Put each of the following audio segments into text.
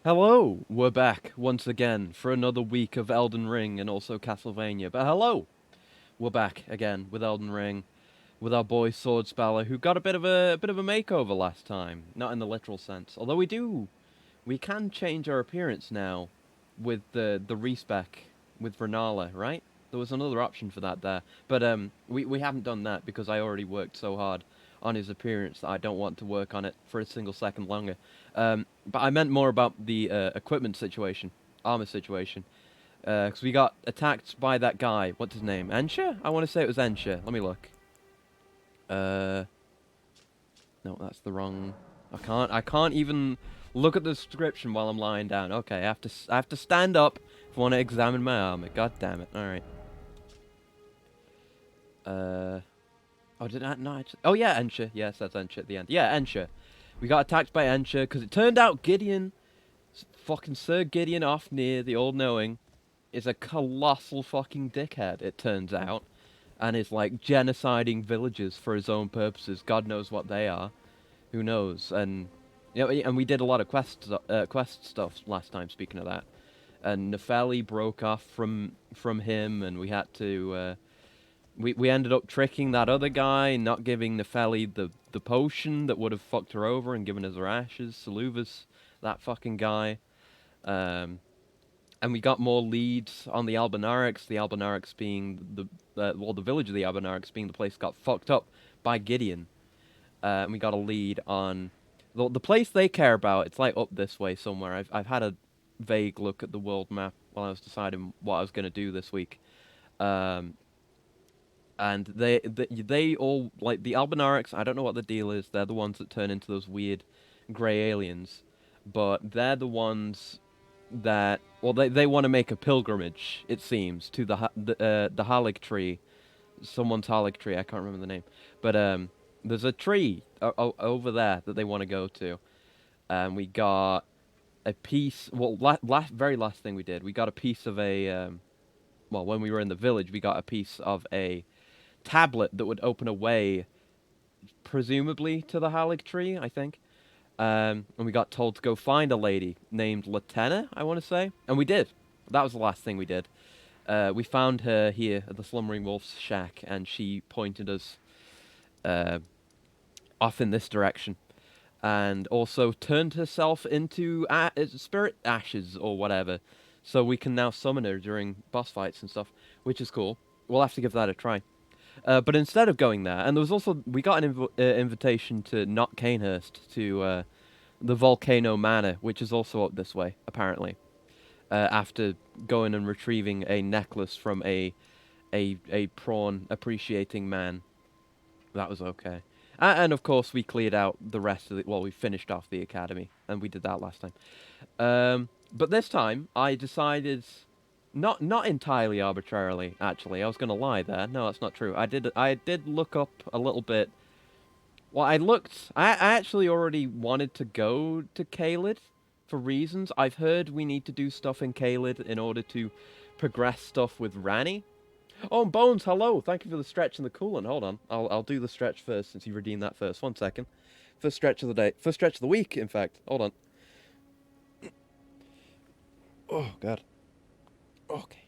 Hello, we're back once again for another week of Elden Ring and also Castlevania. But hello, we're back again with Elden Ring, with our boy Sword Speller, who got a bit of a makeover last time. Not in the literal sense, although we can change our appearance now with the respec with Vernala, right? There was another option for that there, but we haven't done that because I already worked so hard on his appearance that I don't want to work on it for a single second longer. But I meant more about the equipment situation, armor situation, because we got attacked by that guy. What's his name? Ensha? I want to say it was Ensha. Let me look. Uh, no, that's the wrong. I can't even look at the description while I'm lying down. Okay, I have to stand up if I want to examine my armor. God damn it! All right. Uh, oh, did I? No, oh yeah, Ensha. Yes, that's Ensha at the end. Yeah, Ensha. We got attacked by Ensha because it turned out Gideon, fucking Sir Gideon Ofnir, the all-knowing, is a colossal fucking dickhead. It turns out, and is like genociding villagers for his own purposes. God knows what they are. Who knows? And and we did a lot of quest stuff last time. Speaking of that, and Nefeli broke off from him, and we had to. We ended up tricking that other guy, not giving Nefeli the potion that would have fucked her over and given us her ashes. Saluvas, that fucking guy. Um, and we got more leads on the Albinaurics. The Albinaurics being the village of the Albinaurics being the place that got fucked up by Gideon. And we got a lead on the place they care about. It's like up this way somewhere. I've had a vague look at the world map while I was deciding what I was gonna do this week. Um, and they all like the Albinaurics. I don't know what the deal is. They're the ones that turn into those weird grey aliens, but they're the ones that they want to make a pilgrimage. It seems to the Halig tree, someone's Halig tree. I can't remember the name, but there's a tree over there that they want to go to, and we got a piece. Well, very last thing we did, we got a piece of a when we were in the village, we got a piece of a tablet that would open a way, presumably to the Halig tree, I think. And we got told to go find a lady named Latena, I want to say, and we did. That was the last thing we did. We found her here at the Slumbering Wolf's shack, and she pointed us uh, off in this direction, and also turned herself into spirit ashes or whatever, so we can now summon her during boss fights and stuff, which is cool. We'll have to give that a try. But instead of going there, and there was also we got an invitation to not Canehurst to the Volcano Manor, which is also up this way apparently. After going and retrieving a necklace from a prawn appreciating man, that was okay. And of course we cleared out the rest of the. Well, we finished off the academy, and we did that last time. But this time I decided. Not entirely arbitrarily, actually. I was gonna lie there. No, that's not true. I did look up a little bit. Well, I actually already wanted to go to Caelid for reasons. I've heard we need to do stuff in Caelid in order to progress stuff with Ranni. Oh, and Bones, hello. Thank you for the stretch and the coolant. Hold on. I'll do the stretch first since you redeemed that first. 1 second. First stretch of the day. First stretch of the week, in fact. Hold on. Oh, God. Okay.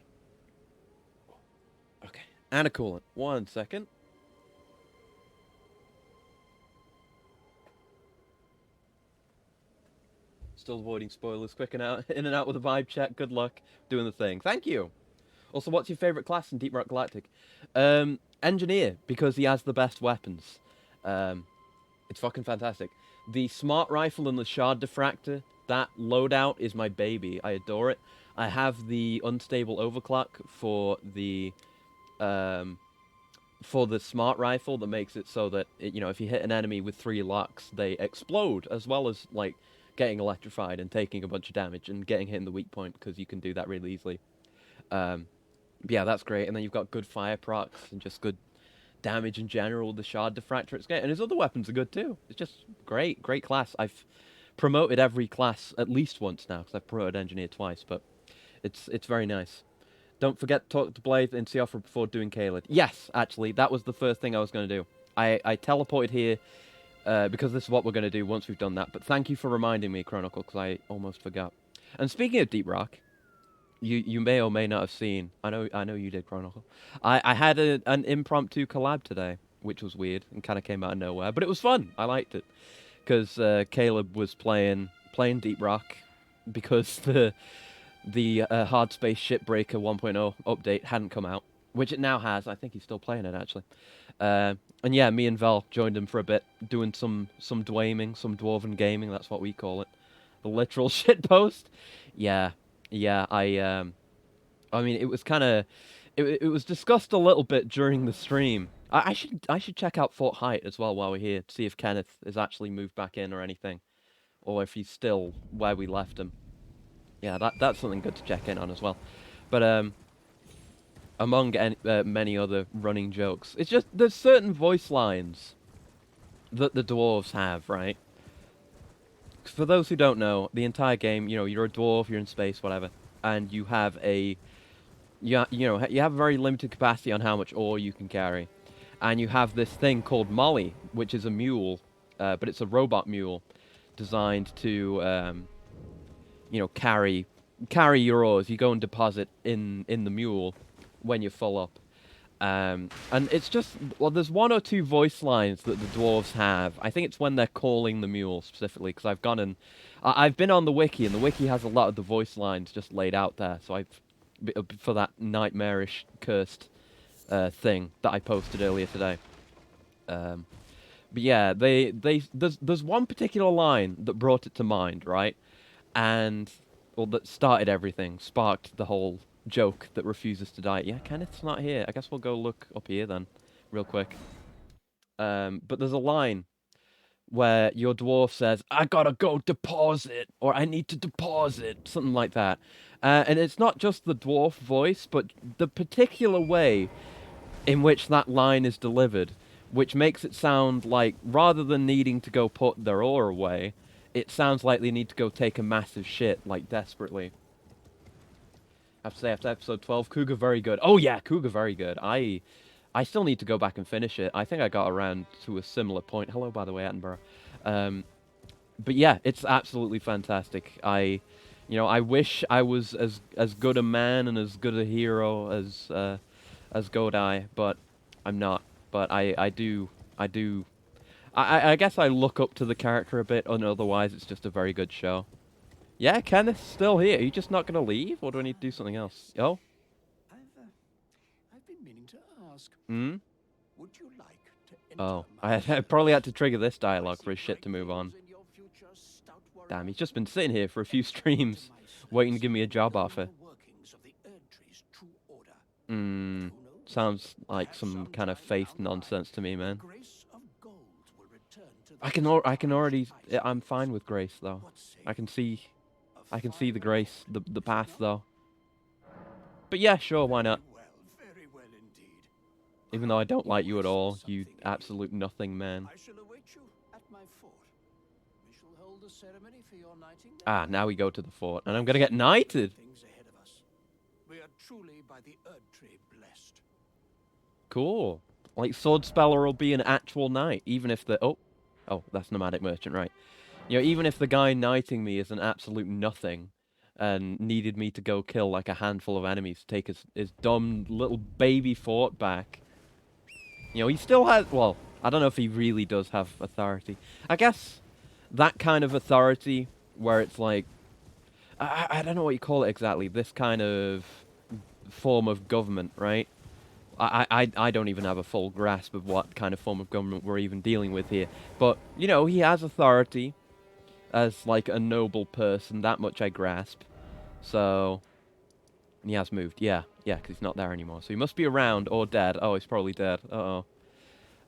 Okay. And a coolant. 1 second. Still avoiding spoilers. Quick and out, in and out with a vibe check. Good luck doing the thing. Thank you. Also, what's your favorite class in Deep Rock Galactic? Engineer, because he has the best weapons. It's fucking fantastic. The smart rifle and the shard diffractor, that loadout is my baby. I adore it. I have the unstable overclock for the smart rifle that makes it so that if you hit an enemy with 3 locks, they explode, as well as like getting electrified and taking a bunch of damage and getting hit in the weak point, because you can do that really easily. But yeah, that's great. And then you've got good fire procs and just good damage in general with the shard diffractor. It's great, and his other weapons are good too. It's just great class. I've promoted every class at least once now, because I've promoted engineer twice, but it's very nice. Don't forget to talk to Blade and see offer before doing Caelid. Yes, actually, that was the first thing I was going to do. I teleported here because this is what we're going to do once we've done that. But thank you for reminding me, Chronicle, because I almost forgot. And speaking of Deep Rock, you may or may not have seen. I know you did, Chronicle. I had an impromptu collab today, which was weird and kind of came out of nowhere, but it was fun. I liked it because Caleb was playing Deep Rock because the Hard Space Shipbreaker 1.0 update hadn't come out, which it now has. I think he's still playing it actually. And yeah, me and Vel joined him for a bit, doing some dwaming, some dwarven gaming. That's what we call it. The literal shitpost. Yeah. I mean, it was kind of, it was discussed a little bit during the stream. I should check out Fort Height as well while we're here to see if Kenneth has actually moved back in or anything, or if he's still where we left him. Yeah, that's something good to check in on as well. But among many other running jokes, it's just there's certain voice lines that the dwarves have, right? For those who don't know, the entire game, you know, you're a dwarf, you're in space, whatever, and you have a you have a very limited capacity on how much ore you can carry, and you have this thing called Molly, which is a mule, but it's a robot mule designed to carry your ores. You go and deposit in the mule when you're full up. And it's just, well, there's one or two voice lines that the dwarves have. I think it's when they're calling the mule specifically, because I've gone and I've been on the wiki, and the wiki has a lot of the voice lines just laid out there. So for that nightmarish cursed thing that I posted earlier today. But yeah, there's one particular line that brought it to mind, right? And well, that started everything, sparked the whole joke that refuses to die. Yeah, Kenneth's not here. I guess we'll go look up here then, real quick. But there's a line where your dwarf says, "I gotta go deposit," or "I need to deposit," something like that. And it's not just the dwarf voice, but the particular way in which that line is delivered, which makes it sound like, rather than needing to go put their ore away, it sounds like they need to go take a massive shit, like desperately. I have to say, after episode 12, Cougar very good. Oh yeah, Cougar very good. I still need to go back and finish it. I think I got around to a similar point. Hello, by the way, Attenborough. But yeah, it's absolutely fantastic. I wish I was as good a man and as good a hero as Godai, but I'm not. But I guess I look up to the character a bit, and otherwise it's just a very good show. Yeah, Kenneth's still here. Are you just not going to leave, or do I need to do something else? Oh? I've been meaning to ask. Hmm? Would you like to Oh, I probably had to trigger this dialogue for his shit to move on. Damn, he's just been sitting here for a few streams, waiting to give me a job offer. Sounds like some kind of faith nonsense to me, man. I can already. I'm fine with grace, though. I can see the grace, the path, though. But yeah, sure, why not? Very well indeed. Even though I don't like you at all, you absolute nothing man. I shall await you at my fort. We shall hold a ceremony for your knighting. Ah, now we go to the fort, and I'm gonna get knighted. Things ahead of us. We are truly by the Erd tree blessed. Cool. Like, Sword Speller will be an actual knight, even if the... Oh, that's Nomadic Merchant, right. You know, even if the guy knighting me is an absolute nothing, and needed me to go kill, like, a handful of enemies to take his dumb little baby fort back. You know, he still has... Well, I don't know if he really does have authority. I guess that kind of authority, where it's like... I don't know what you call it exactly. This kind of form of government, right? I don't even have a full grasp of what kind of form of government we're even dealing with here. But, you know, he has authority as, like, a noble person. That much I grasp. So, he has moved. Yeah, because he's not there anymore. So he must be around or dead. Oh, he's probably dead. Uh-oh.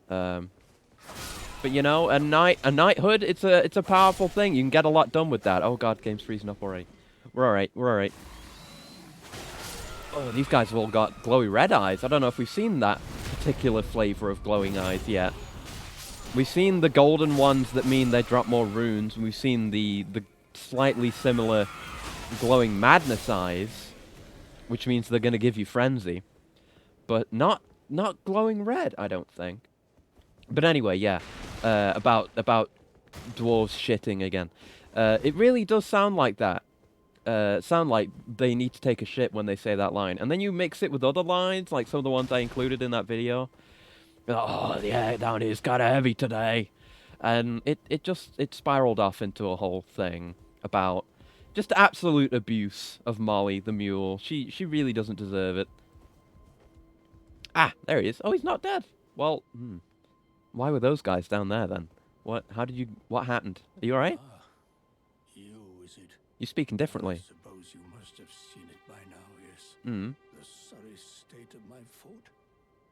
But, you know, a knighthood, it's a powerful thing. You can get a lot done with that. Oh, God, game's freezing up already. We're alright. Oh, these guys have all got glowy red eyes. I don't know if we've seen that particular flavor of glowing eyes yet. We've seen the golden ones that mean they drop more runes, and we've seen the slightly similar glowing madness eyes, which means they're going to give you frenzy. But not glowing red, I don't think. But anyway, yeah, about dwarves shitting again. It really does sound like that. sound like they need to take a shit when they say that line. And then you mix it with other lines, like some of the ones I included in that video. Oh, yeah, down here's kind of heavy today. And it spiraled off into a whole thing about just absolute abuse of Molly the mule. She really doesn't deserve it. Ah, there he is. Oh, he's not dead. Well, why were those guys down there then? What happened? Are you alright? You, is it? You're speaking differently. I suppose you must have seen it by now, yes. Hmm. The sorry state of my fort.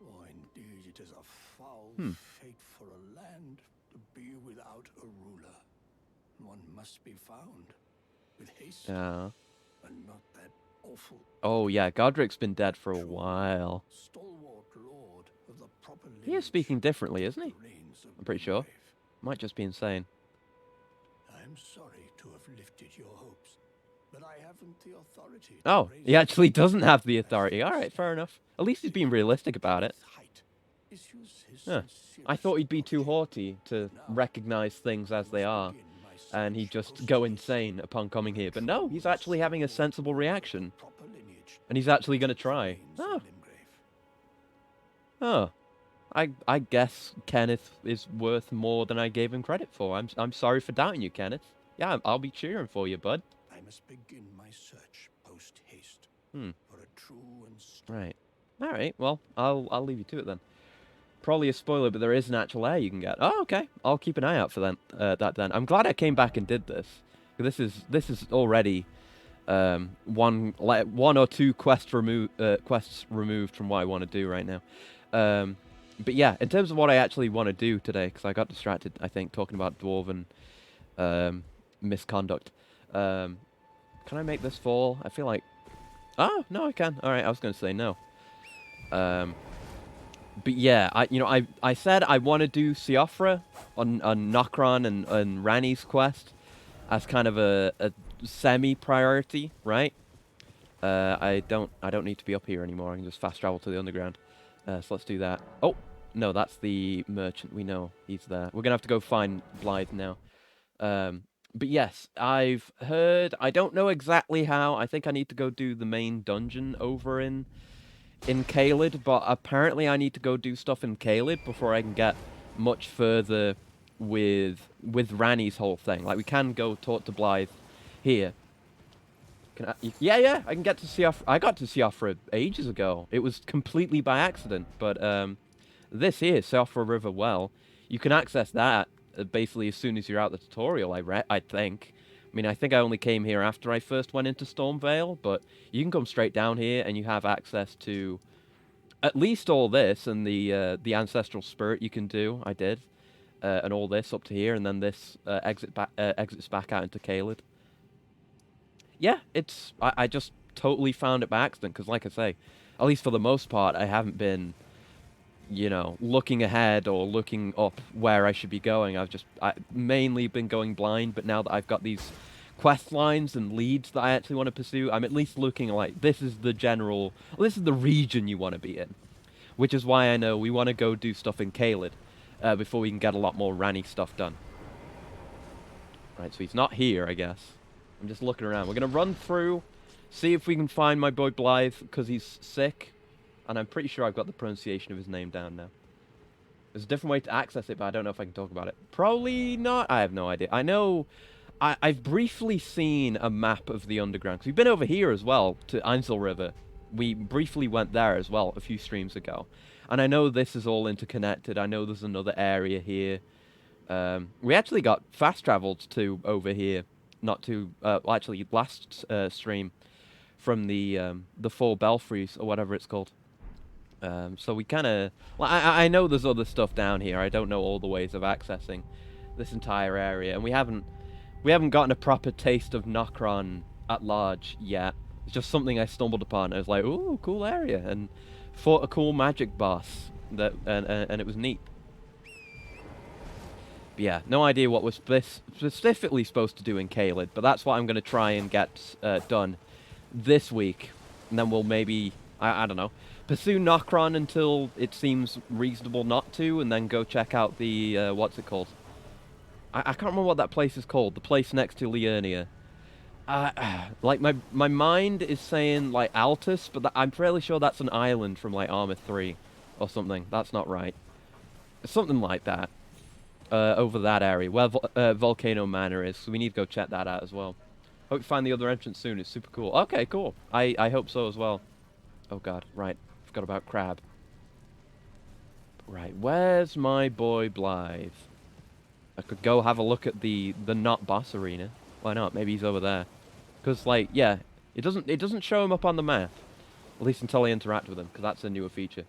Oh, indeed, it is a foul fate for a land to be without a ruler. One must be found with haste, Yeah. and not that awful. Oh, yeah, Godric's been dead for a while. Stalwart lord of the proper He is speaking differently, isn't he? I'm pretty sure. Grave. Might just be insane. I am sorry to have lifted your hopes, but I haven't the authority to Oh, raise he actually doesn't have the authority. Alright, fair enough. At least he's being realistic about it. height. Issues his Huh. I thought he'd be too haughty to recognize things as they are, and he'd just go insane upon coming here. But no, he's actually having a sensible reaction, proper lineage. and he's actually going to try. Oh, oh. I guess Kenneth is worth more than I gave him credit for. I'm sorry for doubting you, Kenneth. Yeah, I'll be cheering for you, bud. I must begin my search post haste for a true and Right. All right. Well, I'll leave you to it then. Probably a spoiler, but there is an actual heir you can get. Oh, okay. I'll keep an eye out for that then. I'm glad I came back and did this. This is already one or two quests removed from what I want to do right now. But yeah, in terms of what I actually want to do today, because I got distracted, I think, talking about dwarven misconduct. Can I make this fall? I feel like... Oh, no, I can. All right, I was going to say no. But yeah, I said I want to do Siofra on Nokron and Rani's quest as kind of a semi-priority, right? I don't need to be up here anymore. I can just fast travel to the underground. So let's do that. Oh, no, that's the merchant. We know he's there. We're gonna have to go find Blythe now. But yes, I've heard. I don't know exactly how. I think I need to go do the main dungeon over in Caelid, but apparently I need to go do stuff in Caelid before I can get much further with Rani's whole thing. Like, we can go talk to Blythe here. Yeah, I can get to Siofra. I got to Siofra ages ago. It was completely by accident, but this here, Siofra River Well, you can access that basically as soon as you're out the tutorial, I think. I mean, I think I only came here after I first went into Stormvale, but you can come straight down here and you have access to at least all this and the Ancestral Spirit you can do. I did. And all this up to here, and then this exits back out into Caelid. Yeah, I just totally found it by accident, because like I say, at least for the most part, I haven't been, looking ahead or looking up where I should be going. I've mainly been going blind, but now that I've got these quest lines and leads that I actually want to pursue, I'm at least looking like, this is the region you want to be in. Which is why I know we want to go do stuff in Caelid, before we can get a lot more Rani stuff done. Right, so he's not here, I guess. I'm just looking around. We're going to run through, see if we can find my boy Blythe, because he's sick. And I'm pretty sure I've got the pronunciation of his name down now. There's a different way to access it, but I don't know if I can talk about it. Probably not. I have no idea. I know... I've briefly seen a map of the underground, because we've been over here as well, to Ainsel River. We briefly went there as well a few streams ago. And I know this is all interconnected. I know there's another area here. We actually got fast-traveled to over here. Not to, well, actually, last stream from the 4 belfries, or whatever it's called. So we kind of... Well, I know there's other stuff down here. I don't know all the ways of accessing this entire area. And we haven't gotten a proper taste of Nokron at large yet. It's just something I stumbled upon. I was like, ooh, cool area. And fought a cool magic boss. And it was neat. But yeah, no idea what we're specifically supposed to do in Caelid, but that's what I'm going to try and get done this week. And then we'll maybe, I don't know, pursue Nokron until it seems reasonable not to, and then go check out the, what's it called? I can't remember what that place is called, the place next to Liurnia. Like my mind is saying like Altus, but I'm fairly sure that's an island from like Armor 3 or something. That's not right. Something like that. Over that area where Volcano Manor is. So we need to go check that out as well. Hope you find the other entrance soon. It's super cool. Okay, cool. I hope so as well. Oh god, right. Forgot about Crab. Right, where's my boy Blythe? I could go have a look at the not boss arena. Why not? Maybe he's over there. Because like, yeah, it doesn't show him up on the map. At least until I interact with him, because that's a newer feature.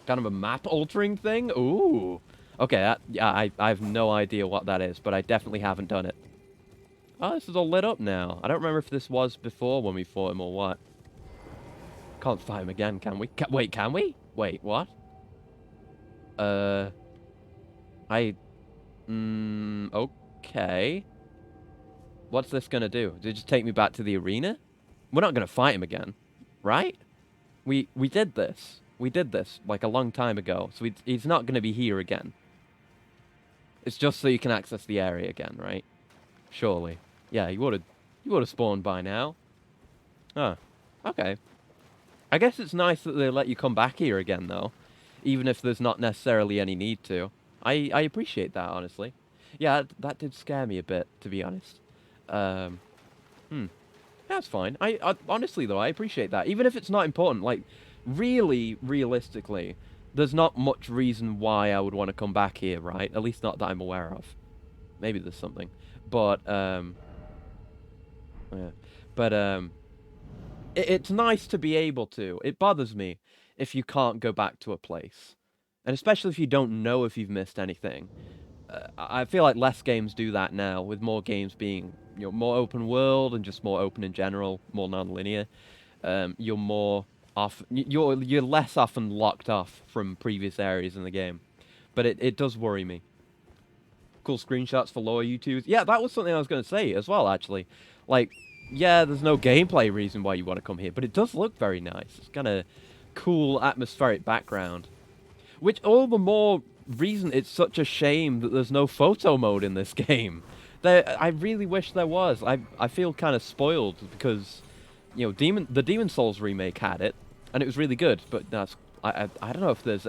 Kind of a map altering thing? Ooh. Okay, yeah, I have no idea what that is, but I definitely haven't done it. Oh, this is all lit up now. I don't remember if this was before when we fought him or what. Can't fight him again, can we? Wait, can we? Wait, what? Okay. What's this gonna do? Did it just take me back to the arena? We're not gonna fight him again, right? We did this. We did this, like, a long time ago, so he's not gonna be here again. It's just so you can access the area again, right? Surely. Yeah, you would've spawned by now. Oh, okay. I guess it's nice that they let you come back here again, though. Even if there's not necessarily any need to. I appreciate that, honestly. Yeah, that did scare me a bit, to be honest. That's fine. I honestly, though, I appreciate that. Even if it's not important, like, really, realistically, there's not much reason why I would want to come back here, right? At least not that I'm aware of. Maybe there's something. But, yeah. But, it's nice to be able to. It bothers me if you can't go back to a place. And especially if you don't know if you've missed anything. I feel like less games do that now, with more games being, you know, more open world and just more open in general, more non-linear. You're more off. You're less often locked off from previous areas in the game, but it does worry me. Cool screenshots for lower YouTubes. Yeah, that was something I was going to say as well. Actually, like, yeah, there's no gameplay reason why you want to come here, but it does look very nice. It's kind of cool atmospheric background, which all the more reason it's such a shame that there's no photo mode in this game. I really wish there was. I feel kind of spoiled because, you know, the Demon Souls remake had it, and it was really good. But that's I don't know if there's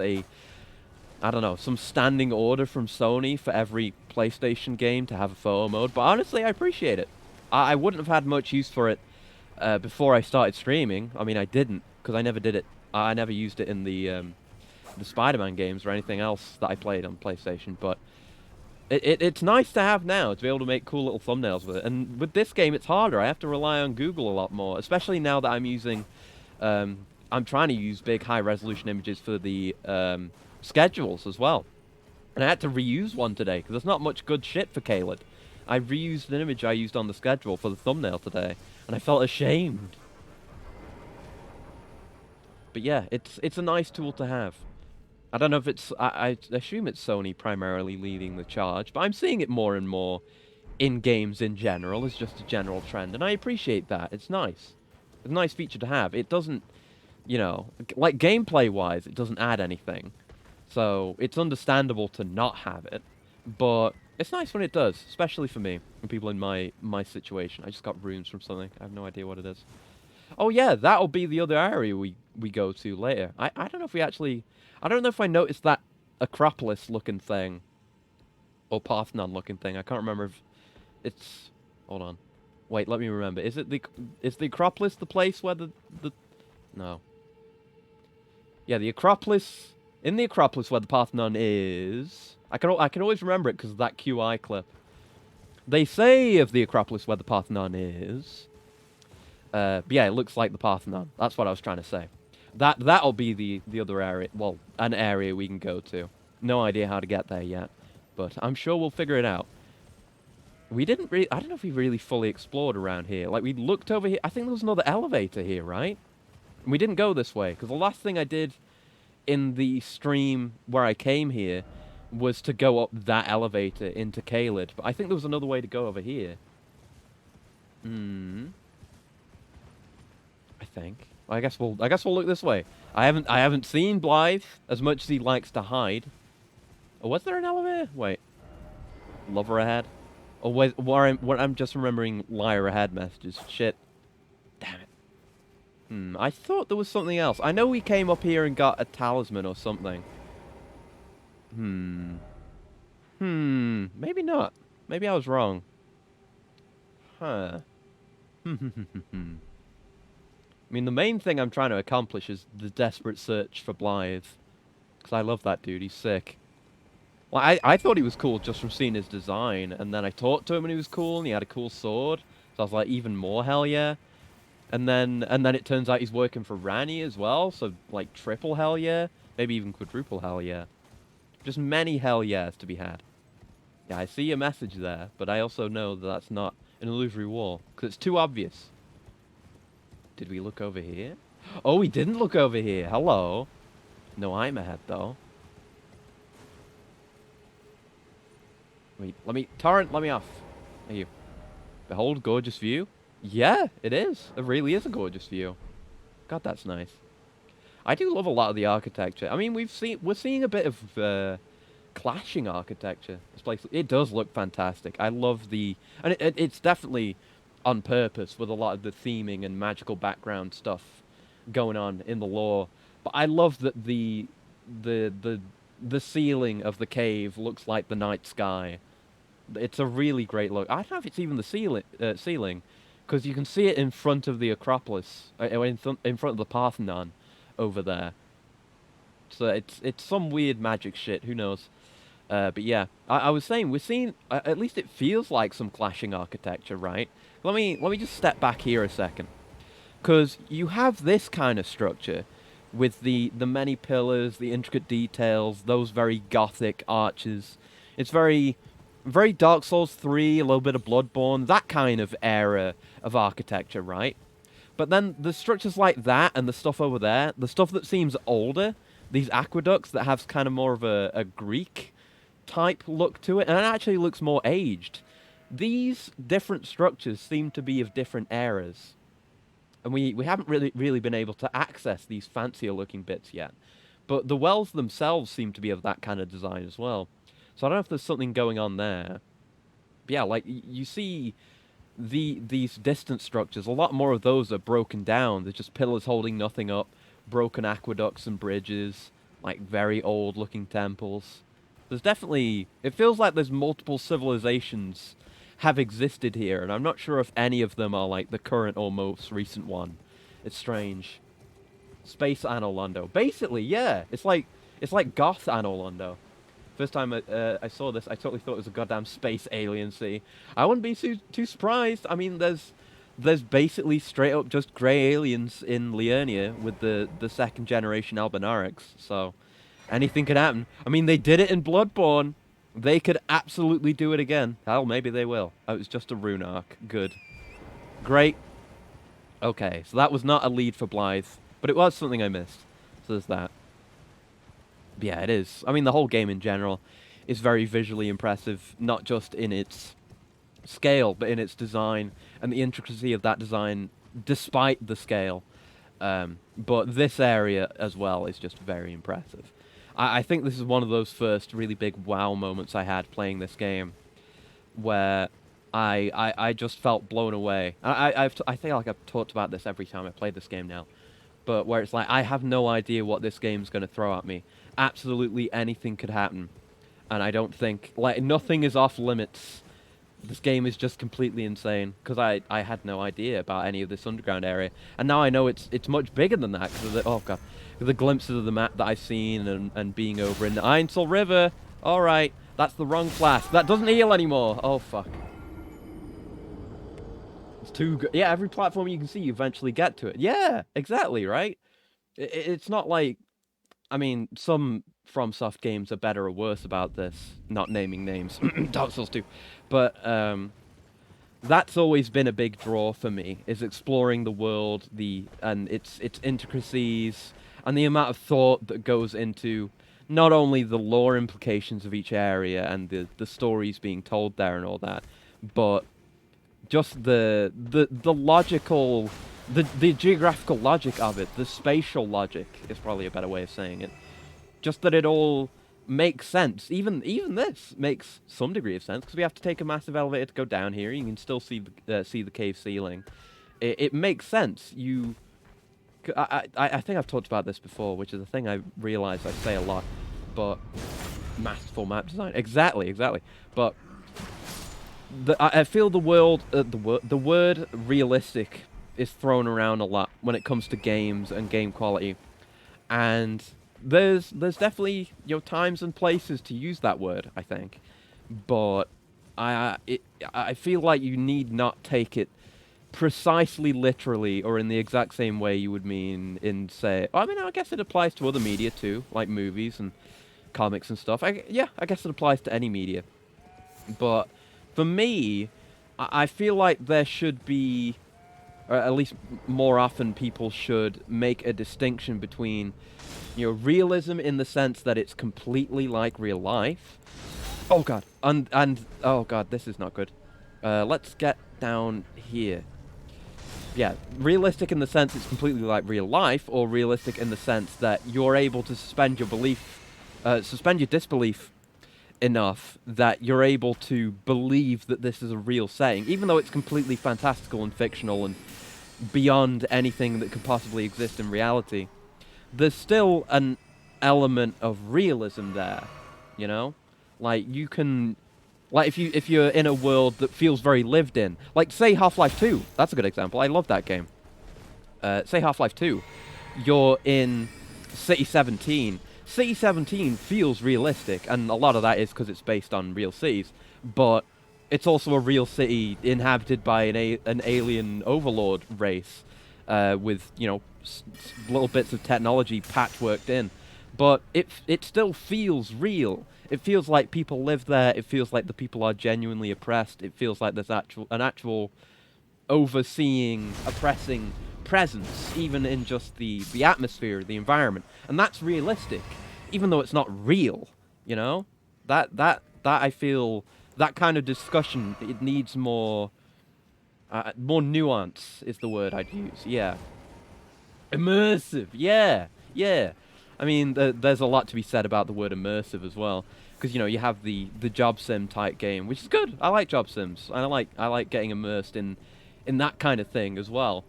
some standing order from Sony for every PlayStation game to have a photo mode. But honestly, I appreciate it. I wouldn't have had much use for it before I started streaming. I mean, I didn't, because I never did it. I never used it in the Spider-Man games or anything else that I played on PlayStation, but it's nice to have now, to be able to make cool little thumbnails with it. And with this game, it's harder. I have to rely on Google a lot more, especially now that I'm using... I'm trying to use big, high-resolution images for the schedules as well. And I had to reuse one today, because there's not much good shit for Caelid. I reused an image I used on the schedule for the thumbnail today, and I felt ashamed. But yeah, it's a nice tool to have. I don't know if it's... I assume it's Sony primarily leading the charge, but I'm seeing it more and more in games in general. It's just a general trend, and I appreciate that. It's nice. It's a nice feature to have. It doesn't, you know... Like, gameplay-wise, it doesn't add anything. So, it's understandable to not have it, but it's nice when it does, especially for me, and people in my situation. I just got runes from something. I have no idea what it is. Oh yeah, that'll be the other area we go to later. I don't know if we actually... I don't know if I noticed that Acropolis-looking thing, or Parthenon-looking thing. I can't remember if it's... Hold on. Wait, let me remember. Is the Acropolis the place where the... No. Yeah, the Acropolis... In the Acropolis where the Parthenon is... I can always remember it because of that QI clip. They say of the Acropolis where the Parthenon is... but yeah, it looks like the Parthenon. That's what I was trying to say. That'll be the other area. Well, an area we can go to. No idea how to get there yet, but I'm sure we'll figure it out. We didn't really... I don't know if we really fully explored around here. Like, we looked over here. I think there was another elevator here, right? And we didn't go this way, because the last thing I did in the stream where I came here was to go up that elevator into Caelid. But I think there was another way to go over here. I think. I guess we'll look this way. I haven't seen Blythe as much as he likes to hide. Oh, was there an elevator? Wait. Lover ahead. Or what I'm just remembering liar ahead messages. Shit. Damn it. I thought there was something else. I know we came up here and got a talisman or something. Maybe not. Maybe I was wrong. Huh. I mean, the main thing I'm trying to accomplish is the desperate search for Blythe. Because I love that dude. He's sick. Well, I thought he was cool just from seeing his design. And then I talked to him and he was cool and he had a cool sword. So I was like, even more hell yeah. And then it turns out he's working for Rani as well. So, like, triple hell yeah. Maybe even quadruple hell yeah. Just many hell yeahs to be had. Yeah, I see your message there. But I also know that that's not an illusory wall. Because it's too obvious. Did we look over here? Oh, we didn't look over here. Hello. No, I'm ahead, though. Wait, Torrent, let me off. Thank you. Behold, gorgeous view. Yeah, it is. It really is a gorgeous view. God, that's nice. I do love a lot of the architecture. I mean, we're seeing a bit of clashing architecture. This place, it does look fantastic. I love the, and it's definitely on purpose with a lot of the theming and magical background stuff going on in the lore. But I love that the ceiling of the cave looks like the night sky. It's a really great look. I don't know if it's even the ceiling, because you can see it in front of the Acropolis, in front of the Parthenon, over there. So it's some weird magic shit. Who knows? But yeah, I was saying we're seeing at least it feels like some clashing architecture, right? Let me just step back here a second, because you have this kind of structure with the many pillars, the intricate details, those very gothic arches. It's very Dark Souls 3, a little bit of Bloodborne, that kind of era of architecture, right? But then the structures like that and the stuff over there, the stuff that seems older, these aqueducts that have kind of more of a Greek type look to it, and it actually looks more aged. These different structures seem to be of different eras. And we haven't really been able to access these fancier looking bits yet. But the wells themselves seem to be of that kind of design as well. So I don't know if there's something going on there. But yeah, like, you see these distant structures, a lot more of those are broken down. There's just pillars holding nothing up, broken aqueducts and bridges, like very old looking temples. There's definitely, it feels like there's multiple civilizations have existed here, and I'm not sure if any of them are like the current or most recent one. It's strange. Space Anno Londo. Basically, yeah. It's like Goth Anno Londo. First time I saw this, I totally thought it was a goddamn space alien sea. I wouldn't be too surprised. I mean, there's basically straight up just grey aliens in Liurnia with the second generation Albinarics. So anything could happen. I mean, they did it in Bloodborne. They could absolutely do it again. Hell, maybe they will. Oh, it was just a rune arc. Good. Great. Okay, so that was not a lead for Blythe, but it was something I missed. So there's that. But yeah, it is. I mean, the whole game in general is very visually impressive, not just in its scale, but in its design and the intricacy of that design despite the scale. But this area as well is just very impressive. I think this is one of those first really big wow moments I had playing this game, where I just felt blown away. I feel like I've talked about this every time I play this game now, but where it's like, I have no idea what this game's going to throw at me. Absolutely anything could happen, and I don't think, like, nothing is off limits. This game is just completely insane, because I had no idea about any of this underground area, and now I know it's much bigger than that, because of the, oh god, the glimpses of the map that I've seen, and being over in the Ainsel River. Alright, that's the wrong flask. That doesn't heal anymore. Oh fuck. It's too good. Yeah, every platform you can see, you eventually get to it. Yeah, exactly, right? It's not like, I mean, some FromSoft games are better or worse about this, not naming names. Dark Souls 2. But that's always been a big draw for me, is exploring the world, and its intricacies, and the amount of thought that goes into not only the lore implications of each area and the stories being told there and all that, but just the logical, the geographical logic of it, the spatial logic is probably a better way of saying it. Just that it all makes sense. Even this makes some degree of sense because we have to take a massive elevator to go down here. You can still see the cave ceiling. It makes sense. I think I've talked about this before, which is a thing I realize I say a lot, but masterful map design. Exactly. But I feel the word realistic is thrown around a lot when it comes to games and game quality, and there's definitely times and places to use that word, I think, but I feel like you need not take it precisely literally or in the exact same way you would mean in, say, I mean, I guess it applies to other media too, like movies and comics and stuff. I guess it applies to any media. But for me, I feel like there should be, or at least more often people should make a distinction between, realism in the sense that it's completely like real life. Oh god, and oh god, this is not good. Let's get down here. Yeah, realistic in the sense it's completely like real life, or realistic in the sense that you're able to suspend your disbelief enough that you're able to believe that this is a real saying, even though it's completely fantastical and fictional and beyond anything that could possibly exist in reality. There's still an element of realism there, like you can. Like if you're in a world that feels very lived in, like say Half-Life 2, that's a good example. I love that game. Say Half-Life 2, you're in City 17. City 17 feels realistic, and a lot of that is because it's based on real cities, but it's also a real city inhabited by an alien overlord race, with little bits of technology patchworked in. But it still feels real. It feels like people live there. It feels like the people are genuinely oppressed. It feels like there's an actual overseeing, oppressing presence, even in just the atmosphere, the environment. And that's realistic, even though it's not real, That I feel, that kind of discussion, it needs more nuance is the word I'd use, yeah. Immersive, yeah. I mean, there's a lot to be said about the word immersive as well, because you have the job sim type game, which is good. I like job sims. I like getting immersed in that kind of thing as well.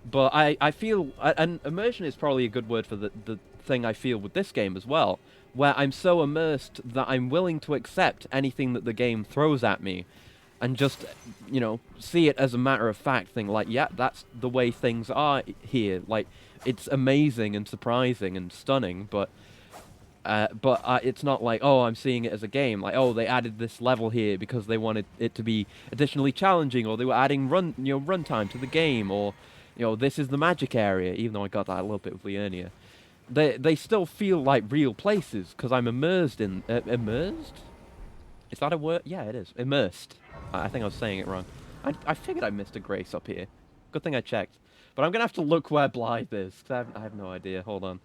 But I feel, and immersion is probably a good word for the thing I feel with this game as well, where I'm so immersed that I'm willing to accept anything that the game throws at me, and just see it as a matter of fact thing. Like, yeah, that's the way things are here. Like, it's amazing and surprising and stunning, but it's not like, oh, I'm seeing it as a game. Like, oh, they added this level here because they wanted it to be additionally challenging, or they were adding runtime to the game, or this is the magic area. Even though I got that a little bit with Liurnia, they still feel like real places because I'm immersed in immersed. Is that a word? Yeah, it is. Immersed. I think I was saying it wrong. I figured I missed a grace up here. Good thing I checked. But I'm going to have to look where Blythe is, because I have no idea. Hold on.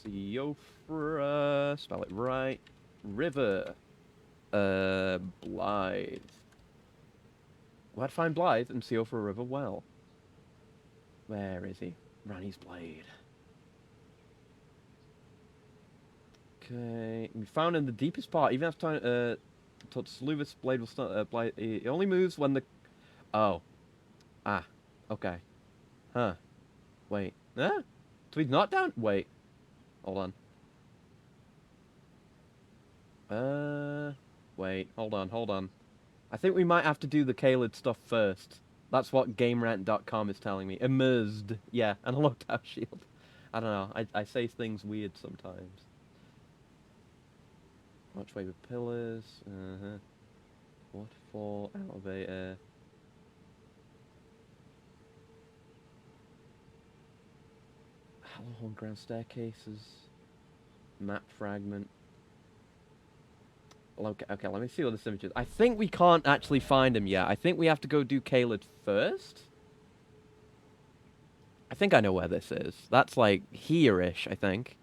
Siofra, spell it right. River. Blythe. Well, I'd find Blythe and Siofra River well. Where is he? Ranni's Blade. Okay. We found in the deepest part. Even after Sluvis Blade will start. Blythe. It only moves when the. Oh. Ah. Okay. Huh. Wait. Huh? So he's not down? Wait. Hold on. Wait. Hold on. I think we might have to do the Caelid stuff first. That's what GameRant.com is telling me. Immersed. Yeah, and a lockdown shield. I don't know. I say things weird sometimes. Archway with pillars. Waterfall. Elevator. Hallowhorn ground staircases. Map fragment. Okay, let me see what this image is. I think we can't actually find him yet. I think we have to go do Caelid first. I think I know where this is. That's like here-ish, I think.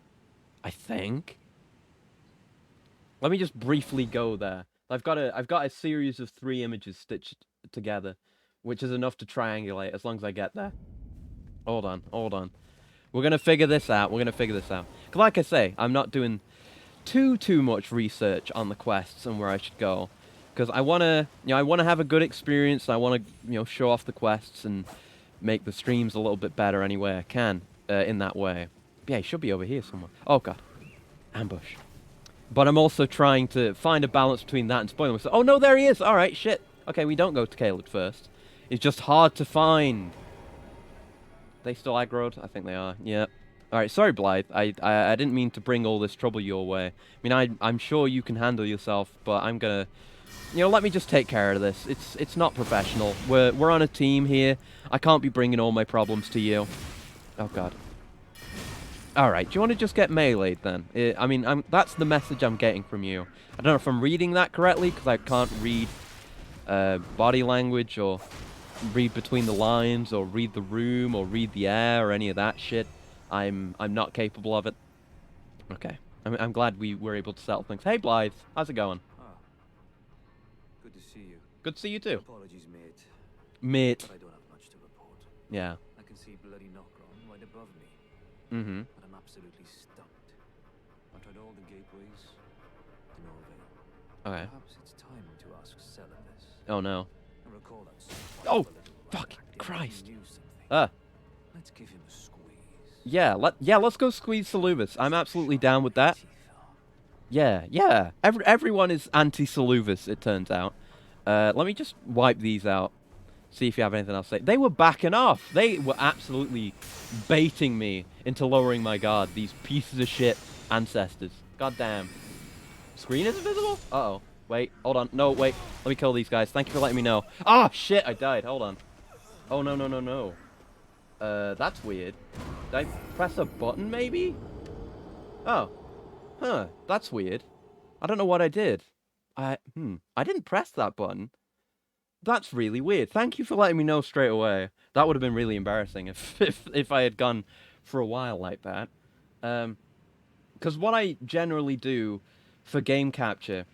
Let me just briefly go there. I've got a series of 3 images stitched together, which is enough to triangulate as long as I get there. Hold on. We're gonna figure this out. We're gonna figure this out. 'Cause like I say, I'm not doing too much research on the quests and where I should go. Because I wanna, I wanna have a good experience. I wanna, show off the quests and make the streams a little bit better any way I can in that way. Yeah, he should be over here somewhere. Oh god, ambush. But I'm also trying to find a balance between that and spoiling myself. Oh no, there he is! Alright, shit. Okay, we don't go to Caleb first. It's just hard to find. They still aggroed? I think they are. Yeah. Alright, sorry Blythe. I didn't mean to bring all this trouble your way. I mean, I'm sure you can handle yourself, but I'm gonna... let me just take care of this. It's not professional. We're on a team here. I can't be bringing all my problems to you. Oh god. Alright, do you want to just get meleeed then? I mean, that's the message I'm getting from you. I don't know if I'm reading that correctly, because I can't read body language, or read between the lines, or read the room, or read the air, or any of that shit. I'm not capable of it. Okay. I'm glad we were able to settle things. Hey Blythe, how's it going? Good to see you. Good to see you too. Apologies, mate. Mate. But I don't have much to report. Yeah. I can see bloody Nokron right above me. Mm-hmm. But I'm absolutely stumped. I tried all the gateways. To no avail. Okay. Perhaps it's time to ask Celebes. Oh no. I recall that. Oh, fuck Christ. Let's give him a squeeze. Yeah, let's go squeeze Salubis. I'm absolutely down with that. Yeah. Everyone is anti-Salubis, it turns out. Let me just wipe these out. See if you have anything else to say. They were backing off. They were absolutely baiting me into lowering my guard. These pieces of shit ancestors. God damn. Screen is invisible? Uh-oh. Wait, hold on. No, wait. Let me kill these guys. Thank you for letting me know. Ah, shit, I died. Hold on. Oh, no. That's weird. Did I press a button, maybe? Oh. Huh, that's weird. I don't know what I did. I didn't press that button. That's really weird. Thank you for letting me know straight away. That would have been really embarrassing if I had gone for a while like that. Because what I generally do for game capture,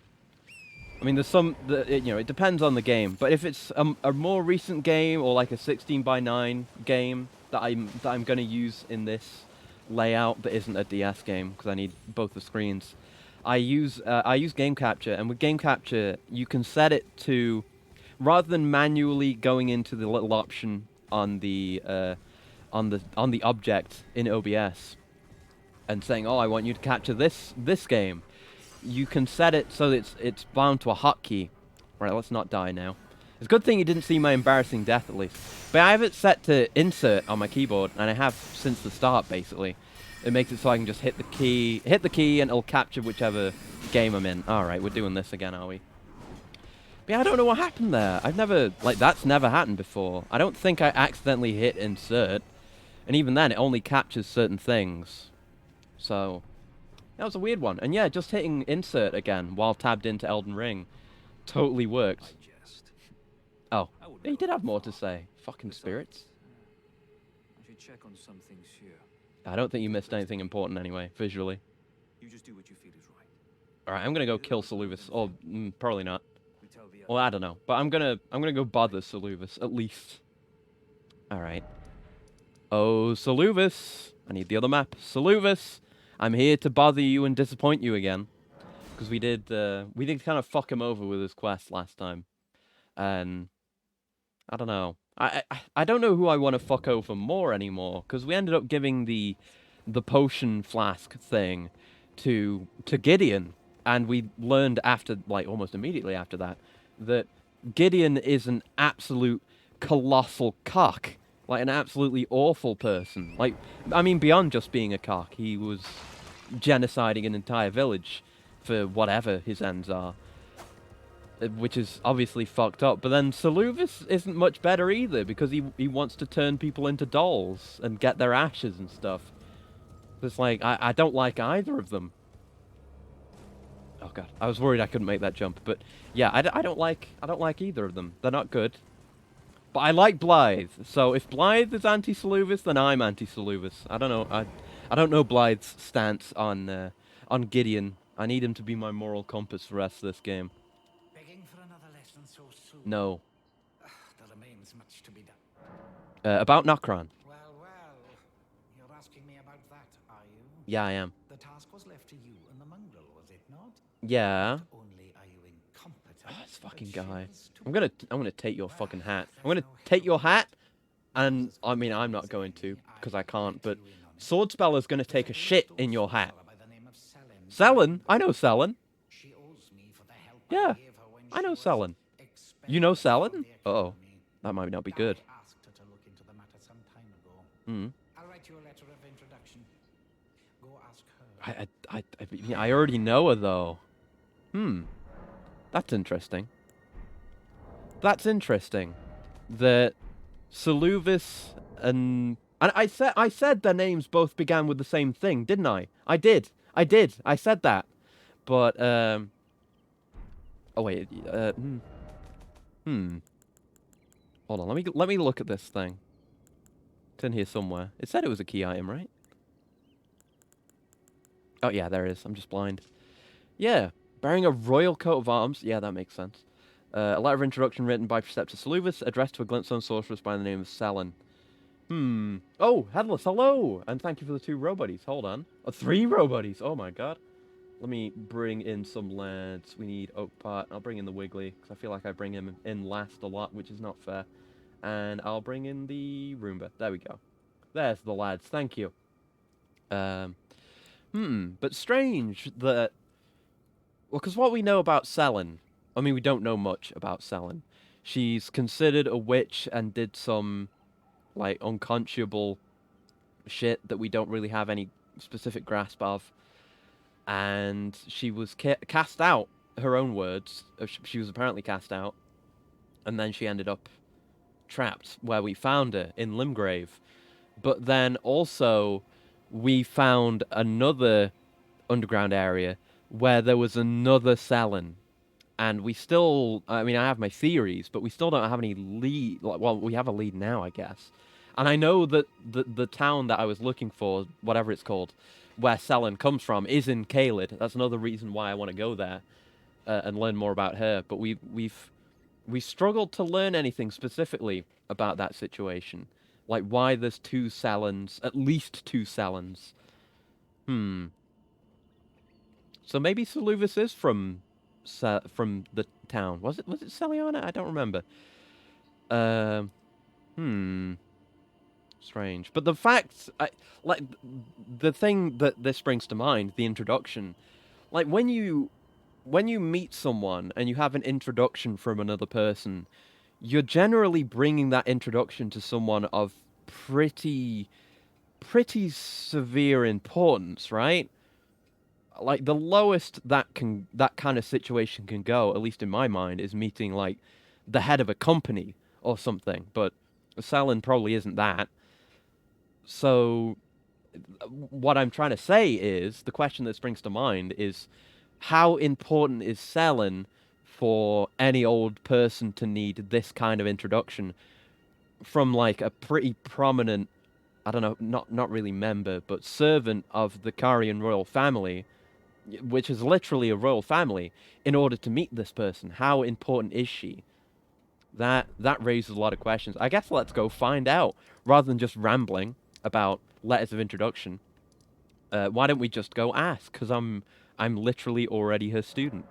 I mean, there's some, it depends on the game. But if it's a more recent game or like a 16:9 game that I'm going to use in this layout that isn't a DS game because I need both the screens, I use game capture, and with game capture you can set it to, rather than manually going into the little option on the object in OBS and saying, oh, I want you to capture this game, you can set it so that it's bound to a hotkey. Right, let's not die now. It's a good thing you didn't see my embarrassing death at least. But I have it set to insert on my keyboard, and I have since the start basically. It makes it so I can just hit the key, and it'll capture whichever game I'm in. Alright, we're doing this again, are we? But yeah, I don't know what happened there. I've never, that's never happened before. I don't think I accidentally hit insert. And even then, it only captures certain things. So, that was a weird one. And yeah, just hitting insert again while tabbed into Elden Ring totally worked. Oh, he did have more to say. Fucking spirits. I should check on some things here. I don't think you missed anything important anyway, visually. You just do what you feel is right. Alright, I'm gonna go kill Salubis. Or, probably not. Well, I don't know. But I'm gonna go bother Salubis, at least. Alright. Oh, Salubis! I need the other map. Salubis! I'm here to bother you and disappoint you again. Because we did kind of fuck him over with his quest last time. And I don't know. I don't know who I want to fuck over more anymore, because we ended up giving the potion flask thing to Gideon, and we learned after, almost immediately after that Gideon is an absolute colossal cock, an absolutely awful person. I mean, beyond just being a cock, he was genociding an entire village for whatever his ends are. Which is obviously fucked up. But then Salubis isn't much better either, because he wants to turn people into dolls and get their ashes and stuff. It's I don't like either of them. Oh god, I was worried I couldn't make that jump. But yeah, I don't like either of them. They're not good. But I like Blythe. So if Blythe is anti-Salubis, then I'm anti-Salubis. I don't know. I don't know Blythe's stance on Gideon. I need him to be my moral compass for the rest of this game. For another lesson so soon. No. There remains much to be done. About Nokron. Well, you're asking me Yeah, I am. The task was left to you and the mongrel, was it not? Yeah. Not only are you incompetent, Oh, this but fucking she guy. is too. I'm gonna take your fucking hat. I'm There's gonna no take your helping hat, it. and Moses I mean couldn't I'm not easily. going to because I I'd can't. let But you in on it. Swordspeller's gonna There's take a a shit great in old your hat. swordfellow by the name of Selin. Selin? I know Selin. She owes me for the help Yeah, I gave her when I she know was Selin. You know expelled from Selin? the Uh-oh, academy. that might not be good. I asked her to look into the matter some time ago. Hmm. I'll write you a letter of introduction. Go ask her. I already know her though. Hmm. That's interesting. That's interesting. That Saluvis and I said their names both began with the same thing, didn't I? I did. I said that. But oh wait. Hold on. Let me look at this thing. It's in here somewhere. It said it was a key item, right? Oh yeah, there it is. I'm just blind. Yeah, bearing a royal coat of arms. Yeah, that makes sense. A letter of introduction written by Preceptor Saluvis, addressed to a glintstone sorceress by the name of Selin. Oh, Headless, hello! And thank you for the 2 robuddies. Hold on. 3 robuddies. Oh my god. Let me bring in some lads. We need Oak Part. I'll bring in the Wiggly, because I feel like I bring him in last a lot, which is not fair. And I'll bring in the Roomba. There we go. There's the lads. Thank you. But strange that... Well, because what we know about Selin... I mean, we don't know much about Selin. She's considered a witch and did some, like, unconscionable shit that we don't really have any specific grasp of. And she was cast out, her own words. She was apparently cast out. And then she ended up trapped where we found her, in Limgrave. But then also, we found another underground area where there was another Selin. And we still, I mean, I have my theories, but we still don't have any lead. Like, well, we have a lead now, I guess. And I know that the town that I was looking for, whatever it's called, where Selin comes from, is in Caelid. That's another reason why I want to go there and learn more about her. But we've struggled to learn anything specifically about that situation, like why there's 2 Selins, at least 2 Selins. So maybe Saluvis is from the town. Was it Celiana? I don't remember. Strange. But the fact, like, the thing that this brings to mind, the introduction, like when you meet someone and you have an introduction from another person, you're generally bringing that introduction to someone of pretty severe importance, right? Like the lowest that kind of situation can go, at least in my mind, is meeting like the head of a company or something. But Selin probably isn't that. So what I'm trying to say is, the question that springs to mind is, how important is Selin for any old person to need this kind of introduction from like a pretty prominent, I don't know, not really member, but servant of the Carian royal family, which is literally a royal family, in order to meet this person? How important is she? That raises a lot of questions. I guess let's go find out, rather than just rambling about letters of introduction. Why don't we just go ask? Because I'm literally already her student.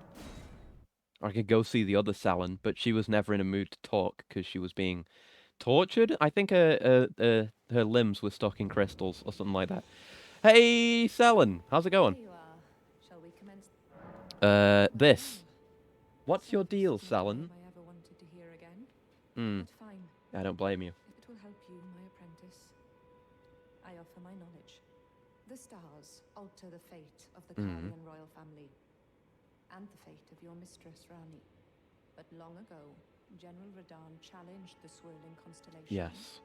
I could go see the other Selin, but she was never in a mood to talk because she was being tortured. I think her limbs were stuck in crystals or something like that. Hey, Selin, how's it going? There you are. Shall we commence? This. What's your deal, Selin? I ever wanted to hear again. Hmm. But fine. I don't blame you. If it will help you, my apprentice, I offer my knowledge. The stars alter the fate of the Carian royal family, and the fate of your mistress, Rani. But long ago, General Radahn challenged the swirling constellation. Yes.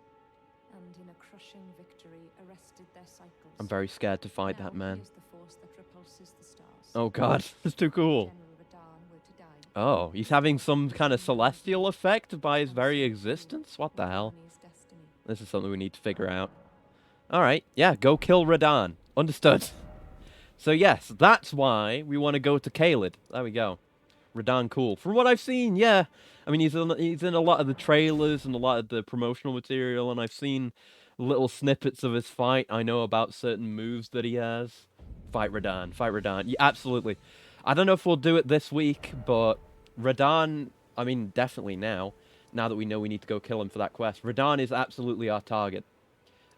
And in a crushing victory, arrested their cycles. I'm very scared to fight that man. Now he is the force that repulses the stars. Oh god, that's too cool. General Radahn were to die. Oh, he's having some kind of celestial effect by his very existence? What the hell? Rani's destiny. This is something we need to figure out. Alright, yeah, go kill Radahn. Understood. So yes, that's why we want to go to Caelid. There we go. Radahn cool. From what I've seen, yeah. I mean, he's in a lot of the trailers and a lot of the promotional material, and I've seen little snippets of his fight. I know about certain moves that he has. Fight Radahn. Fight Radahn. Yeah, absolutely. I don't know if we'll do it this week, but Radahn, I mean, definitely now that we know we need to go kill him for that quest. Radahn is absolutely our target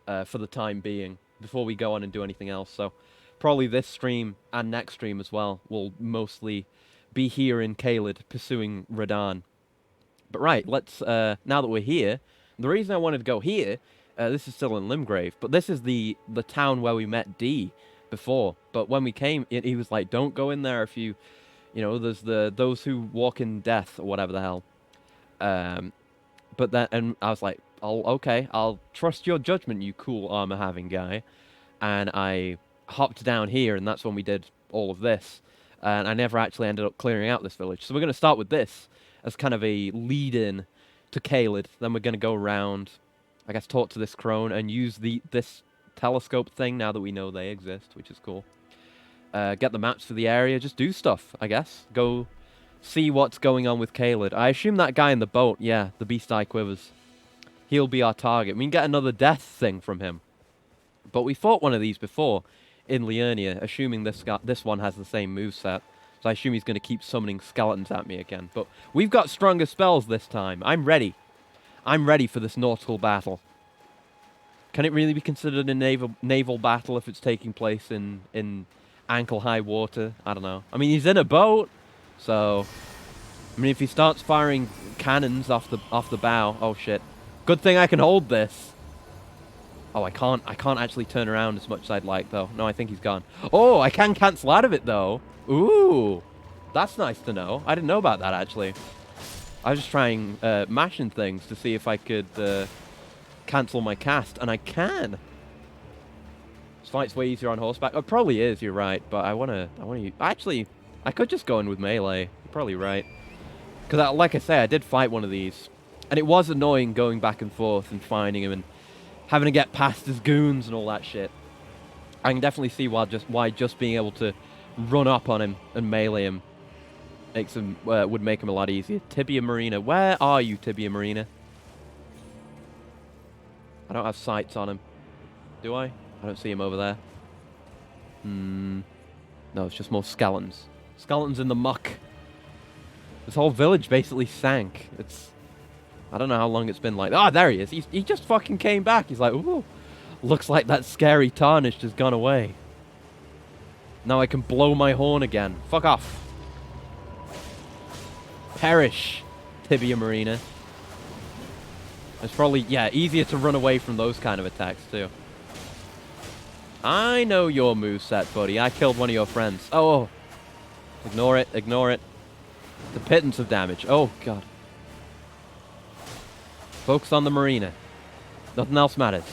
for the time being, before we go on and do anything else. So probably this stream and next stream as well will mostly be here in Caelid pursuing Radahn. But right, let's, now that we're here, the reason I wanted to go here, this is still in Limgrave, but this is the town where we met D before. But when we came, he was like, don't go in there if you know, there's those who walk in death, or whatever the hell. But then, and I was like, okay, I'll trust your judgment, you cool armor-having guy. And I hopped down here, and that's when we did all of this. And I never actually ended up clearing out this village. So we're going to start with this as kind of a lead-in to Caelid. Then we're going to go around, I guess, talk to this crone and use this telescope thing now that we know they exist, which is cool. Get the maps for the area, just do stuff, I guess. Go see what's going on with Caelid. I assume that guy in the boat, yeah, the Beast Eye Quivers, he'll be our target. We can get another death thing from him. But we fought one of these before in Liurnia, assuming this one has the same moveset. So I assume he's going to keep summoning skeletons at me again. But we've got stronger spells this time. I'm ready. I'm ready for this nautical battle. Can it really be considered a naval battle if it's taking place in ankle-high water? I don't know. I mean, he's in a boat, so... I mean, if he starts firing cannons off the bow... Oh, shit. Good thing I can hold this. Oh, I can't actually turn around as much as I'd like, though. No, I think he's gone. Oh, I can cancel out of it, though. Ooh. That's nice to know. I didn't know about that, actually. I was just trying mashing things to see if I could cancel my cast, and I can. This fight's way easier on horseback. Oh, it probably is, you're right, but I want to... Actually, I could just go in with melee. You're probably right. Because, like I say, I did fight one of these, and it was annoying going back and forth and finding him and having to get past his goons and all that shit. I can definitely see why just being able to run up on him and melee him makes him, would make him a lot easier. Tibia Marina. Where are you, Tibia Marina? I don't have sights on him. Do I? I don't see him over there. No, it's just more skeletons. Skeletons in the muck. This whole village basically sank. It's... I don't know how long it's been like... Ah, there he is. He just fucking came back. He's like, ooh, looks like that scary tarnish has gone away. Now I can blow my horn again. Fuck off. Perish, Tibia Marina. It's probably, yeah, easier to run away from those kind of attacks, too. I know your moveset, buddy. I killed one of your friends. Oh. Ignore it. Ignore it. The pittance of damage. Oh, God. Focus on the marina. Nothing else matters.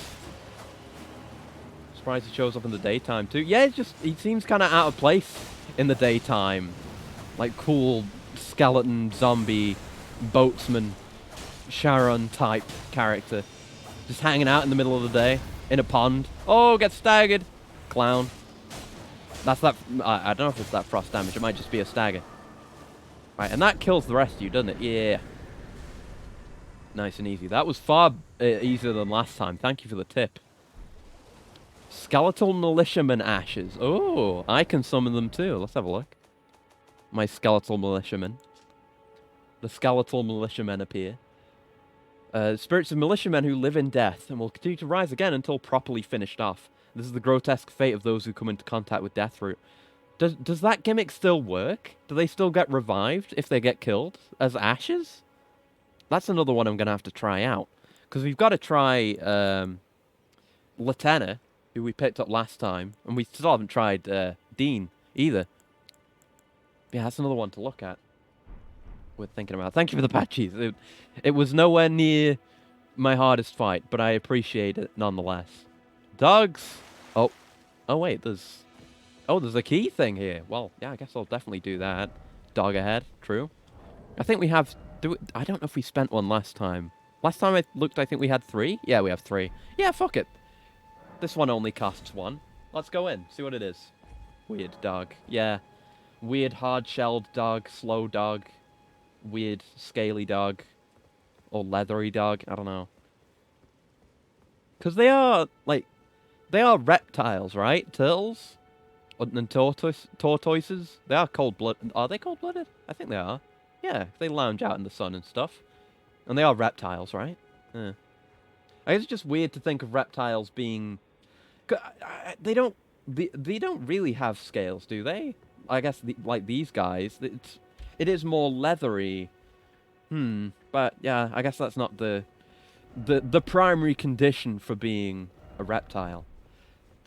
Surprised he shows up in the daytime, too. Yeah, he seems kind of out of place in the daytime. Like, cool skeleton, zombie, boatsman, Sharon type character. Just hanging out in the middle of the day in a pond. Oh, get staggered. Clown. That's that. I don't know if it's that frost damage. It might just be a stagger. Right, and that kills the rest of you, doesn't it? Yeah. Nice and easy. That was far easier than last time. Thank you for the tip. Skeletal militiaman ashes. Oh, I can summon them too. Let's have a look. My skeletal militiamen. The skeletal militiamen appear. Spirits of militiamen who live in death and will continue to rise again until properly finished off. This is the grotesque fate of those who come into contact with Deathroot. Does that gimmick still work? Do they still get revived if they get killed as ashes? That's another one I'm going to have to try out. Because we've got to try Latenna, who we picked up last time. And we still haven't tried Dean either. Yeah, that's another one to look at. We're thinking about. Thank you for the patches. It was nowhere near my hardest fight, but I appreciate it nonetheless. Dogs! Oh. Oh, wait, there's a key thing here. Well, yeah, I guess I'll definitely do that. Dog ahead. True. I think we have... I don't know if we spent one last time. Last time I looked, I think we had 3. Yeah, we have 3. Yeah, fuck it. This one only costs 1. Let's go in. See what it is. Weird dog. Yeah. Weird hard-shelled dog. Slow dog. Weird scaly dog. Or leathery dog. I don't know. Because they are, like, they are reptiles, right? Turtles? And tortoises? They are cold-blooded. Are they cold-blooded? I think they are. Yeah, they lounge out in the sun and stuff. And they are reptiles, right? Yeah. I guess it's just weird to think of reptiles being... They don't really have scales, do they? I guess, like these guys, it is more leathery. But, yeah, I guess that's not the primary condition for being a reptile.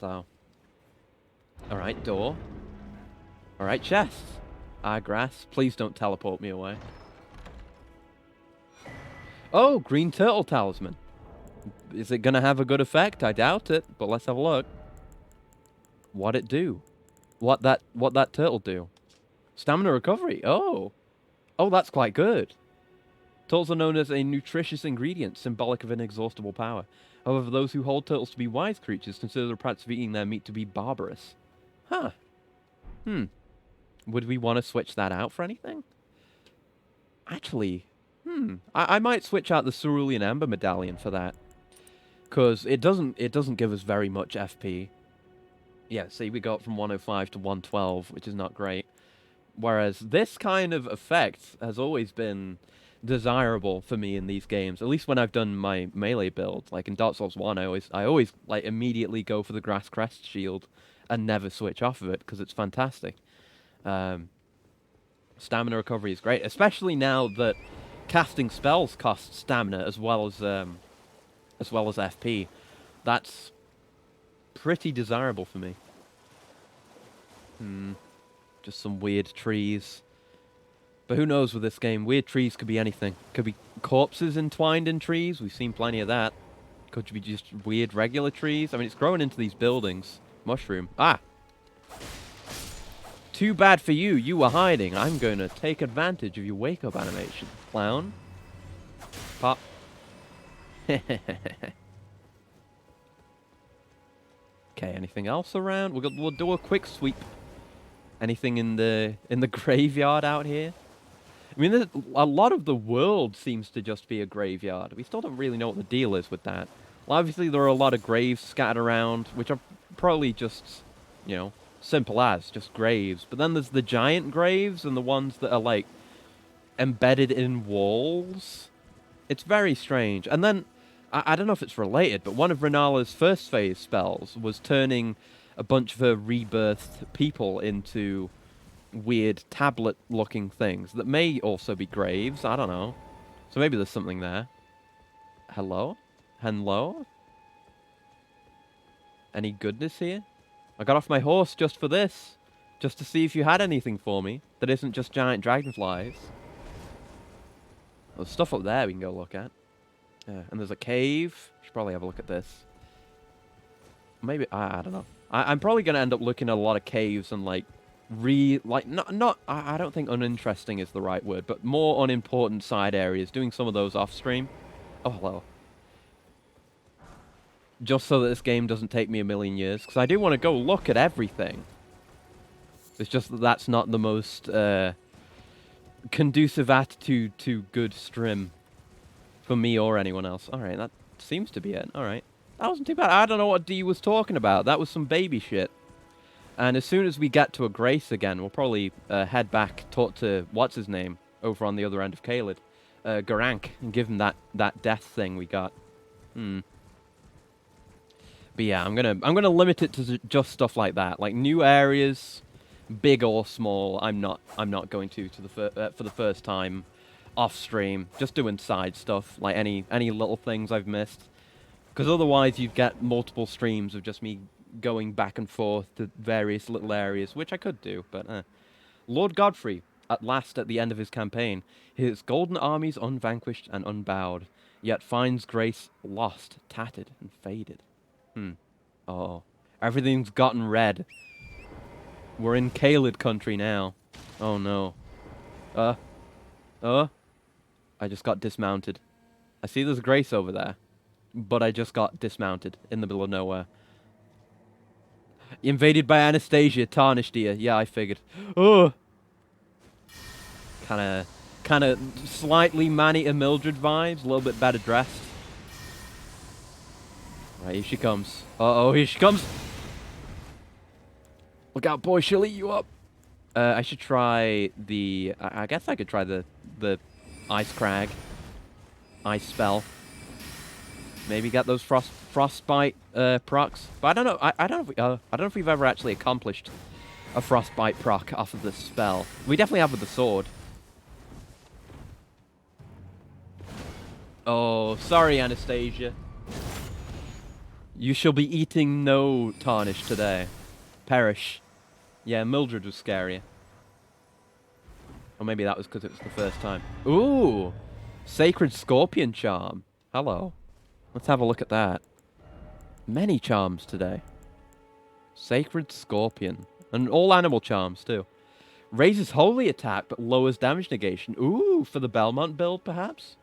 So... Alright, door. Alright, chest. Grass. Please don't teleport me away. Oh, green turtle talisman. Is it gonna have a good effect? I doubt it, but let's have a look. What'd it do? What that turtle do? Stamina recovery. Oh. Oh, that's quite good. Turtles are known as a nutritious ingredient, symbolic of inexhaustible power. However, those who hold turtles to be wise creatures consider the practice of eating their meat to be barbarous. Huh. Would we want to switch that out for anything? Actually, I might switch out the Cerulean Ember Medallion for that. Because it doesn't give us very much FP. Yeah, see, we got from 105 to 112, which is not great. Whereas this kind of effect has always been desirable for me in these games. At least when I've done my melee build. Like in Dark Souls 1, I always like immediately go for the Grass Crest Shield and never switch off of it because it's fantastic. Stamina recovery is great, especially now that casting spells cost stamina as well as FP. That's pretty desirable for me. Just some weird trees. But who knows with this game? Weird trees could be anything. Could be corpses entwined in trees. We've seen plenty of that. Could be just weird regular trees. I mean, it's growing into these buildings. Mushroom. Ah! Too bad for you. You were hiding. I'm going to take advantage of your wake-up animation. Clown. Pop. Okay, anything else around? We'll do a quick sweep. Anything in the graveyard out here? I mean, a lot of the world seems to just be a graveyard. We still don't really know what the deal is with that. Well, obviously, there are a lot of graves scattered around, which are probably just, you know, simple as, just graves. But then there's the giant graves and the ones that are, like, embedded in walls. It's very strange. And then, I don't know if it's related, but one of Renala's first phase spells was turning a bunch of her rebirthed people into weird tablet-looking things that may also be graves. I don't know. So maybe there's something there. Hello? Hello? Any goodness here? I got off my horse just for this. Just to see if you had anything for me that isn't just giant dragonflies. There's stuff up there we can go look at. Yeah, and there's a cave. Should probably have a look at this. Maybe, I don't know. I'm probably going to end up looking at a lot of caves and, like, I don't think uninteresting is the right word, but more unimportant side areas, doing some of those off stream. Oh, hello. Just so that this game doesn't take me a million years, because I do want to go look at everything. It's just that that's not the most conducive attitude to good stream for me or anyone else. Alright, that seems to be it. Alright. That wasn't too bad. I don't know what D was talking about. That was some baby shit. And as soon as we get to a Grace again, we'll probably head back, talk to, what's his name, over on the other end of Caelid, Garank, and give him that death thing we got. But yeah, I'm gonna limit it to just stuff like that, like new areas, big or small. I'm not going to for the first time, off stream. Just doing side stuff, like any little things I've missed, because otherwise you'd get multiple streams of just me going back and forth to various little areas, which I could do, but Lord Godfrey, at last at the end of his campaign, his golden armies unvanquished and unbowed, yet finds Grace lost, tattered, and faded. Oh, everything's gotten red. We're in Caelid country now. Oh no. I just got dismounted. I see there's Grace over there, but I just got dismounted in the middle of nowhere. Invaded by Anastasia, tarnished ear. Yeah, I figured. Oh, kind of slightly Manny and Mildred vibes. A little bit better dressed. Right, here she comes. Uh-oh, here she comes. Look out, boy, she'll eat you up. I should try the... I guess I could try the Ice Crag. Ice Spell. Maybe get those Frostbite procs. But I don't know. I don't know if we've ever actually accomplished a Frostbite proc off of this spell. We definitely have with the sword. Oh, sorry, Anastasia. You shall be eating no tarnish today. Perish. Yeah, Mildred was scarier. Or maybe that was because it was the first time. Ooh! Sacred Scorpion Charm. Hello. Let's have a look at that. Many charms today. Sacred Scorpion. And all animal charms, too. Raises holy attack, but lowers damage negation. Ooh, for the Belmont build, perhaps?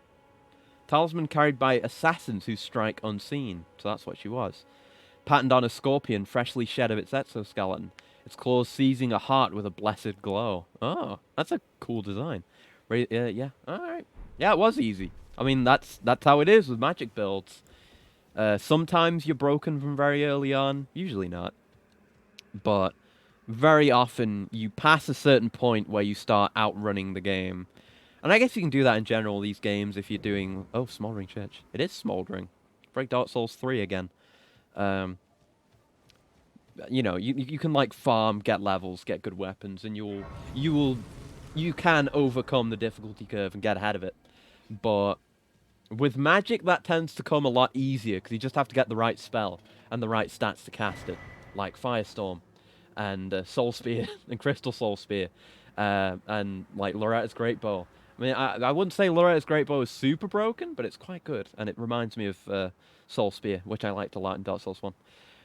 Talisman carried by assassins who strike unseen. So that's what she was. Patterned on a scorpion freshly shed of its exoskeleton. Its claws seizing a heart with a blessed glow. Oh, that's a cool design. Yeah, alright. Yeah, it was easy. I mean, that's how it is with magic builds. Sometimes you're broken from very early on. Usually not. But very often you pass a certain point where you start outrunning the game. And I guess you can do that in general, these games, if you're doing... Oh, Smoldering Church. It is Smoldering. Break Dark Souls 3 again. You know, you can, like, farm, get levels, get good weapons, and you can overcome the difficulty curve and get ahead of it. But with magic, that tends to come a lot easier, because you just have to get the right spell and the right stats to cast it. Like Firestorm, and Soul Spear, and Crystal Soul Spear, and, like, Loretta's Great Bow. I mean, I wouldn't say Loretta's Great Bow is super broken, but it's quite good, and it reminds me of Soul Spear, which I liked a lot in Dark Souls 1.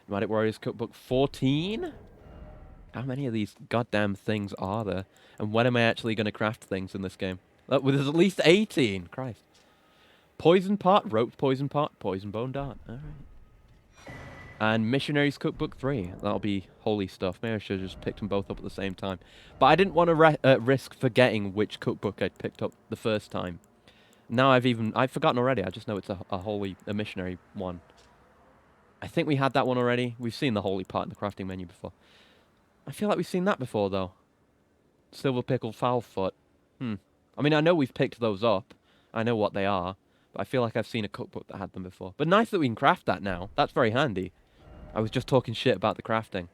Nomadic Warriors Cookbook 14? How many of these goddamn things are there? And when am I actually going to craft things in this game? There's at least 18! Christ. Poison Pot, Roped Poison Pot, Poison Bone Dart. Alright. And Missionaries Cookbook 3. That'll be holy stuff. Maybe I should have just picked them both up at the same time. But I didn't want to risk forgetting which cookbook I'd picked up the first time. Now I've forgotten already. I just know it's a missionary one. I think we had that one already. We've seen the holy part in the crafting menu before. I feel like we've seen that before, though. Silver Pickled Foulfoot. I mean, I know we've picked those up. I know what they are. But I feel like I've seen a cookbook that had them before. But nice that we can craft that now. That's very handy. I was just talking shit about the crafting.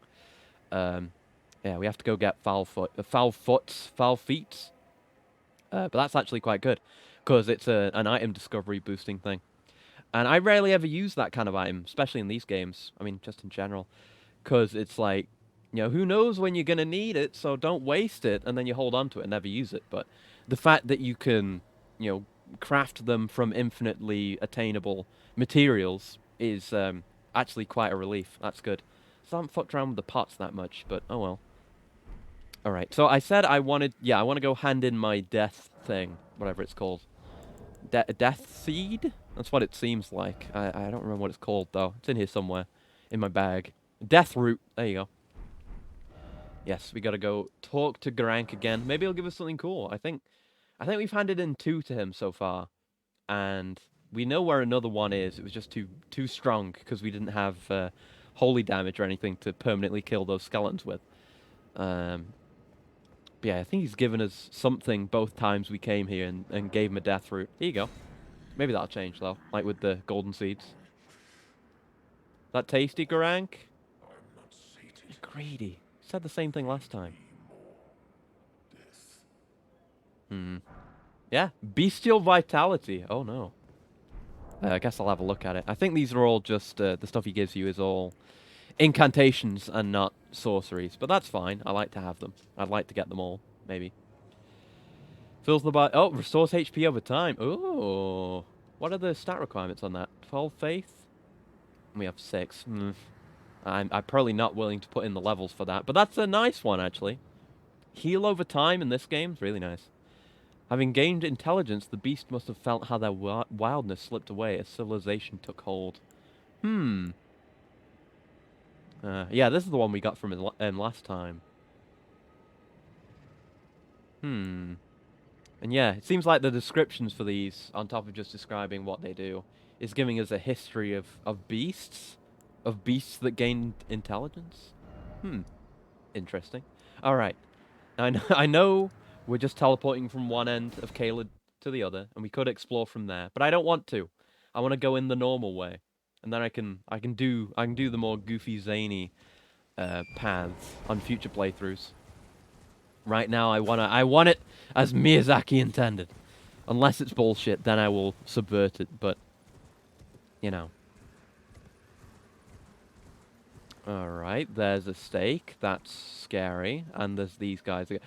Yeah, we have to go get foul feet. But that's actually quite good, because it's an item discovery boosting thing. And I rarely ever use that kind of item, especially in these games. I mean, just in general. Because it's like, you know, who knows when you're going to need it, so don't waste it, and then you hold on to it and never use it. But the fact that you can, you know, craft them from infinitely attainable materials is... actually quite a relief. That's good. So I haven't fucked around with the pots that much, but oh well. Alright, so I said I want to go hand in my death thing, whatever it's called. Death Seed? That's what it seems like. I don't remember what it's called, though. It's in here somewhere. In my bag. Death Root. There you go. Yes, we gotta go talk to Garank again. Maybe he'll give us something cool. I think we've handed in 2 to him so far. And... we know where another one is. It was just too strong because we didn't have holy damage or anything to permanently kill those skeletons with. But yeah, I think he's given us something both times we came here and gave him a death root. Here you go. Maybe that'll change though, like with the golden seeds. That tasty, Garank? I'm not sated. Greedy. Said the same thing last time. Yeah, bestial vitality. Oh no. I guess I'll have a look at it. I think these are all just, the stuff he gives you is all incantations and not sorceries. But that's fine. I like to have them. I'd like to get them all, maybe. Fills the body... oh, restores HP over time. Ooh. What are the stat requirements on that? 12 faith? We have 6. I'm probably not willing to put in the levels for that. But that's a nice one, actually. Heal over time in this game is really nice. Having gained intelligence, the beast must have felt how their wildness slipped away as civilization took hold. Yeah, this is the one we got from him last time. And yeah, it seems like the descriptions for these, on top of just describing what they do, is giving us a history of beasts? Of beasts that gain intelligence? Interesting. Alright. I know we're just teleporting from one end of Caelid to the other, and we could explore from there, but I don't want to. I want to go in the normal way. And then I can do the more goofy, zany paths on future playthroughs. Right now, I want it as Miyazaki intended. Unless it's bullshit, then I will subvert it. But you know. All right, there's a stake. That's scary, and there's these guys again.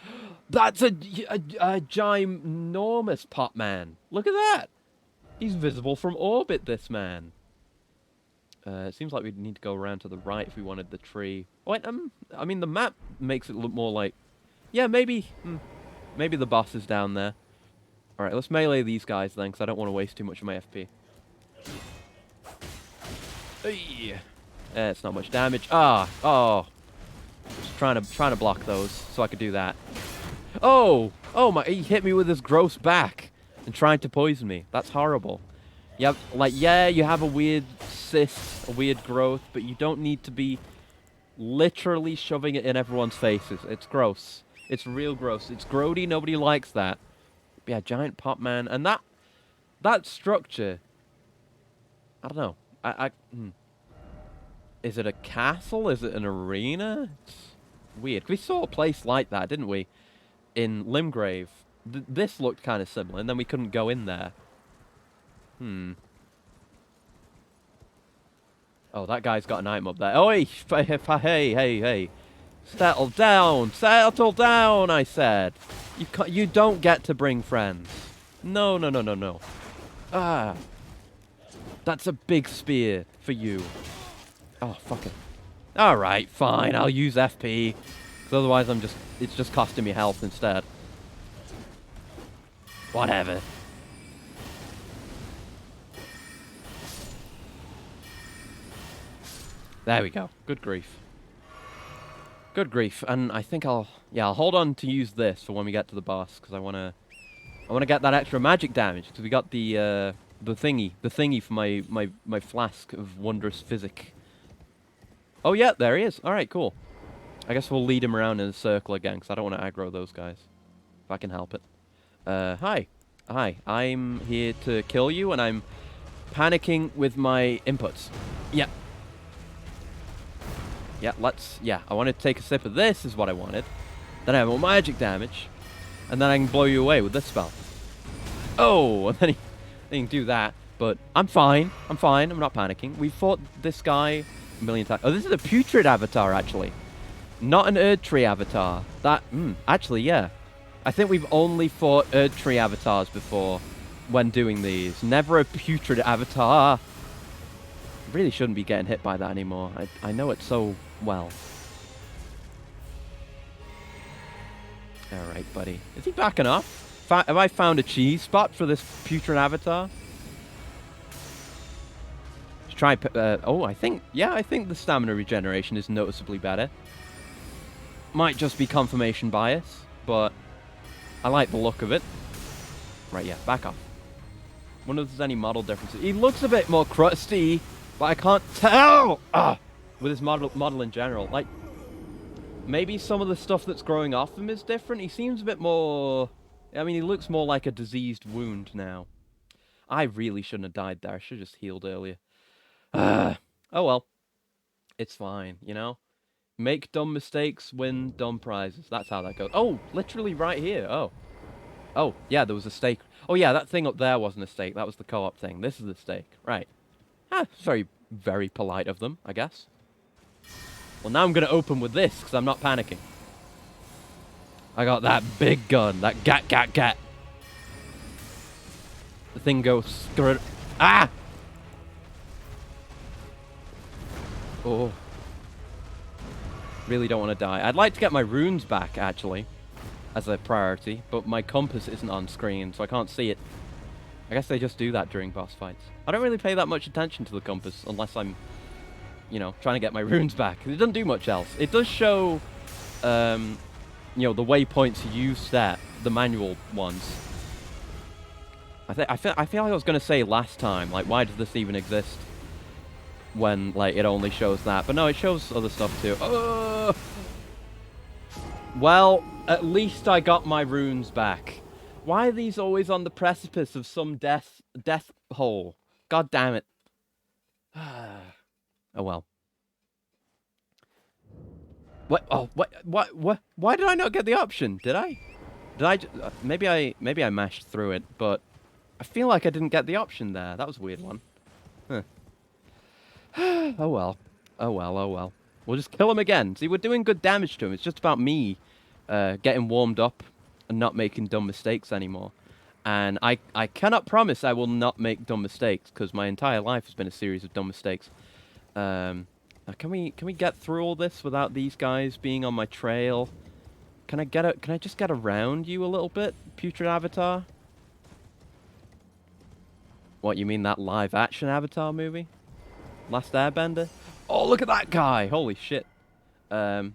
That's a ginormous pot man. Look at that. He's visible from orbit. This man. It seems like we need to go around to the right if we wanted the tree. Wait, I mean, the map makes it look more like... Yeah, maybe... maybe the boss is down there. Alright, let's melee these guys then, because I don't want to waste too much of my FP. Hey. It's not much damage. Oh. Just trying to block those, so I could do that. Oh my, he hit me with his gross back and trying to poison me. That's horrible. You have, like, yeah, you have a weird cyst, a weird growth, but you don't need to be literally shoving it in everyone's faces. It's gross. It's real gross. It's grody. Nobody likes that. But yeah, giant pot man. And that structure, I don't know. Is it a castle? Is it an arena? It's weird. We saw a place like that, didn't we? In Limgrave. This looked kind of similar, and then we couldn't go in there. Oh, that guy's got an item up there. Oi! Hey. Settle down, I said. You don't get to bring friends. No. Ah. That's a big spear for you. Oh, fuck it. Alright, fine, I'll use FP. Because otherwise it's just costing me health instead. Whatever. There we go. Good grief. Good grief. And I think I'll hold on to use this for when we get to the boss, because I wanna get that extra magic damage, because we got the thingy for my flask of wondrous physic. Oh yeah, there he is. All right, cool. I guess we'll lead him around in a circle again, because I don't want to aggro those guys, if I can help it. Hi. I'm here to kill you, and I'm panicking with my inputs. Yeah. Yeah, I wanted to take a sip of this, is what I wanted. Then I have more magic damage. And then I can blow you away with this spell. Oh, and then he can do that. But I'm fine. I'm not panicking. We fought this guy a million times. Oh, this is a Putrid Avatar, actually. Not an Erdtree Avatar. Actually, yeah. I think we've only fought Erdtree Avatars before when doing these. Never a Putrid Avatar. Really shouldn't be getting hit by that anymore. I know it so well. Alright, buddy. Is he backing off? Have I found a cheese spot for this Putrid Avatar? Let's try... I think the stamina regeneration is noticeably better. Might just be confirmation bias, but I like the look of it. Right, yeah, back off. Wonder if there's any model differences. He looks a bit more crusty, but I can't tell! With his model in general. Like, maybe some of the stuff that's growing off him is different. He seems a bit more... I mean, he looks more like a diseased wound now. I really shouldn't have died there. I should have just healed earlier. Oh well. It's fine, you know? Make dumb mistakes, win dumb prizes. That's how that goes. Oh, literally right here. Oh, yeah, there was a stake. Oh, yeah, that thing up there wasn't a stake. That was the co-op thing. This is the stake. Right. Very, very polite of them, I guess. Well, now I'm going to open with this, because I'm not panicking. I got that big gun. That gat. The thing goes... Ah! Oh. Really don't want to die. I'd like to get my runes back, actually, as a priority, but my compass isn't on screen, so I can't see it. I guess they just do that during boss fights. I don't really pay that much attention to the compass unless I'm, you know, trying to get my runes back. It doesn't do much else. It does show, you know, the waypoints you set, the manual ones, I feel like I was gonna say last time, like, why does this even exist? When, like, it only shows that. But no, it shows other stuff too. Well, at least I got my runes back. Why are these always on the precipice of some death hole? God damn it. Oh well. What? Oh, what? Why did I not get the option? Did I? Maybe I mashed through it, but I feel like I didn't get the option there. That was a weird one. Huh. Oh well. Oh well, oh well. We'll just kill him again. See, we're doing good damage to him. It's just about me getting warmed up and not making dumb mistakes anymore. And I cannot promise I will not make dumb mistakes, because my entire life has been a series of dumb mistakes. Now can we get through all this without these guys being on my trail? Can I just get around you a little bit, Putrid Avatar? What, you mean that live action Avatar movie? Last Airbender? Oh, look at that guy! Holy shit. Yeah,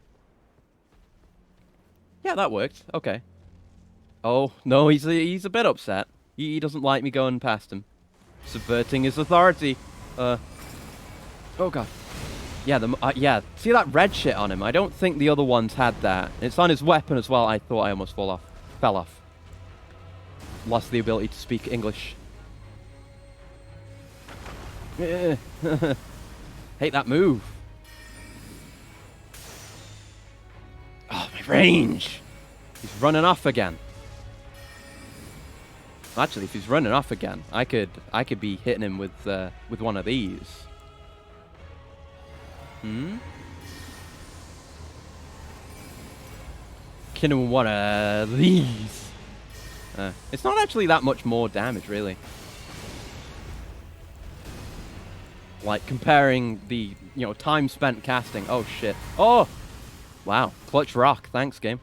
that worked. Okay. Oh, no, he's a bit upset. He doesn't like me going past him. Subverting his authority. Oh god. Yeah, yeah, see that red shit on him? I don't think the other ones had that. It's on his weapon as well. I thought I almost fell off. Lost the ability to speak English. Hate that move. Oh, my range! He's running off again. Actually, if he's running off again, I could be hitting him with one of these. Killing him with one of these. It's not actually that much more damage, really. Like, comparing the, time spent casting. Oh, shit. Oh! Wow. Clutch rock. Thanks, game.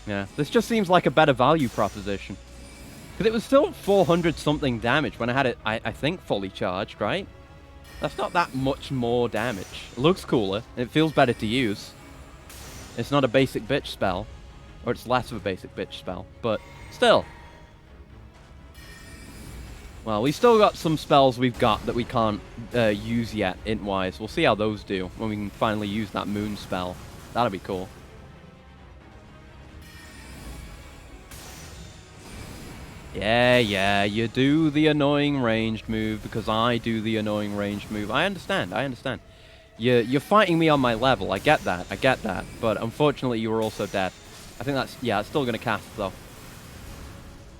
Yeah, this just seems like a better value proposition. Because it was still 400-something damage when I had it, I think, fully charged, right? That's not that much more damage. It looks cooler. It feels better to use. It's not a basic bitch spell. Or it's less of a basic bitch spell. But still. Well, we still got some spells we've got that we can't use yet, int-wise. We'll see how those do when we can finally use that moon spell. That'll be cool. Yeah, you do the annoying ranged move because I do the annoying ranged move. I understand. You're fighting me on my level. I get that. But unfortunately, you were also dead. I think that's, yeah, it's still going to cast, though.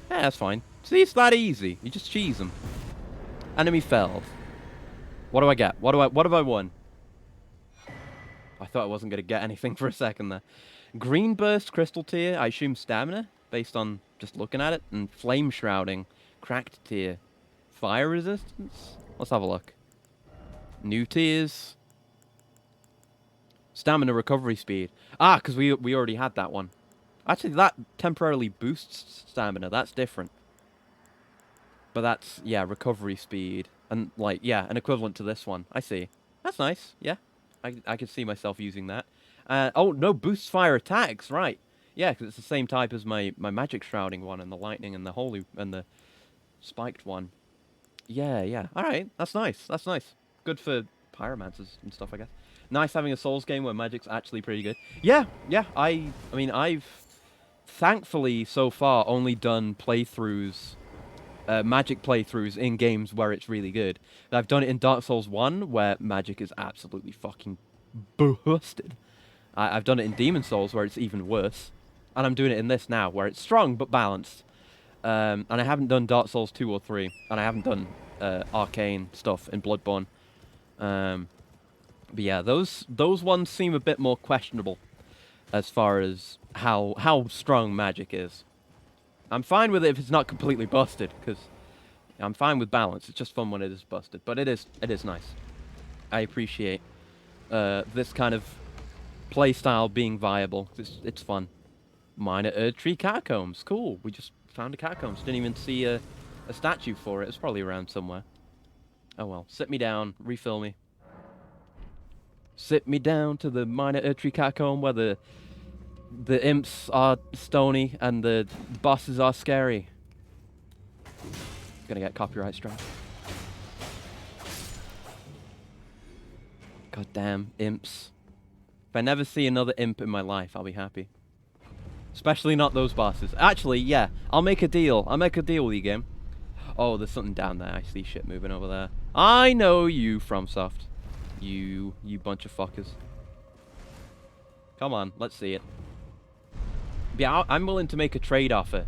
Yeah, that's fine. See, it's that easy. You just cheese them. Enemy felled. What do I get? What have I won? I thought I wasn't going to get anything for a second there. Green Burst Crystal Tier, I assume stamina, based on just looking at it. And Flame Shrouding, Cracked Tier. Fire Resistance? Let's have a look. New tiers. Stamina Recovery Speed. Ah, because we already had that one. Actually, that temporarily boosts stamina. That's different. But that's, yeah, recovery speed. And, like, yeah, an equivalent to this one. I see. That's nice. Yeah. I could see myself using that. Oh, no, boosts fire attacks. Right. Yeah, because it's the same type as my magic shrouding one and the lightning and the holy and the spiked one. Yeah. All right. That's nice. Good for pyromancers and stuff, I guess. Nice having a Souls game where magic's actually pretty good. Yeah. I mean, I've thankfully so far only done playthroughs, magic playthroughs in games where it's really good. I've done it in Dark Souls 1 where magic is absolutely fucking busted. I've done it in Demon Souls where it's even worse. And I'm doing it in this now where it's strong but balanced. And I haven't done Dark Souls 2 or 3. And I haven't done arcane stuff in Bloodborne. But yeah, those ones seem a bit more questionable as far as how strong magic is. I'm fine with it if it's not completely busted, because I'm fine with balance. It's just fun when it is busted, but it is nice. I appreciate this kind of playstyle being viable. It's fun. Minor Erdtree Catacombs. Cool. We just found a catacombs. Didn't even see a statue for it. It's probably around somewhere. Oh well. Sit me down. Refill me. Sit me down to the Minor Erdtree Catacomb where the the imps are stony and the bosses are scary. Gonna get copyright strike. God damn, imps. If I never see another imp in my life, I'll be happy. Especially not those bosses. Actually, yeah, I'll make a deal. I'll make a deal with you, game. Oh, there's something down there. I see shit moving over there. I know you, FromSoft. You bunch of fuckers. Come on, let's see it. Yeah, I'm willing to make a trade offer.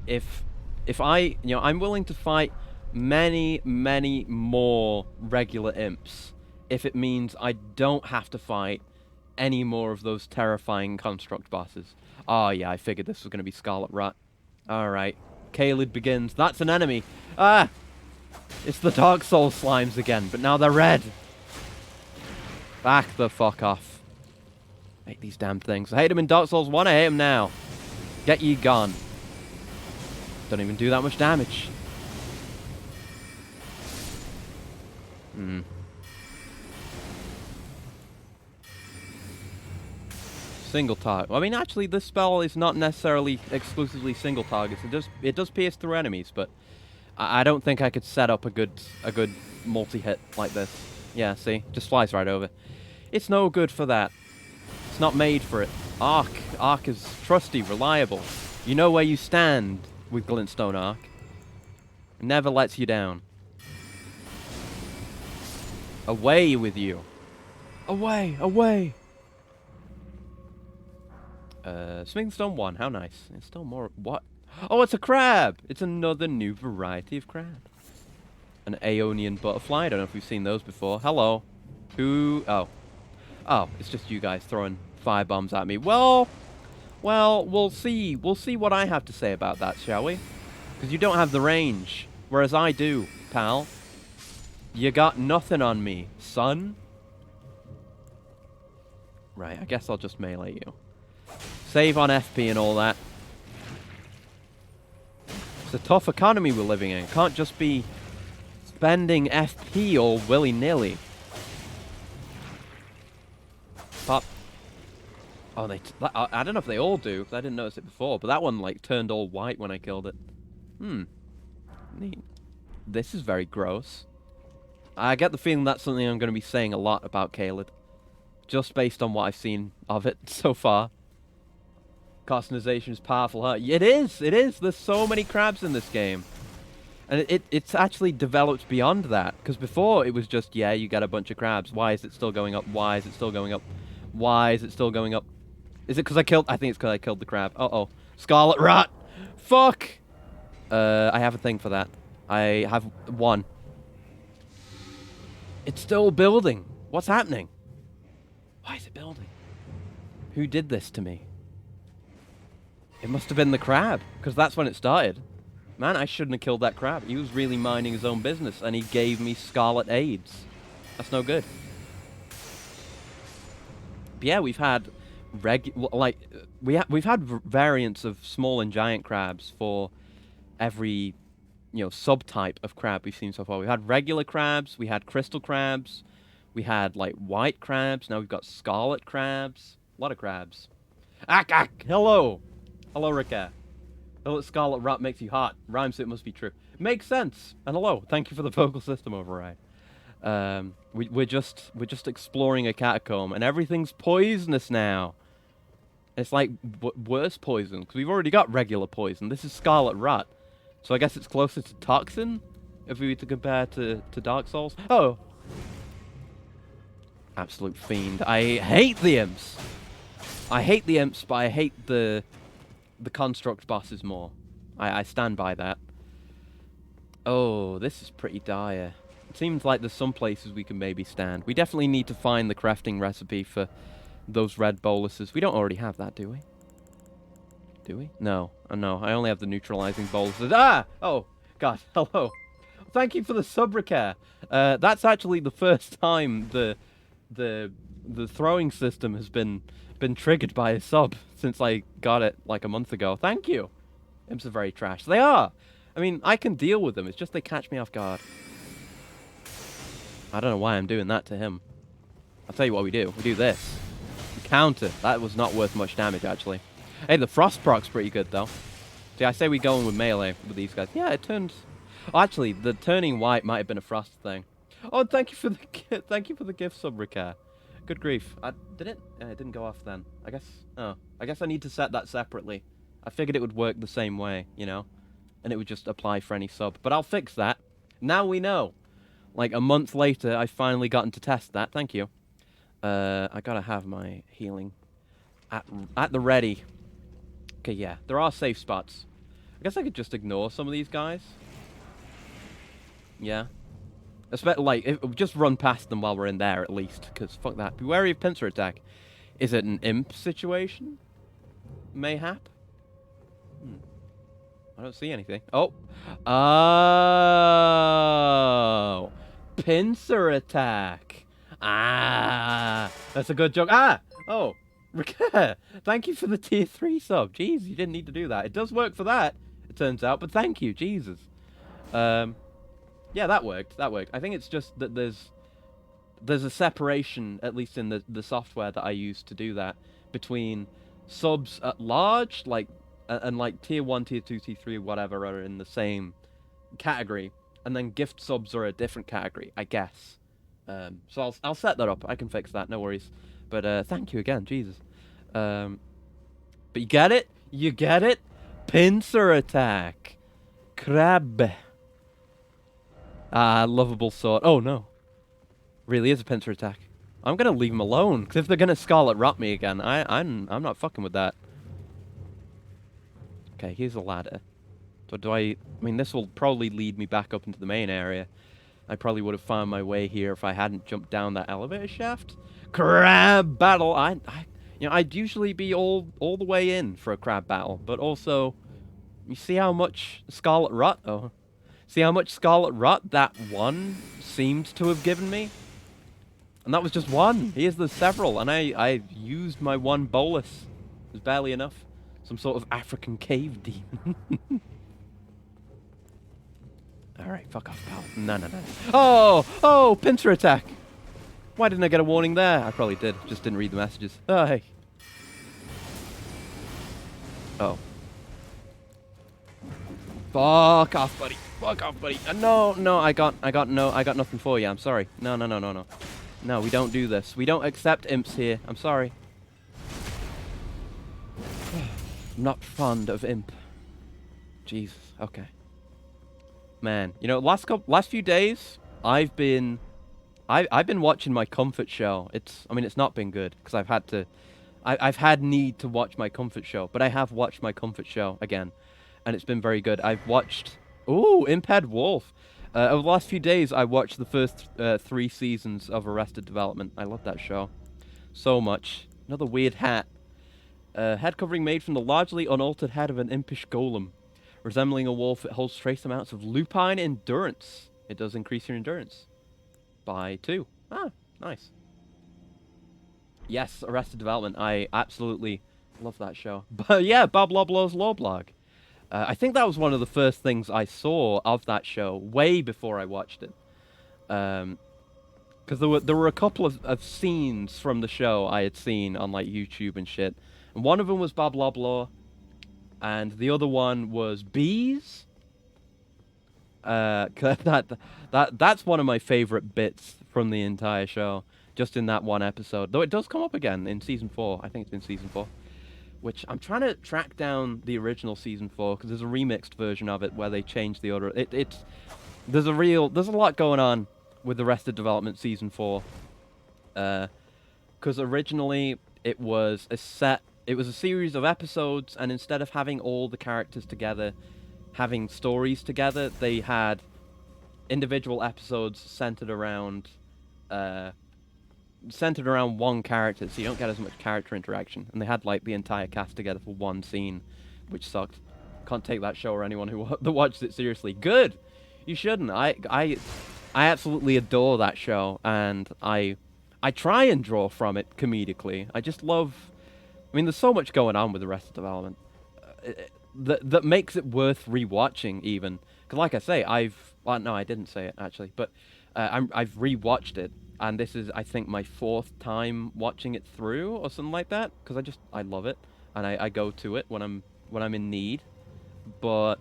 If I'm willing to fight many more regular imps if it means I don't have to fight any more of those terrifying construct bosses. Oh yeah, I figured this was going to be Scarlet Rat. Alright. Caelid begins. That's an enemy. Ah! It's the Dark Souls slimes again, but now they're red. Back the fuck off. I hate these damn things. I hate them in Dark Souls 1, I hate them now. Get ye gone. Don't even do that much damage. Single target. Well, I mean, actually, this spell is not necessarily exclusively single targets. It does pierce through enemies, but I don't think I could set up a good multi-hit like this. Yeah, see, just flies right over. It's no good for that. It's not made for it. Arc is trusty, reliable. You know where you stand with Glintstone Arc. It never lets you down. Away with you. Away, away. Smithing Stone 1, how nice. It's still more... What? Oh, it's a crab! It's another new variety of crab. An Aeonian butterfly. I don't know if we've seen those before. Hello. Who... Oh. Oh, it's just you guys throwing firebombs at me. Well, we'll see. We'll see what I have to say about that, shall we? Because you don't have the range. Whereas I do, pal. You got nothing on me, son. Right, I guess I'll just melee you. Save on FP and all that. It's a tough economy we're living in. Can't just be spending FP all willy-nilly. Pop. Oh, I don't know if they all do, because I didn't notice it before, but that one, like, turned all white when I killed it. Neat. This is very gross. I get the feeling that's something I'm going to be saying a lot about Caelid. Just based on what I've seen of it so far. Customization is powerful, huh? It is! It is! There's so many crabs in this game. And it's actually developed beyond that. Because before, it was just, yeah, you get a bunch of crabs. Why is it still going up? Why is it still going up? Why is it still going up? Is it because I killed... I think it's because I killed the crab. Uh-oh. Scarlet Rat! Fuck! I have a thing for that. I have one. It's still building. What's happening? Why is it building? Who did this to me? It must have been the crab, because that's when it started. Man, I shouldn't have killed that crab. He was really minding his own business, and he gave me scarlet AIDS. That's no good. But yeah, we've had we've had variants of small and giant crabs for every, subtype of crab we've seen so far. We've had regular crabs, we had crystal crabs, we had like white crabs. Now we've got scarlet crabs. A lot of crabs. Hello. Hello, Ricka. Hello, Scarlet Rat makes you hot. Rhymes, so it must be true. Makes sense. And hello, thank you for the vocal system override. We're just exploring a catacomb, and everything's poisonous now. It's like worse poison, because we've already got regular poison. This is Scarlet Rat, so I guess it's closer to Toxin, if we were to compare to Dark Souls. Oh, absolute fiend! I hate the imps. I hate the imps, but I hate the construct bosses more. I stand by that. Oh, this is pretty dire. It seems like there's some places we can maybe stand. We definitely need to find the crafting recipe for those red boluses. We don't already have that, do we? Do we? No. Oh, no. I only have the neutralizing boluses. Ah! Oh, God. Hello. Thank you for the sub repair. That's actually the first time the throwing system has been triggered by a sub since I got it like a month ago. Thank you. Imps are very trash. They are. I mean, I can deal with them. It's just they catch me off guard. I don't know why I'm doing that to him. I'll tell you what we do. We do this. We counter. That was not worth much damage, actually. Hey, the frost proc's pretty good, though. See, I say we go in with melee with these guys. Yeah, it turns... Oh, actually, the turning white might have been a frost thing. Oh, thank you for the thank you for the gift sub, Ricard. Good grief. Did it? It didn't go off then. I guess... Oh. I guess I need to set that separately. I figured it would work the same way, you know? And it would just apply for any sub. But I'll fix that. Now we know. Like, a month later, I finally gotten to test that. Thank you. I gotta have my healing at the ready. Okay, yeah. There are safe spots. I guess I could just ignore some of these guys. Yeah. Just run past them while we're in there, at least. Because, fuck that. Be wary of pincer attack. Is it an imp situation? Mayhap? I don't see anything. Oh. Oh. Pincer attack. Ah. That's a good joke. Ah. Oh. Thank you for the tier 3 sub. Jeez, you didn't need to do that. It does work for that, it turns out. But thank you. Jesus. Yeah, that worked. That worked. I think it's just that there's a separation, at least in the software that I use to do that, between subs at large, like, and like tier 1, tier 2, tier 3, whatever, are in the same category, and then gift subs are a different category, I guess. So I'll set that up. I can fix that, no worries. But thank you again, Jesus. But you get it? You get it? Pincer attack. Crab. Ah, lovable sword. Oh no. Really is a pincer attack. I'm gonna leave him alone, because if they're gonna Scarlet Rot me again, I'm not fucking with that. Okay, here's a ladder. So I mean, this will probably lead me back up into the main area. I probably would have found my way here if I hadn't jumped down that elevator shaft. Crab battle! I'd usually be all the way in for a crab battle, but also, you see how much Scarlet Rot? Oh. See how much Scarlet Rot that one seemed to have given me? And that was just one. Here's the several, and I used my one bolus. It was barely enough. Some sort of African cave demon. Alright, fuck off, pal. No. Oh, pincer attack. Why didn't I get a warning there? I probably did. Just didn't read the messages. Oh, hey. Oh. Fuck off, buddy. Fuck off, buddy. No, I got nothing for you. I'm sorry. No. No, we don't do this. We don't accept imps here. I'm sorry. I'm not fond of imp. Jesus. Okay. Man, you know, last few days, I've been watching my comfort show. It's not been good because I've had need to watch my comfort show, but I have watched my comfort show again, and it's been very good. I've watched Imped Wolf. Over the last few days, I watched the first 3 seasons of Arrested Development. I love that show so much. Another weird hat. Head covering made from the largely unaltered head of an impish golem. Resembling a wolf, it holds trace amounts of lupine endurance. It does increase your endurance by 2. Ah, nice. Yes, Arrested Development. I absolutely love that show. But yeah, Bob Loblow's Law Blog. I think that was one of the first things I saw of that show, way before I watched it. Because there were a couple of scenes from the show I had seen on like YouTube and shit. And one of them was Bob Loblaw, and the other one was bees. That's one of my favorite bits from the entire show, just in that one episode. Though it does come up again in season 4. I think it's in season 4. Which I'm trying to track down the original season 4 because there's a remixed version of it where they change the order. There's a lot going on with Arrested Development season 4. Because originally it was a series of episodes, and instead of having all the characters together, having stories together, they had individual episodes centered around one character, so you don't get as much character interaction. And they had like the entire cast together for one scene, which sucked. Can't take that show or anyone that watched it seriously. Good, you shouldn't. I absolutely adore that show, and I try and draw from it comedically. I just love. I mean, there's so much going on with Arrested Development that makes it worth rewatching, even. Because, like I say, I didn't say it actually, but I've rewatched it. and this is, I think, my 4th time watching it through or something like that, because I love it, and I go to it when I'm in need. But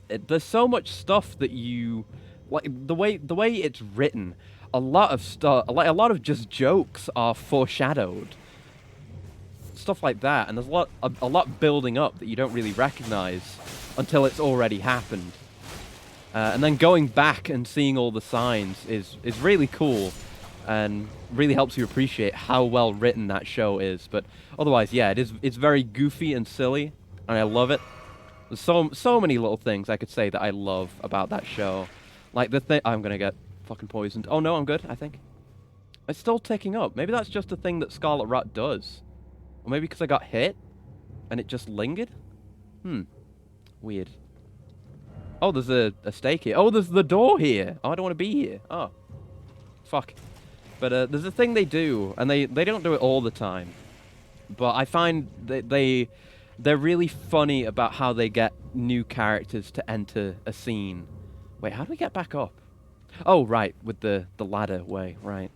there's so much stuff that you like, the way it's written. A lot of stuff, like a lot of just jokes are foreshadowed, stuff like that, and there's a lot building up that you don't really recognize until it's already happened. And then going back and seeing all the signs is really cool, and really helps you appreciate how well written that show is. But otherwise, yeah, it's very goofy and silly, and I love it. There's so many little things I could say that I love about that show. Like the thing, I'm gonna get fucking poisoned. Oh no, I'm good, I think. It's still ticking up. Maybe that's just a thing that Scarlet Rat does. Or maybe because I got hit, and it just lingered? Weird. Oh, there's a stake here. Oh, there's the door here. Oh, I don't want to be here. Oh. Fuck. But there's a thing they do, and they don't do it all the time. But I find that they're really funny about how they get new characters to enter a scene. Wait, how do we get back up? Oh, right, with the ladder way, right.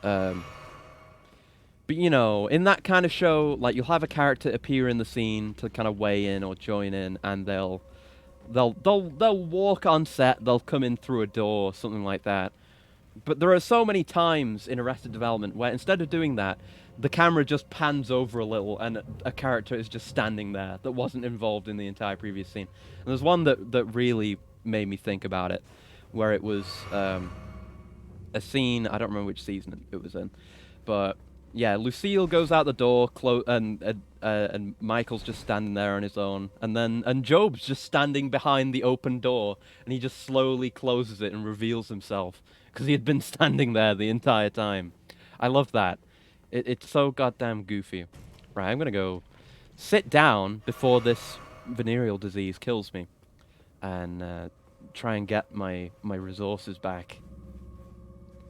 But you know, in that kind of show, like, you'll have a character appear in the scene to kind of weigh in or join in, and they'll walk on set, they'll come in through a door, something like that. But there are so many times in Arrested Development where instead of doing that, the camera just pans over a little and a character is just standing there that wasn't involved in the entire previous scene. And there's one that really made me think about it, where it was a scene, I don't remember which season it was in, but yeah, Lucille goes out the door, and Michael's just standing there on his own, and Job's just standing behind the open door, and he just slowly closes it and reveals himself, because he had been standing there the entire time. I love that. It's so goddamn goofy. Right, I'm gonna go sit down before this venereal disease kills me, and try and get my resources back.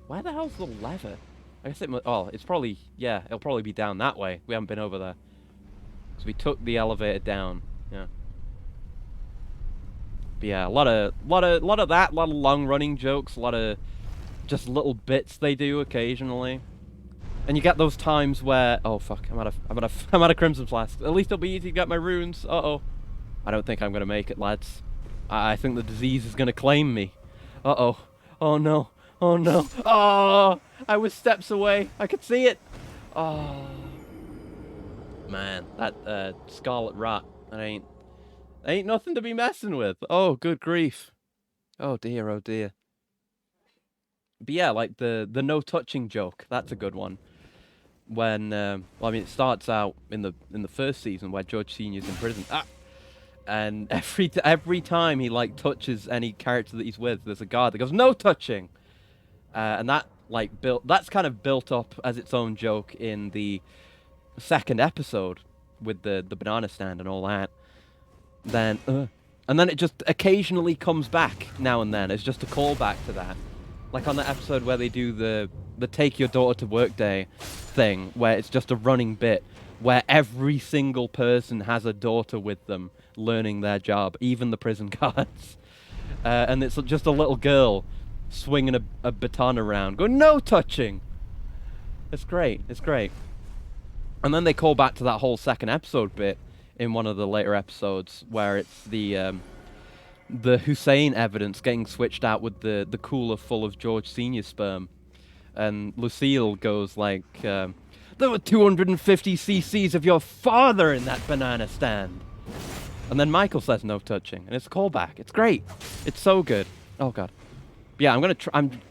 Where the hell's the lever? I guess it's probably, yeah, it'll probably be down that way. We haven't been over there. So we took the elevator down, yeah. But yeah, a lot of that, a lot of long-running jokes, a lot of just little bits they do occasionally. And you get those times where, oh fuck, I'm out of Crimson Flask. At least it'll be easy to get my runes. Uh-oh. I don't think I'm gonna make it, lads. I think the disease is gonna claim me. Uh-oh. Oh no. Oh no. Oh! I was steps away. I could see it. Oh. Man, that Scarlet Rat, that ain't nothing to be messing with. Oh, good grief. Oh dear, oh dear. But yeah, like the no touching joke, that's a good one. When well, I mean, it starts out in the first season where George Senior's in prison. And every time he like touches any character that he's with, there's a guard that goes, "No touching." And that that's kind of built up as its own joke in the second episode with the banana stand and all that. Then and then it just occasionally comes back now and then. It's just a callback to that. Like on the episode where they do the take your daughter to work day thing, where it's just a running bit where every single person has a daughter with them learning their job, even the prison guards. And it's just a little girl swinging a baton around, going, "No touching!" It's great, it's great. And then they call back to that whole second episode bit in one of the later episodes, where it's the Hussein evidence getting switched out with the cooler full of George Senior sperm. And Lucille goes like, "There were 250 cc's of your father in that banana stand." And then Michael says, "No touching," and it's a callback. It's great. It's so good. Oh god. Yeah, I'm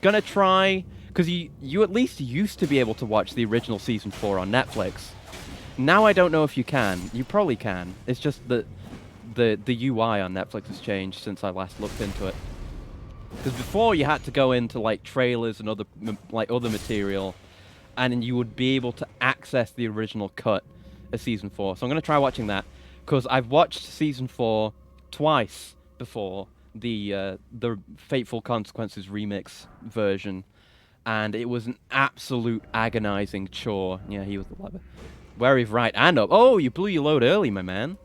gonna try, because you at least used to be able to watch the original season 4 on Netflix. Now I don't know if you can. You probably can. It's just that the UI on Netflix has changed since I last looked into it. Because before you had to go into like trailers and other material, and then you would be able to access the original cut of season 4. So I'm gonna try watching that, because I've watched season 4 twice before, the Fateful Consequences remix version, and it was an absolute agonizing chore. Yeah, he was the lever. Wary of right and up. Oh, you blew your load early, my man.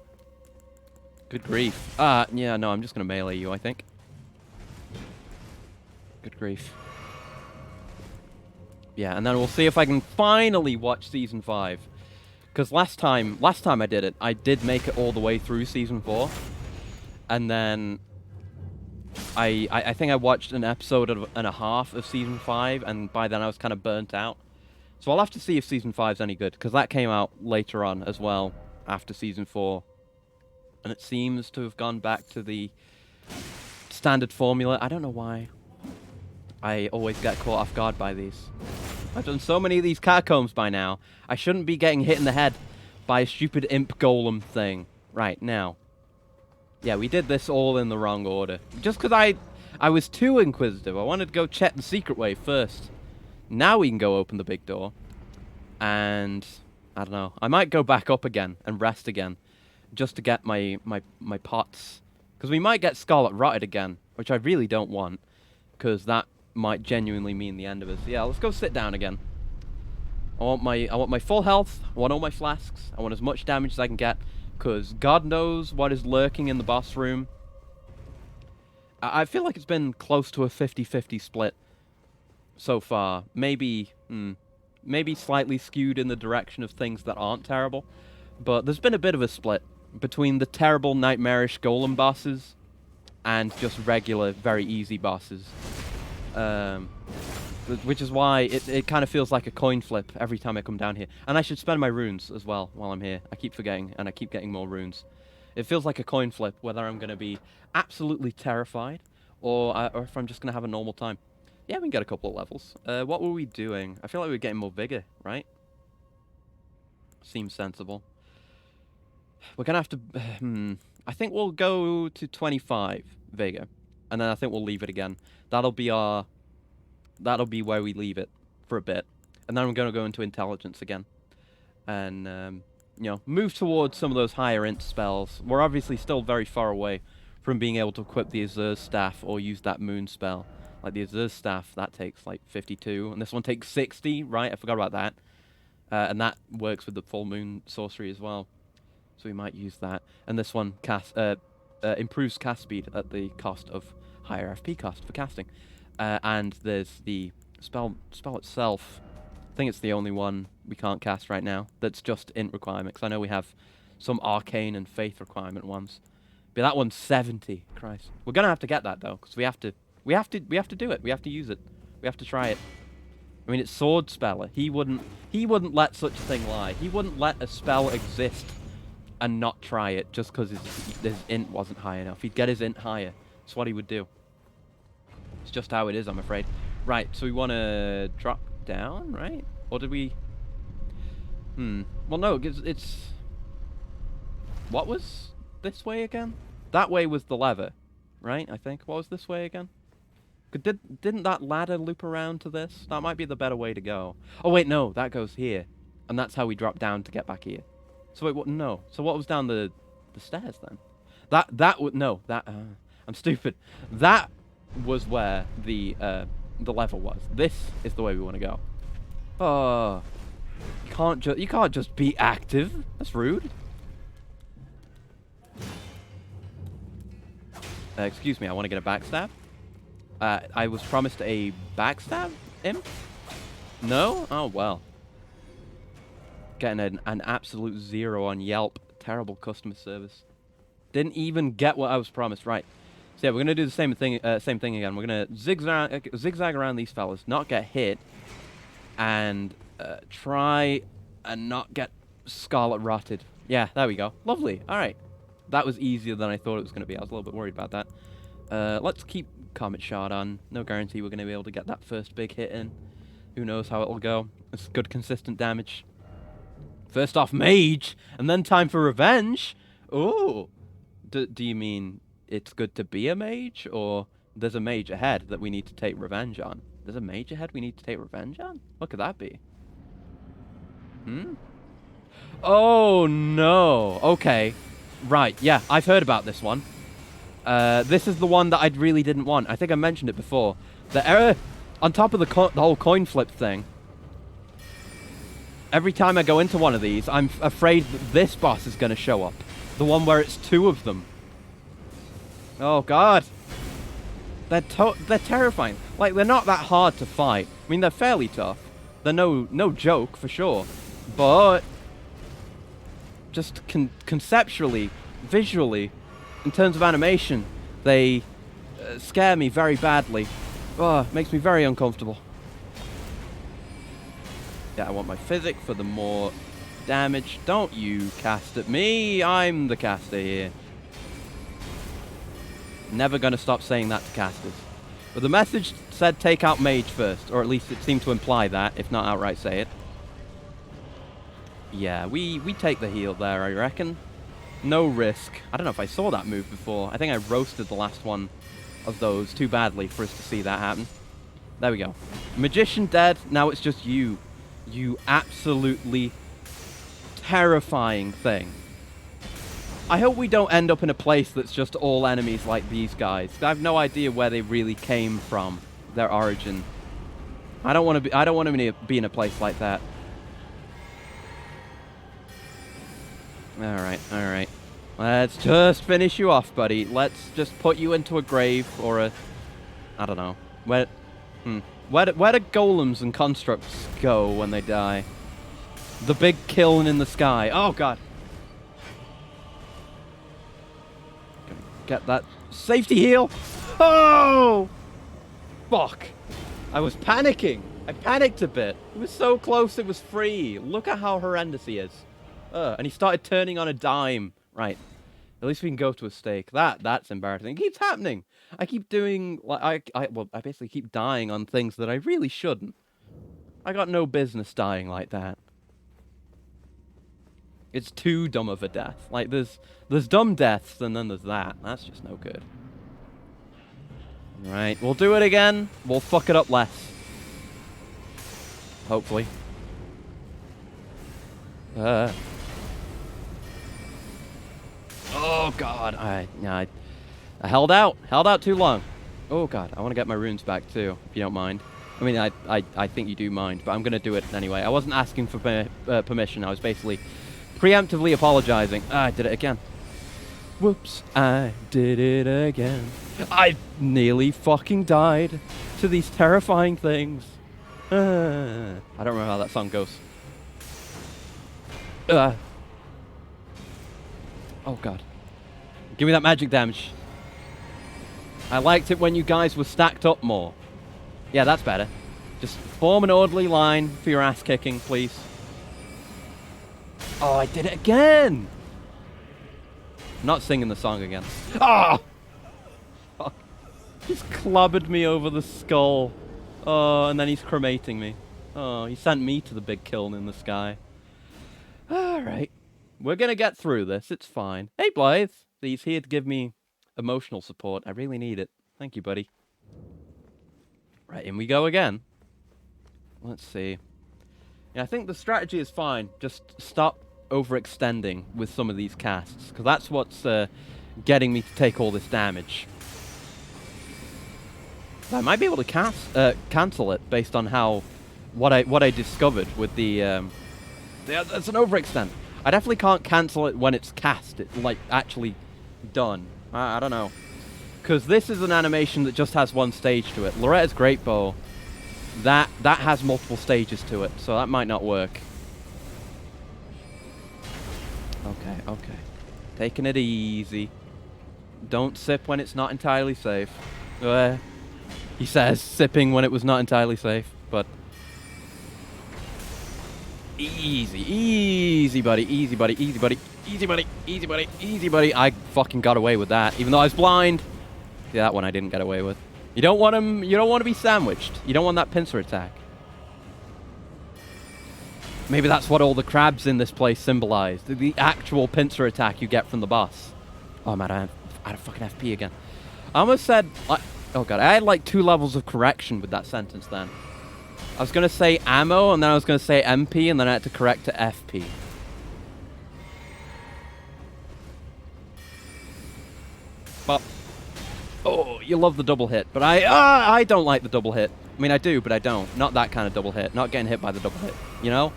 Good grief. Yeah, no, I'm just gonna melee you, I think. Good grief. Yeah, and then we'll see if I can finally watch Season 5. Because last time I did it, I did make it all the way through Season 4. And then I think I watched an episode and a half of Season 5, and by then I was kind of burnt out. So I'll have to see if Season 5's any good, because that came out later on as well, after Season 4. And it seems to have gone back to the standard formula. I don't know why. I always get caught off guard by these. I've done so many of these catacombs by now. I shouldn't be getting hit in the head by a stupid imp golem thing. Right, now. Yeah, we did this all in the wrong order. Just because I was too inquisitive. I wanted to go check the secret way first. Now we can go open the big door. And I don't know. I might go back up again and rest again. Just to get my pots. Because we might get Scarlet Rotted again. Which I really don't want. Because that might genuinely mean the end of us. Yeah, let's go sit down again. I want my full health. I want all my flasks. I want as much damage as I can get. Because God knows what is lurking in the boss room. I feel like it's been close to a 50-50 split so far. Maybe slightly skewed in the direction of things that aren't terrible. But there's been a bit of a split between the terrible, nightmarish golem bosses and just regular, very easy bosses. Which is why it kind of feels like a coin flip every time I come down here. And I should spend my runes as well while I'm here. I keep forgetting, and I keep getting more runes. It feels like a coin flip whether I'm going to be absolutely terrified or if I'm just going to have a normal time. Yeah, we can get a couple of levels. What were we doing? I feel like we were getting more vigor, right? Seems sensible. We're going to have to... I think we'll go to 25 vigor. And then I think we'll leave it again. That'll be where we leave it for a bit. And then I'm going to go into intelligence again. And, you know, move towards some of those higher int spells. We're obviously still very far away from being able to equip the Azur's Staff or use that moon spell. Like the Azur's Staff, that takes like 52. And this one takes 60, right? I forgot about that. And that works with the full moon sorcery as well. So we might use that. And this one improves cast speed at the cost of higher FP cost for casting. And there's the spell itself. I think it's the only one we can't cast right now that's just int requirement. Because I know we have some arcane and faith requirement ones. But that one's 70. Christ, we're gonna have to get that though, because we have to do it. We have to use it. We have to try it. I mean, it's Sword Speller. He wouldn't let such a thing lie. He wouldn't let a spell exist and not try it just because his int wasn't high enough. He'd get his int higher. That's what he would do. It's just how it is, I'm afraid. Right, so we want to drop down, right? Or did we... Well, no, it's... What was this way again? That way was the lever, right? I think. What was this way again? Didn't that ladder loop around to this? That might be the better way to go. Oh, wait, no. That goes here. And that's how we drop down to get back here. So wait, what? No. So what was down the stairs then? That would... No, that... I'm stupid. That was where the level was. This is the way we want to go. Oh, you can't just be active. That's rude. Excuse me, I want to get a backstab. I was promised a backstab imp? No? Oh well. Getting an absolute 0 on Yelp. Terrible customer service. Didn't even get what I was promised. Right. So yeah, we're gonna do the same thing again. We're gonna zigzag around these fellas, not get hit, and try and not get Scarlet Rotted. Yeah, there we go. Lovely. All right, that was easier than I thought it was gonna be. I was a little bit worried about that. Let's keep Comet Shard on. No guarantee we're gonna be able to get that first big hit in. Who knows how it'll go? It's good, consistent damage. First off, Mage, and then time for revenge. Oh, do you mean? It's good to be a mage, or there's a mage ahead that we need to take revenge on? There's a mage ahead we need to take revenge on? What could that be? Oh, no. Okay. Right, yeah, I've heard about this one. This is the one that I really didn't want. I think I mentioned it before. The error on top of the whole coin flip thing. Every time I go into one of these, I'm afraid that this boss is going to show up. The one where it's 2 of them. Oh, God. They're terrifying. Like, they're not that hard to fight. I mean, they're fairly tough. They're no joke, for sure. But just conceptually, visually, in terms of animation, they scare me very badly. Oh, makes me very uncomfortable. Yeah, I want my physic for the more damage. Don't you cast at me. I'm the caster here. Never gonna stop saying that to casters. But the message said take out mage first, or at least it seemed to imply that, if not outright say it. Yeah, we take the heal there, I reckon. No risk. I don't know if I saw that move before. I think I roasted the last one of those too badly for us to see that happen. There we go. Magician dead, now it's just you. You absolutely terrifying thing. I hope we don't end up in a place that's just all enemies like these guys. I have no idea where they really came from, their origin. I don't want to be in a place like that. All right. Let's just finish you off, buddy. Let's just put you into a grave or a, I don't know. Where do golems and constructs go when they die? The big kiln in the sky. Oh god. Get that safety heal. Oh! Fuck. I was panicking. I panicked a bit. It was so close it was free. Look at how horrendous he is. And he started turning on a dime. Right. At least we can go to a stake. That's embarrassing. It keeps happening. I keep doing like I basically keep dying on things that I really shouldn't. I got no business dying like that. It's too dumb of a death. Like there's dumb deaths and then there's that. That's just no good. Right, we'll do it again. We'll fuck it up less. Hopefully. Oh god, I held out too long. Oh god, I want to get my runes back too, if you don't mind. I mean, I think you do mind, but I'm gonna do it anyway. I wasn't asking for permission. I was basically preemptively apologizing. I did it again. Whoops, I did it again. I nearly fucking died to these terrifying things. I don't remember how that song goes. Oh god. Give me that magic damage. I liked it when you guys were stacked up more. Yeah, that's better. Just form an orderly line for your ass kicking, please. Oh, I did it again! Not singing the song again. Ah! Oh! Just clobbered me over the skull. Oh, and then he's cremating me. Oh, he sent me to the big kiln in the sky. Alright. We're gonna get through this. It's fine. Hey, Blythe. He's here to give me emotional support. I really need it. Thank you, buddy. Right, in we go again. Let's see. Yeah, I think the strategy is fine. Just stop overextending with some of these casts, because that's what's getting me to take all this damage. I might be able to cancel it based on how what I discovered with the that's an overextend. I definitely can't cancel it when it's cast. It's like actually done. I don't know, because this is an animation that just has one stage to it. Loretta's Great Bow, that has multiple stages to it, so that might not work. Okay. Taking it easy. Don't sip when it's not entirely safe. He says, sipping when it was not entirely safe, but... Easy, buddy. I fucking got away with that, even though I was blind. See, that one I didn't get away with. You don't want to be sandwiched. You don't want that pincer attack. Maybe that's what all the crabs in this place symbolize. The actual pincer attack you get from the boss. Oh man, I had a fucking FP again. I almost said... oh god, I had like 2 levels of correction with that sentence then. I was going to say ammo, and then I was going to say MP, and then I had to correct to FP. But... oh, you love the double hit, but I don't like the double hit. I mean, I do, but I don't. Not that kind of double hit. Not getting hit by the double hit, you know?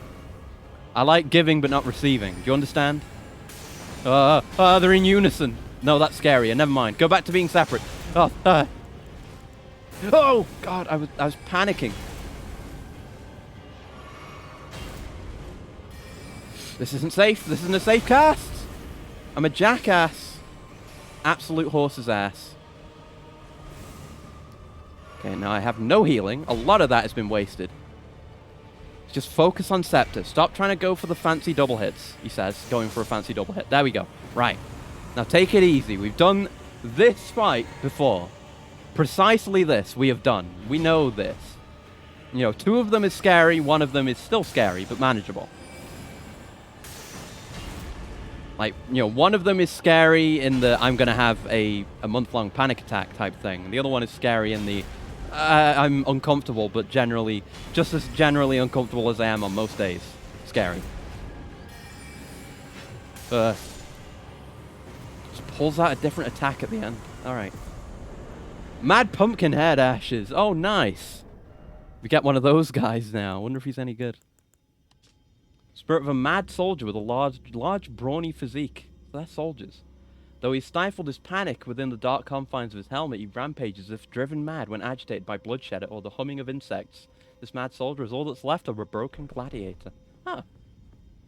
I like giving, but not receiving. Do you understand? They're in unison. No, that's scarier. Never mind. Go back to being separate. Oh, God, I was panicking. This isn't safe. This isn't a safe cast. I'm a jackass. Absolute horse's ass. Okay, now I have no healing. A lot of that has been wasted. Just focus on Scepter. Stop trying to go for the fancy double hits, he says. Going for a fancy double hit. There we go. Right. Now take it easy. We've done this fight before. Precisely this we have done. We know this. You know, 2 of them is scary. 1 of them is still scary, but manageable. Like, you know, 1 of them is scary in the I'm going to have a month-long panic attack type thing. And the other one is scary in the I'm uncomfortable, but generally, just as generally uncomfortable as I am on most days. Scary. Just pulls out a different attack at the end. Alright. Mad Pumpkin Head Ashes. Oh, nice. We get one of those guys now. I wonder if he's any good. Spirit of a mad soldier with a large brawny physique. So they're soldiers. Though he stifled his panic within the dark confines of his helmet, he rampages as if driven mad when agitated by bloodshed or the humming of insects. This mad soldier is all that's left of a broken gladiator. Huh.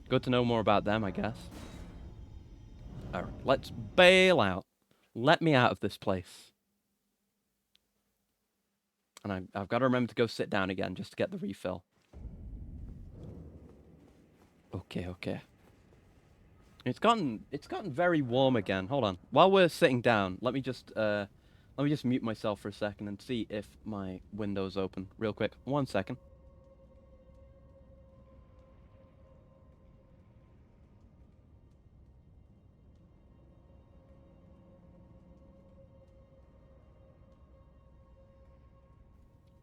Good to know more about them, I guess. Alright, let's bail out. Let me out of this place. And I've got to remember to go sit down again just to get the refill. Okay. It's gotten very warm again. Hold on. While we're sitting down, let me just mute myself for a second and see if my window's open real quick. 1 second.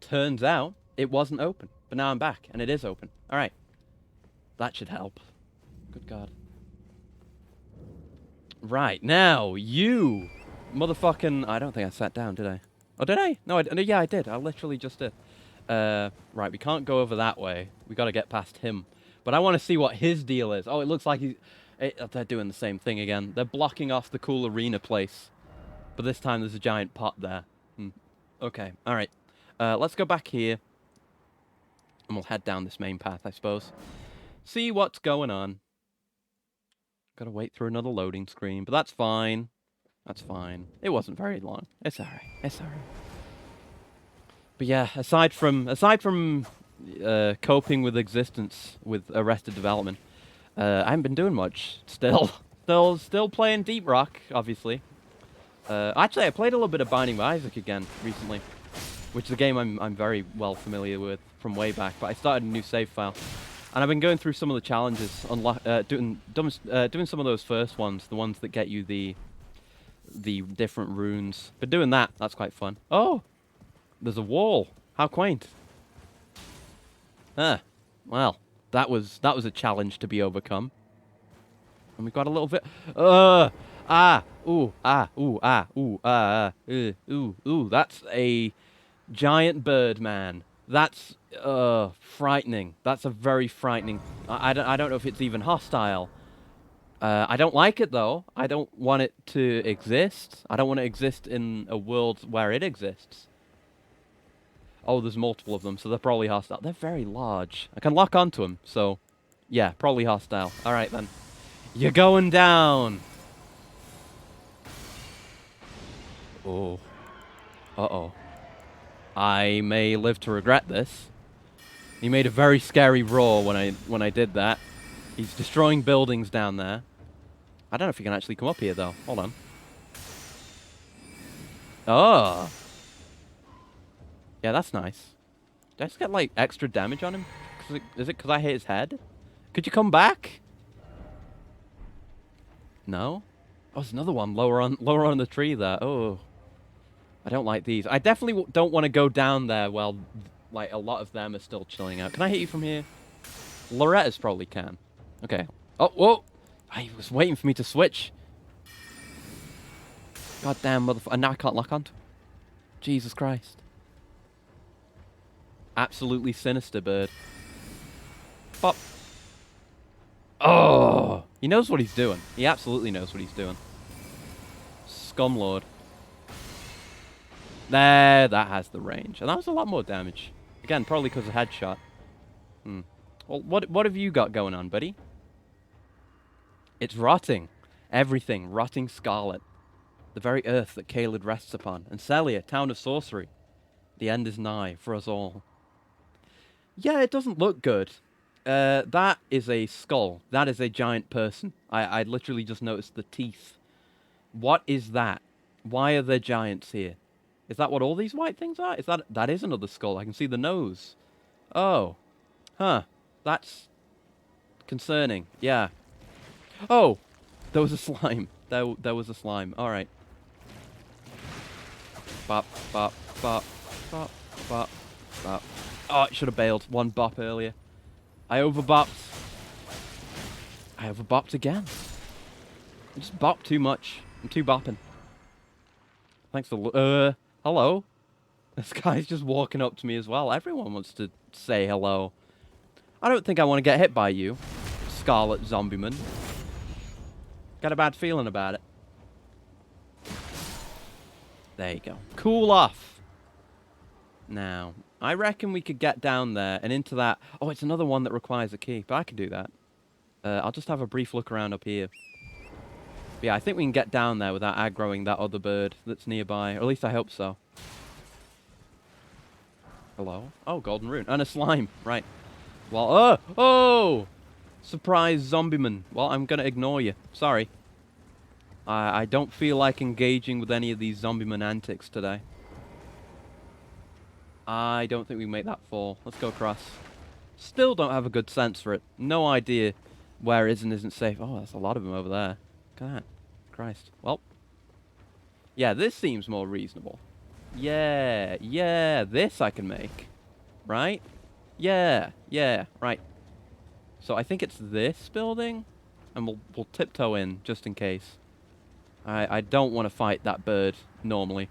Turns out it wasn't open, but now I'm back and it is open. All right. That should help. Good God. Right, now, you motherfucking... I don't think I sat down, did I? Oh, did I? No, yeah, I did. I literally just did. Right, we can't go over that way. We got to get past him. But I want to see what his deal is. Oh, it looks like they're doing the same thing again. They're blocking off the cool arena place. But this time there's a giant pot there. Okay, all right. Let's go back here. And we'll head down this main path, I suppose. See what's going on. Gotta wait through another loading screen, but that's fine. That's fine. It wasn't very long. It's alright. It's alright. But yeah, aside from coping with existence with Arrested Development, I haven't been doing much. Still playing Deep Rock, obviously. Actually, I played a little bit of Binding of Isaac again recently, which is a game I'm very well familiar with from way back. But I started a new save file. And I've been going through some of the challenges, doing some of those first ones, the ones that get you the different runes. But doing that, that's quite fun. Oh, there's a wall. How quaint. Well, that was a challenge to be overcome. And we got a little bit. That's a giant bird man. That's frightening. That's a very frightening. I don't know if it's even hostile. I don't like it though. I don't want it to exist. I don't want to exist in a world where it exists. Oh, there's multiple of them, so they're probably hostile. They're very large. I can lock onto them, so yeah, probably hostile. All right then. You're going down. Oh. Uh-oh. I may live to regret this. He made a very scary roar when I did that. He's destroying buildings down there. I don't know if he can actually come up here though. Hold on. Oh. Yeah, that's nice. Did I just get like extra damage on him? Is it because I hit his head? Could you come back? No? Oh, there's another one lower on the tree there. Oh. I don't like these. I definitely don't want to go down there while, like, a lot of them are still chilling out. Can I hit you from here? Loretta's probably can. Okay. Oh, whoa! I was waiting for me to switch. Goddamn motherfucker. And now I can't lock onto him. Jesus Christ. Absolutely sinister bird. Pop. Oh! He knows what he's doing. He absolutely knows what he's doing. Scumlord. There, that has the range. And that was a lot more damage. Again, probably because of headshot. Well, what have you got going on, buddy? It's rotting. Everything. Rotting scarlet. The very earth that Caelid rests upon. And Celia, town of sorcery. The end is nigh for us all. Yeah, it doesn't look good. That is a skull. That is a giant person. I literally just noticed the teeth. What is that? Why are there giants here? Is that what all these white things are? That is another skull. I can see the nose. Oh. Huh. That's concerning. Yeah. Oh! There was a slime. There was a slime. Alright. Bop, bop, bop, bop, bop, bop. Oh, it should have bailed. One bop earlier. I overbopped. I overbopped again. I just bopped too much. I'm too bopping. Thanks for... hello? This guy's just walking up to me as well. Everyone wants to say hello. I don't think I want to get hit by you, Scarlet Zombieman. Got a bad feeling about it. There you go. Cool off. Now, I reckon we could get down there and into that... Oh, it's another one that requires a key, but I can do that. I'll just have a brief look around up here. But yeah, I think we can get down there without aggroing that other bird that's nearby. Or at least I hope so. Hello? Oh, golden rune. And a slime. Right. Well, oh! Surprise zombieman. Well, I'm going to ignore you. Sorry. I don't feel like engaging with any of these zombieman antics today. I don't think we can make that fall. Let's go across. Still don't have a good sense for it. No idea where it is and isn't safe. Oh, there's a lot of them over there. Look at that. Christ. Well. Yeah, this seems more reasonable. Yeah, this I can make. Right? Yeah, right. So I think it's this building, and we'll tiptoe in just in case. I don't want to fight that bird normally.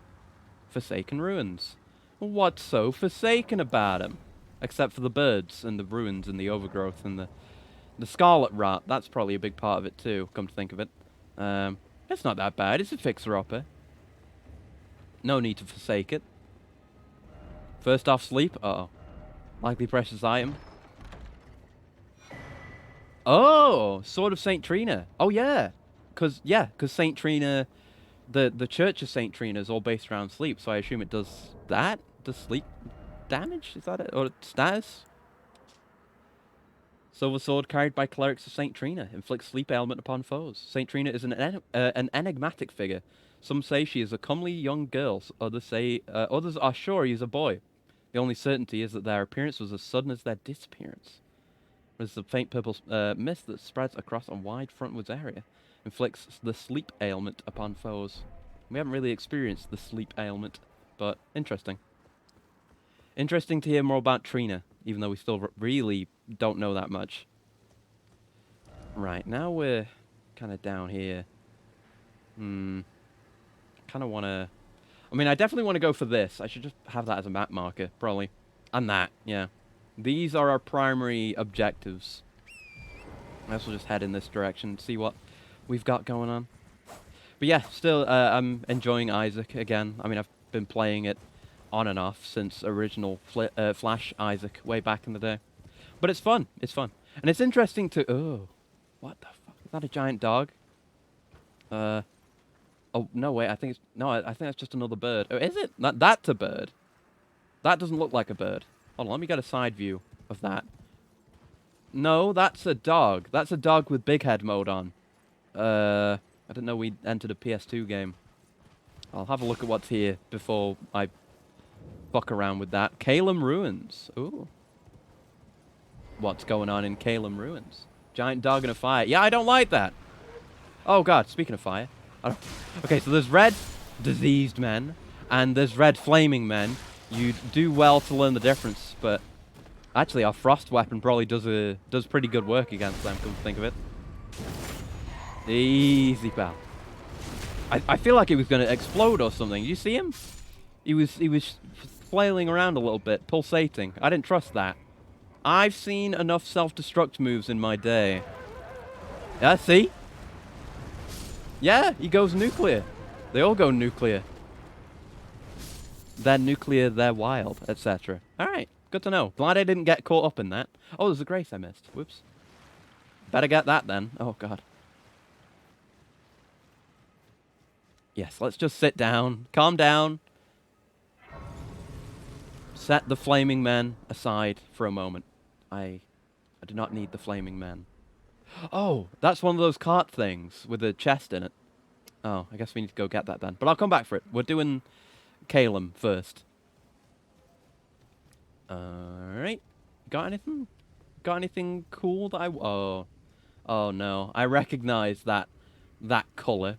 Forsaken ruins. What's so forsaken about him? Except for the birds and the ruins and the overgrowth and the scarlet rot. That's probably a big part of it too, come to think of it. It's not that bad. It's a fixer-upper. No need to forsake it. First off, sleep. Uh-oh. Likely precious item. Oh! Sword of St. Trina. Oh, yeah. Because St. Trina... The Church of St. Trina is all based around sleep, so I assume it does that? Does sleep damage? Is that it? Or status? Silver sword carried by clerics of St. Trina. Inflicts sleep ailment upon foes. St. Trina is an enigmatic figure. Some say she is a comely young girl. Others are sure he is a boy. The only certainty is that their appearance was as sudden as their disappearance. There's a faint purple mist that spreads across a wide frontwards area. Inflicts the sleep ailment upon foes. We haven't really experienced the sleep ailment, but interesting. Interesting to hear more about Trina, even though we still really don't know that much. Right, now we're kind of down here. Kind of want to... I mean, I definitely want to go for this. I should just have that as a map marker, probably. And that, yeah. These are our primary objectives. I guess we'll just head in this direction, see what we've got going on. But yeah, still, I'm enjoying Isaac again. I mean, I've been playing it on and off since original Flash Isaac way back in the day. But it's fun. It's fun. And it's interesting to... Oh, what the fuck? Is that a giant dog? Oh, no, wait, I think it's... No, I think that's just another bird. Oh, is it? That's a bird. That doesn't look like a bird. Hold on, let me get a side view of that. No, that's a dog. That's a dog with big head mode on. I didn't know we entered a PS2 game. I'll have a look at what's here before I fuck around with that. Caelum Ruins. Ooh. What's going on in Caelum Ruins? Giant dog in a fire. Yeah, I don't like that. Oh, God, speaking of fire... Okay, so there's red diseased men, and there's red flaming men. You do well to learn the difference, but actually our frost weapon probably does pretty good work against them, come to think of it. Easy, pal. I feel like he was going to explode or something. Did you see him? He was flailing around a little bit, pulsating. I didn't trust that. I've seen enough self-destruct moves in my day. Yeah, see? Yeah, he goes nuclear. They all go nuclear. They're nuclear, they're wild, etc. Alright, good to know. Glad I didn't get caught up in that. Oh, there's a grace I missed. Whoops. Better get that then. Oh, God. Yes, let's just sit down. Calm down. Set the flaming men aside for a moment. I do not need the flaming men. Oh, that's one of those cart things with a chest in it. Oh, I guess we need to go get that then. But I'll come back for it. We're doing Calum first. Alright. Got anything? Got anything cool that I... Oh. Oh no. I recognize that colour.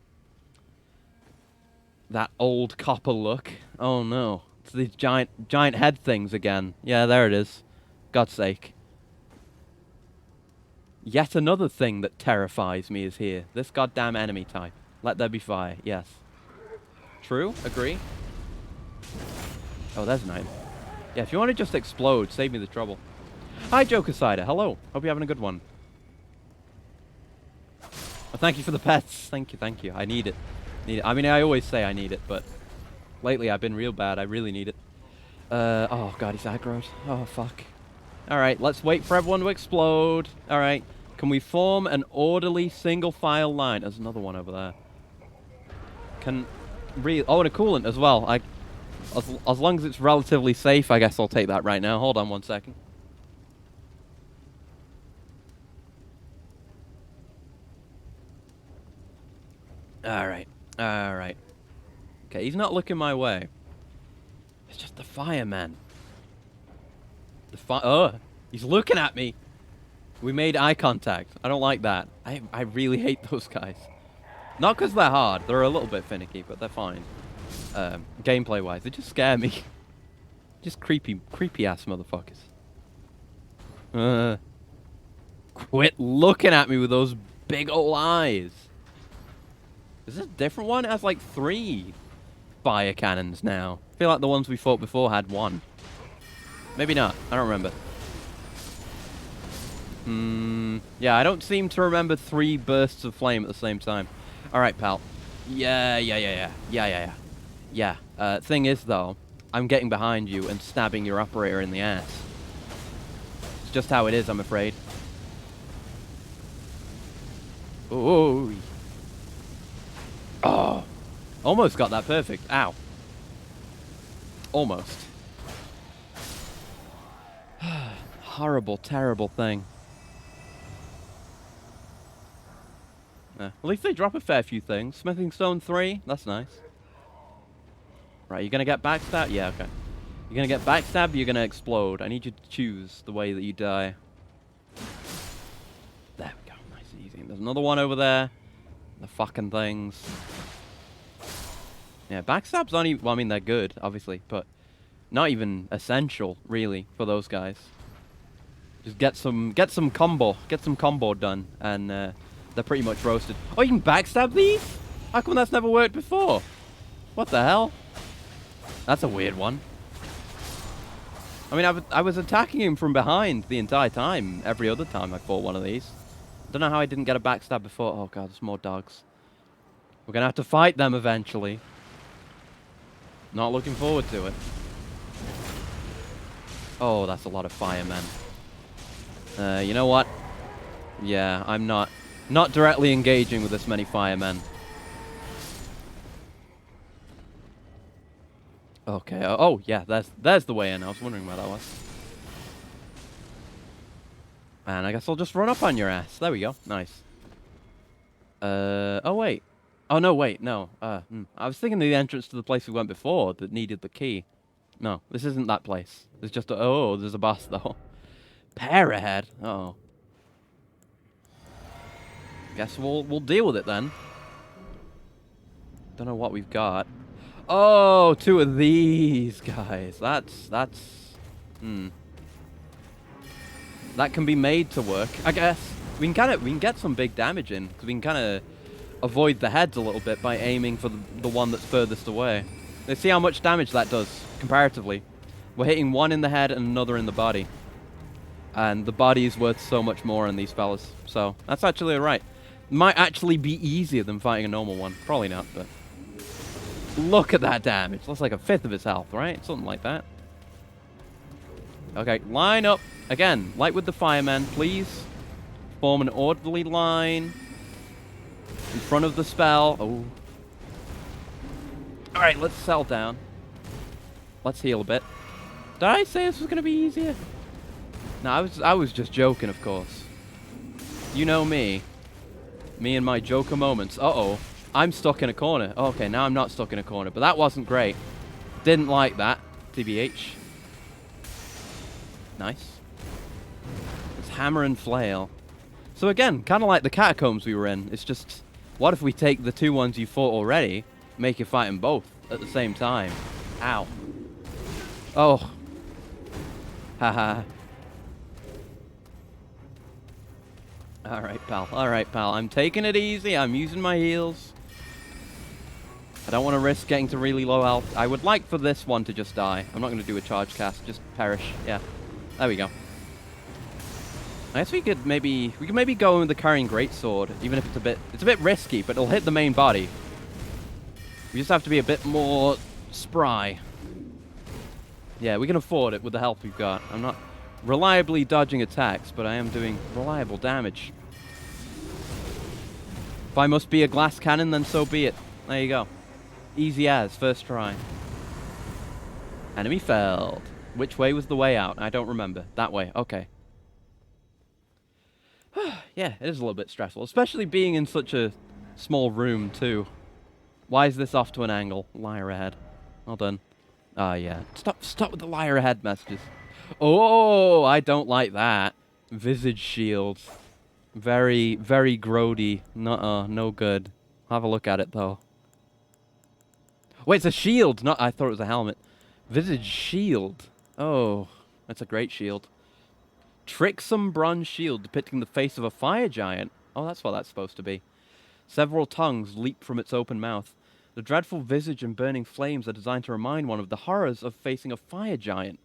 That old copper look. Oh no. It's these giant head things again. Yeah, there it is. God's sake. Yet another thing that terrifies me is here. This goddamn enemy type. Let there be fire. Yes. True. Agree. Oh, there's an item. Yeah, if you want to just explode, save me the trouble. Hi, Joker Cider. Hello. Hope you're having a good one. Oh, thank you for the pets. Thank you. I need it. I mean, I always say I need it, but lately I've been real bad. I really need it. Oh, God, he's aggroed. Oh, fuck. All right, let's wait for everyone to explode. All right. Can we form an orderly single-file line? There's another one over there. Oh, and a coolant as well. As long as it's relatively safe, I guess I'll take that right now. Hold on 1 second. All right. Okay, he's not looking my way. It's just the fireman. Oh, he's looking at me. We made eye contact. I don't like that. I really hate those guys. Not because they're hard. They're a little bit finicky, but they're fine. Gameplay-wise, they just scare me. Just creepy-ass motherfuckers. Quit looking at me with those big old eyes. Is this a different one? It has like 3 fire cannons now. I feel like the ones we fought before had 1. Maybe not. I don't remember. Yeah, I don't seem to remember 3 bursts of flame at the same time. Alright, pal. Yeah. Thing is, though, I'm getting behind you and stabbing your operator in the ass. It's just how it is, I'm afraid. Ooh. Oh. Almost got that perfect. Ow. Almost. Horrible, terrible thing. At least they drop a fair few things. Smithing Stone 3, that's nice. Right, you're gonna get backstabbed? Yeah, okay. You're gonna get backstabbed, you're gonna explode. I need you to choose the way that you die. There we go, nice and easy. There's another one over there. The fucking things. Yeah, backstabs aren't even... Well, I mean, they're good, obviously, but not even essential, really, for those guys. Just get some combo done, and they're pretty much roasted. Oh, you can backstab these? How come that's never worked before? What the hell? That's a weird one. I mean, I was attacking him from behind the entire time, every other time I fought one of these. Don't know how I didn't get a backstab before. Oh god, there's more dogs. We're gonna have to fight them eventually. Not looking forward to it. Oh, that's a lot of firemen. You know what? Yeah, I'm not directly engaging with this many firemen. Okay. Oh, yeah. There's the way in. I was wondering where that was. And I guess I'll just run up on your ass. There we go. Nice. Oh wait. Oh no, wait. No. I was thinking of the entrance to the place we went before that needed the key. No, this isn't that place. There's just a... Oh, there's a boss though. Pear ahead. Uh-oh. Guess we'll deal with it then. Don't know what we've got. Oh, 2 of these guys. That's That can be made to work, I guess. We can get some big damage in, because we can kind of avoid the heads a little bit by aiming for the one that's furthest away. Let's see how much damage that does comparatively. We're hitting one in the head and another in the body. And the body is worth so much more in these fellas. So, that's actually alright. Might actually be easier than fighting a normal one. Probably not, but... Look at that damage. That's like 1/5 of his health, right? Something like that. Okay, line up. Again, like with the firemen, please. Form an orderly line. In front of the spell. Oh. Alright, let's settle down. Let's heal a bit. Did I say this was going to be easier? No, I was just joking, of course. You know me. Me and my joker moments. Uh-oh. I'm stuck in a corner. Oh, okay, now I'm not stuck in a corner. But that wasn't great. Didn't like that. TBH. Nice. It's hammer and flail. So again, kind of like the catacombs we were in. It's just, what if we take the two ones you fought already, make you fight them both at the same time? Ow. Oh. Haha. Alright, pal. Alright, pal. I'm taking it easy. I'm using my heals. I don't want to risk getting to really low health. I would like for this one to just die. I'm not going to do a charge cast. Just perish. Yeah. There we go. I guess we could maybe go with the carrying greatsword, even if it's a bit risky, but it'll hit the main body. We just have to be a bit more spry. Yeah, we can afford it with the health we've got. I'm not reliably dodging attacks, but I am doing reliable damage. If I must be a glass cannon, then so be it. There you go. Easy as, first try. Enemy felled. Which way was the way out? I don't remember. That way, okay. Yeah, it is a little bit stressful, especially being in such a small room, too. Why is this off to an angle? Liar ahead. Well done. Ah, yeah. Stop with the liar ahead messages. Oh, I don't like that. Visage shield. Very, very grody. Nuh-uh, no good. Have a look at it, though. Wait, it's a shield! Not, I thought it was a helmet. Visage shield. Oh, that's a great shield. Tricksome bronze shield depicting the face of a fire giant. Oh, that's what that's supposed to be. Several tongues leap from its open mouth. The dreadful visage and burning flames are designed to remind one of the horrors of facing a fire giant.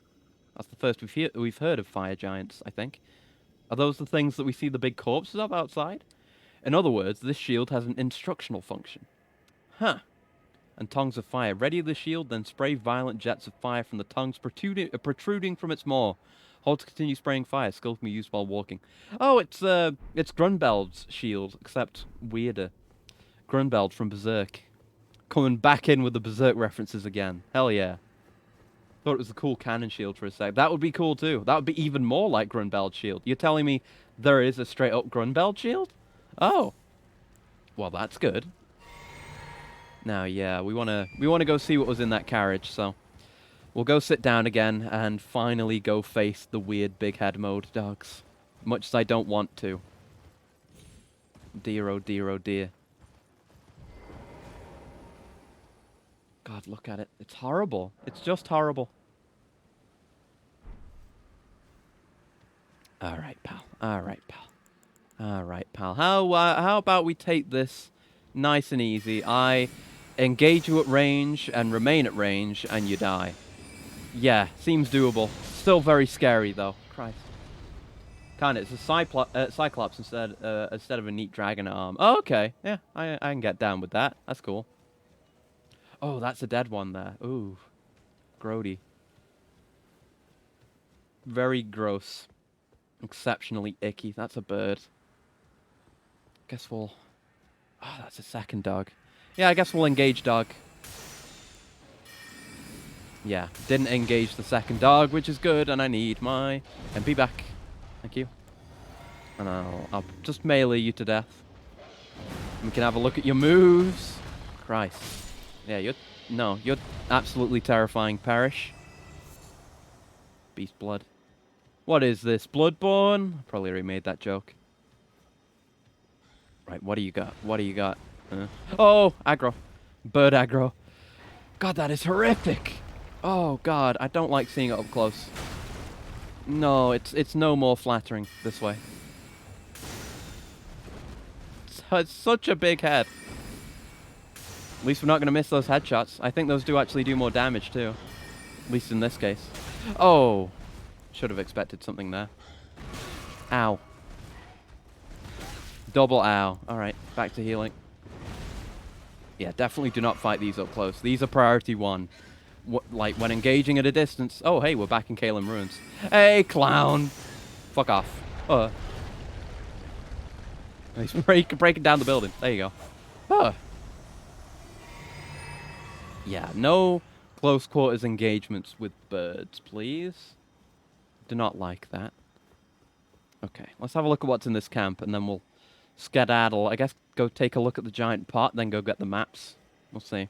That's the first we've heard of fire giants, I think. Are those the things that we see the big corpses of outside? In other words, this shield has an instructional function. Huh. And tongues of fire. Ready the shield, then spray violent jets of fire from the tongues protruding from its maw. Hold to continue spraying fire. Skill can be used while walking. Oh, it's Grunbeld's shield, except weirder. Grunbeld from Berserk. Coming back in with the Berserk references again. Hell yeah. Thought it was a cool cannon shield for a sec. That would be cool too. That would be even more like Grunbeld's shield. You're telling me there is a straight up Grunbeld shield? Oh. Well, that's good. Now, yeah, we wanna go see what was in that carriage, so we'll go sit down again and finally go face the weird big head mode dogs. Much as I don't want to. Dear, oh dear, oh dear. God, look at it. It's horrible. It's just horrible. Alright, pal. Alright, pal. Alright, pal. How about we take this nice and easy? I engage you at range and remain at range, and you die. Yeah, seems doable. Still very scary, though. Christ. Kinda, it's a Cyclops instead of a neat dragon arm. Oh, okay. Yeah, I can get down with that. That's cool. Oh, that's a dead one there. Ooh. Grody. Very gross. Exceptionally icky. That's a bird. Guess we'll... Oh, that's a second dog. Yeah, I guess we'll engage dog. Yeah, didn't engage the second dog, which is good, and I need my MP back. Thank you. And I'll just melee you to death. We can have a look at your moves. Christ. Yeah, you're absolutely terrifying, Parish. Beast blood. What is this, Bloodborne? Probably already made that joke. Right, what do you got? What do you got? Oh, aggro. Bird aggro. God, that is horrific. Oh, God, I don't like seeing it up close. No, it's no more flattering this way. It's such a big head. At least we're not going to miss those headshots. I think those do actually do more damage, too. At least in this case. Oh. Should have expected something there. Ow. Double ow. Alright, back to healing. Yeah, definitely do not fight these up close. These are priority one. Like, when engaging at a distance... Oh, hey, we're back in Caelem Ruins. Hey, clown! Fuck off. He's breaking down the building. There you go. Yeah, no close quarters engagements with birds, please. Do not like that. Okay, let's have a look at what's in this camp, and then we'll skedaddle. I guess go take a look at the giant pot, then go get the maps. We'll see.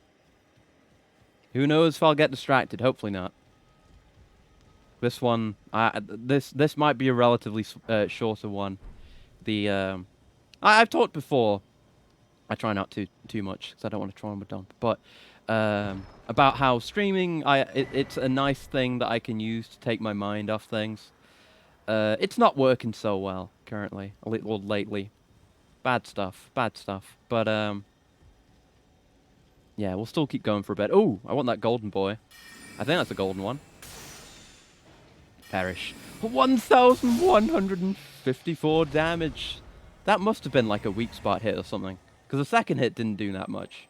Who knows if I'll get distracted? Hopefully not. This one, this might be a relatively shorter one. I've talked before. I try not to too much because I don't want to trauma dump. But about how streaming, it's a nice thing that I can use to take my mind off things. It's not working so well currently, a little lately. Bad stuff, bad stuff. But yeah, we'll still keep going for a bit. Oh, I want that golden boy. I think that's a golden one. Perish. 1,154 damage. That must have been like a weak spot hit or something. Because the second hit didn't do that much.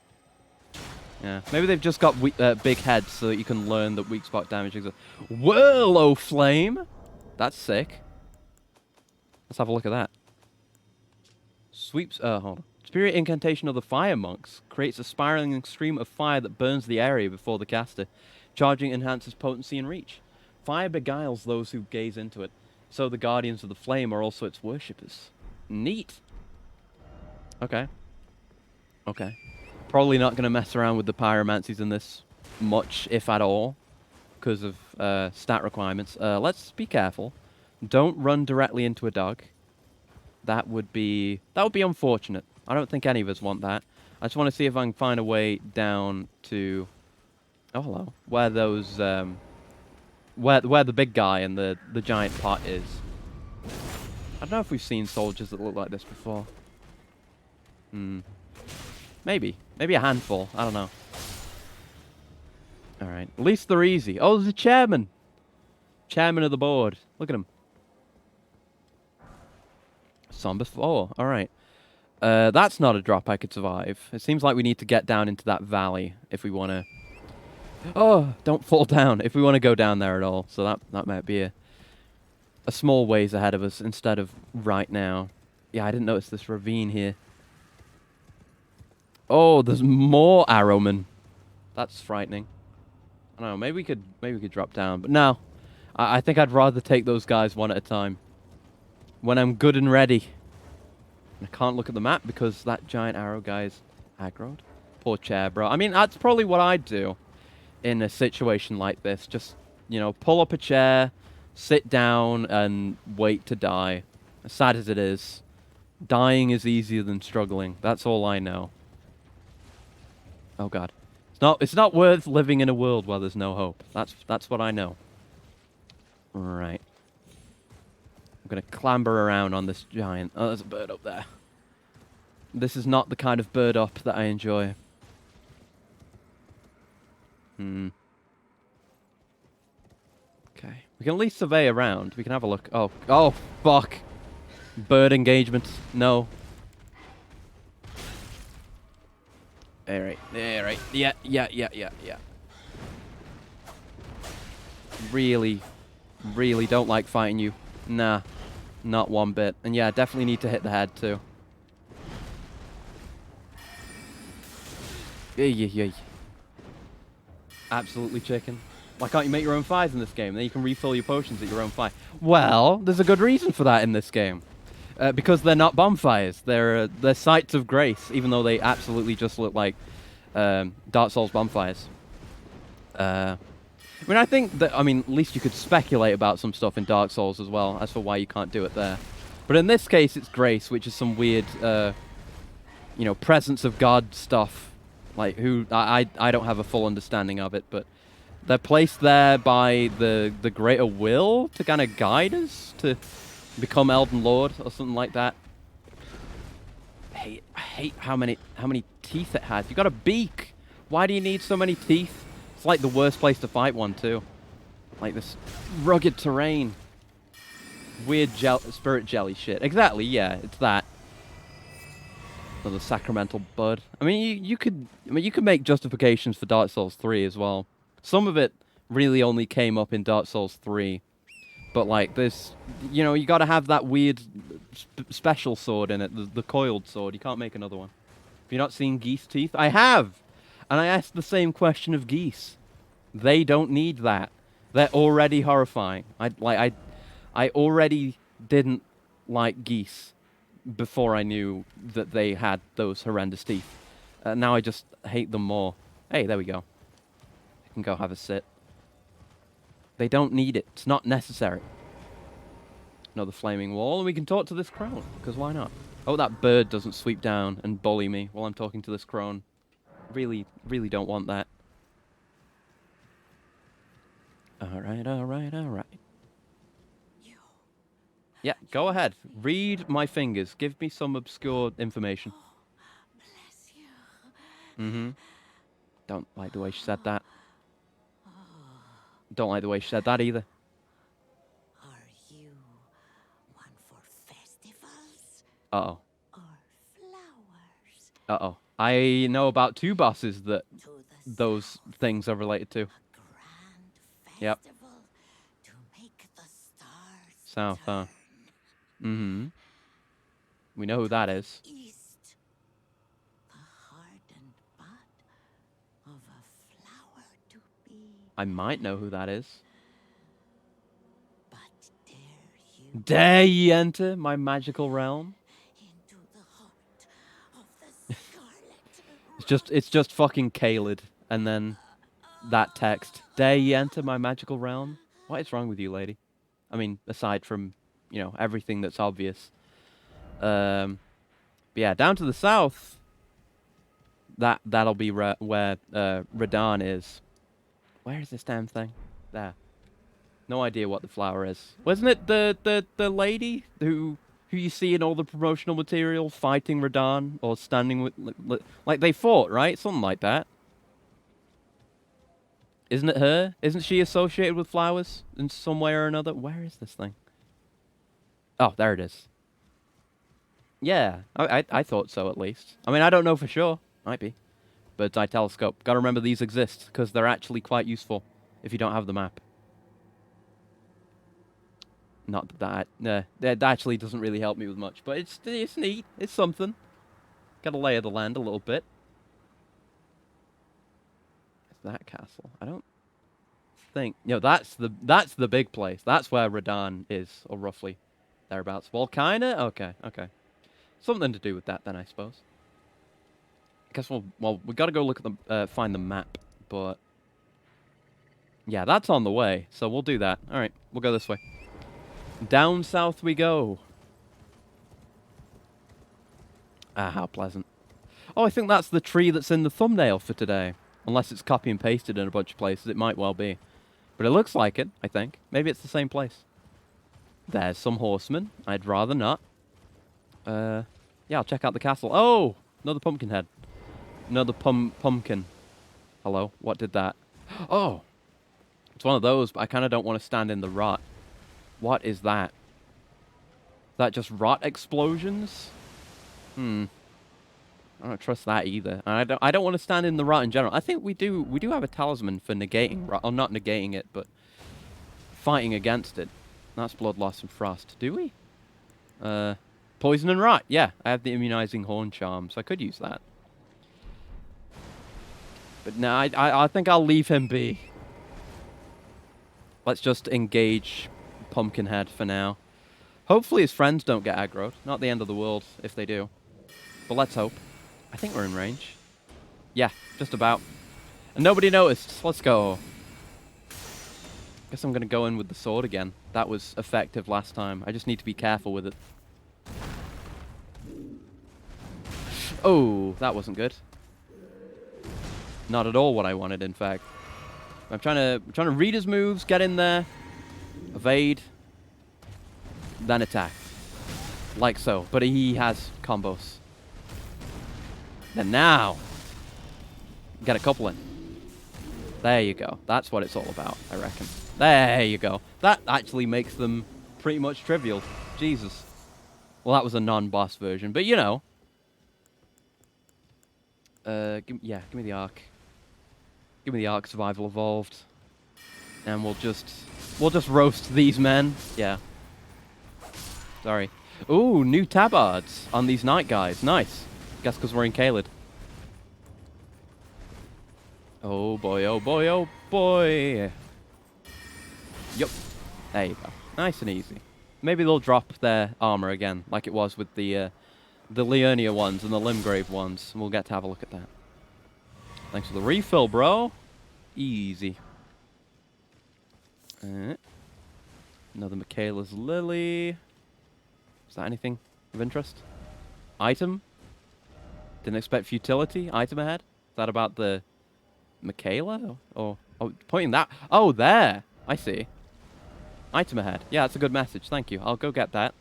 Yeah, maybe they've just got big heads so that you can learn that weak spot damage exists. Whirlo Flame! That's sick. Let's have a look at that. Sweeps, hold on. Spirit Incantation of the Fire Monks creates a spiraling stream of fire that burns the area before the caster. Charging enhances potency and reach. Fire beguiles those who gaze into it, so the Guardians of the Flame are also its worshippers. Neat. Okay. Okay. Probably not going to mess around with the pyromancies in this much, if at all, because of stat requirements. Let's be careful. Don't run directly into a dog. That would be unfortunate. I don't think any of us want that. I just want to see if I can find a way down to... Oh, hello. Where those... Where the big guy and the giant pot is. I don't know if we've seen soldiers that look like this before. Maybe. Maybe a handful. I don't know. Alright. At least they're easy. Oh, there's a chairman. Chairman of the board. Look at him. Somber 4. Alright. That's not a drop I could survive. It seems like we need to get down into that valley if we want to... Oh, don't fall down if we want to go down there at all. So that might be a small ways ahead of us instead of right now. Yeah, I didn't notice this ravine here. Oh, there's more arrowmen. That's frightening. I don't know, maybe we could drop down, but no. I think I'd rather take those guys one at a time. When I'm good and ready. I can't look at the map because that giant arrow guy's aggroed. Poor chair, bro. I mean, that's probably what I'd do in a situation like this. Just, you know, pull up a chair, sit down, and wait to die. As sad as it is, dying is easier than struggling. That's all I know. Oh god. It's not worth living in a world where there's no hope. That's what I know. Right. I'm gonna clamber around on this giant... Oh, there's a bird up there. This is not the kind of bird up that I enjoy. Okay. We can at least survey around. We can have a look. Oh, fuck. Bird engagement. No. Alright. Yeah. Really don't like fighting you. Nah. Not one bit. And yeah, definitely need to hit the head too. Yay. Absolutely chicken. Why can't you make your own fires in this game? Then you can refill your potions at your own fire. Well, there's a good reason for that in this game. Because they're not bonfires. They're sites of grace, even though they absolutely just look like Dark Souls bonfires. I mean, I think that, at least you could speculate about some stuff in Dark Souls as well, as for why you can't do it there. But in this case, it's grace, which is some weird, presence of God stuff. Like, I don't have a full understanding of it, but they're placed there by the greater will to kind of guide us to become Elden Lord or something like that. I hate how many teeth it has. You got a beak. Why do you need so many teeth? It's like the worst place to fight one too. Like this rugged terrain. Weird spirit jelly shit. Exactly, yeah, it's that. Another sacramental bud. I mean, you could make justifications for Dark Souls 3 as well. Some of it really only came up in Dark Souls 3. But like this, you got to have that weird special sword in it, the coiled sword. You can't make another one. Have you not seen geese teeth? I have! And I asked the same question of geese. They don't need that. They're already horrifying. I already didn't like geese before I knew that they had those horrendous teeth. Now I just hate them more. Hey, there we go. I can go have a sit. They don't need it. It's not necessary. Another flaming wall, and we can talk to this crone, because why not? Oh, that bird doesn't sweep down and bully me while I'm talking to this crone. Really, really don't want that. Alright, alright, alright. Yeah, go ahead. Read my fingers. Give me some obscure information. Bless you. Mm-hmm. Don't like the way she said that. Don't like the way she said that either. Are you one for festivals Uh-oh. or flowers? Uh-oh. I know about 2 bosses that To the those things are related to. a grand Yep. festival to make the stars South, turn. Mm-hmm. We know who that is. East, the hardened bud of a flower to be. I might know who that is. But dare you Dare ye enter my magical realm? into the heart of the scarlet It's just fucking Caled, and then that text. Dare ye enter my magical realm? What is wrong with you, lady? I mean, aside from, you know, everything that's obvious. But yeah, down to the south, that'll be where Radahn is. Where is this damn thing? There. No idea what the flower is. Wasn't it the lady who you see in all the promotional material fighting Radahn or standing with like they fought, right? Something like that. Isn't it her? Isn't she associated with flowers in some way or another? Where is this thing? Oh, there it is. Yeah, I thought so at least. I mean, I don't know for sure. Might be. Bird's eye telescope. Gotta remember these exist, because they're actually quite useful if you don't have the map. Not that that actually doesn't really help me with much, but it's neat. It's something. Gotta lay of the land a little bit. It's that castle. I don't think. No, that's the big place. That's where Radahn is, or roughly thereabouts. Volcano? Okay, okay. Something to do with that then, I suppose. I guess we gotta go look at the find the map, but yeah, that's on the way, so we'll do that. All right, we'll go this way. Down south we go. Ah, how pleasant. Oh, I think that's the tree that's in the thumbnail for today. Unless it's copy and pasted in a bunch of places, it might well be. But it looks like it, I think. Maybe it's the same place. There's some horsemen. I'd rather not. Yeah, I'll check out the castle. Oh! Another pumpkin head. Another pumpkin. Hello? What did that? Oh! It's one of those, but I kind of don't want to stand in the rot. What is that? Is that just rot explosions? I don't trust that either. And I don't want to stand in the rot in general. I think we do have a talisman for negating rot, or not negating it, but fighting against it. That's blood loss and frost. Do we? Poison and rot. Yeah, I have the immunizing horn charm, so I could use that. But no, I think I'll leave him be. Let's just engage Pumpkinhead for now. Hopefully his friends don't get aggroed. Not the end of the world if they do. But let's hope. I think we're in range. Yeah, just about. And nobody noticed. Let's go. Guess I'm going to go in with the sword again. That was effective last time. I just need to be careful with it. Oh, that wasn't good. Not at all what I wanted, in fact. I'm trying to read his moves, get in there, evade, then attack. Like so. But he has combos. And now, get a couple in. There you go. That's what it's all about, I reckon. There you go. That actually makes them pretty much trivial. Jesus. Well, that was a non-boss version, but you know. Give me the Ark. Give me the Ark Survival Evolved. And we'll just roast these men. Yeah. Sorry. Ooh, new tabards on these knight guys. Nice. Guess because we're in Caled. Oh boy, oh boy, oh boy. Yup. There you go. Nice and easy. Maybe they'll drop their armor again, like it was with the Liurnia ones and the Limgrave ones. And we'll get to have a look at that. Thanks for the refill, bro. Easy. Another Michaela's Lily. Is that anything of interest? Item? Didn't expect futility. Item ahead? Is that about the Michaela? Or oh, pointing that? Oh, there. I see. Item ahead. Yeah, that's a good message. Thank you. I'll go get that.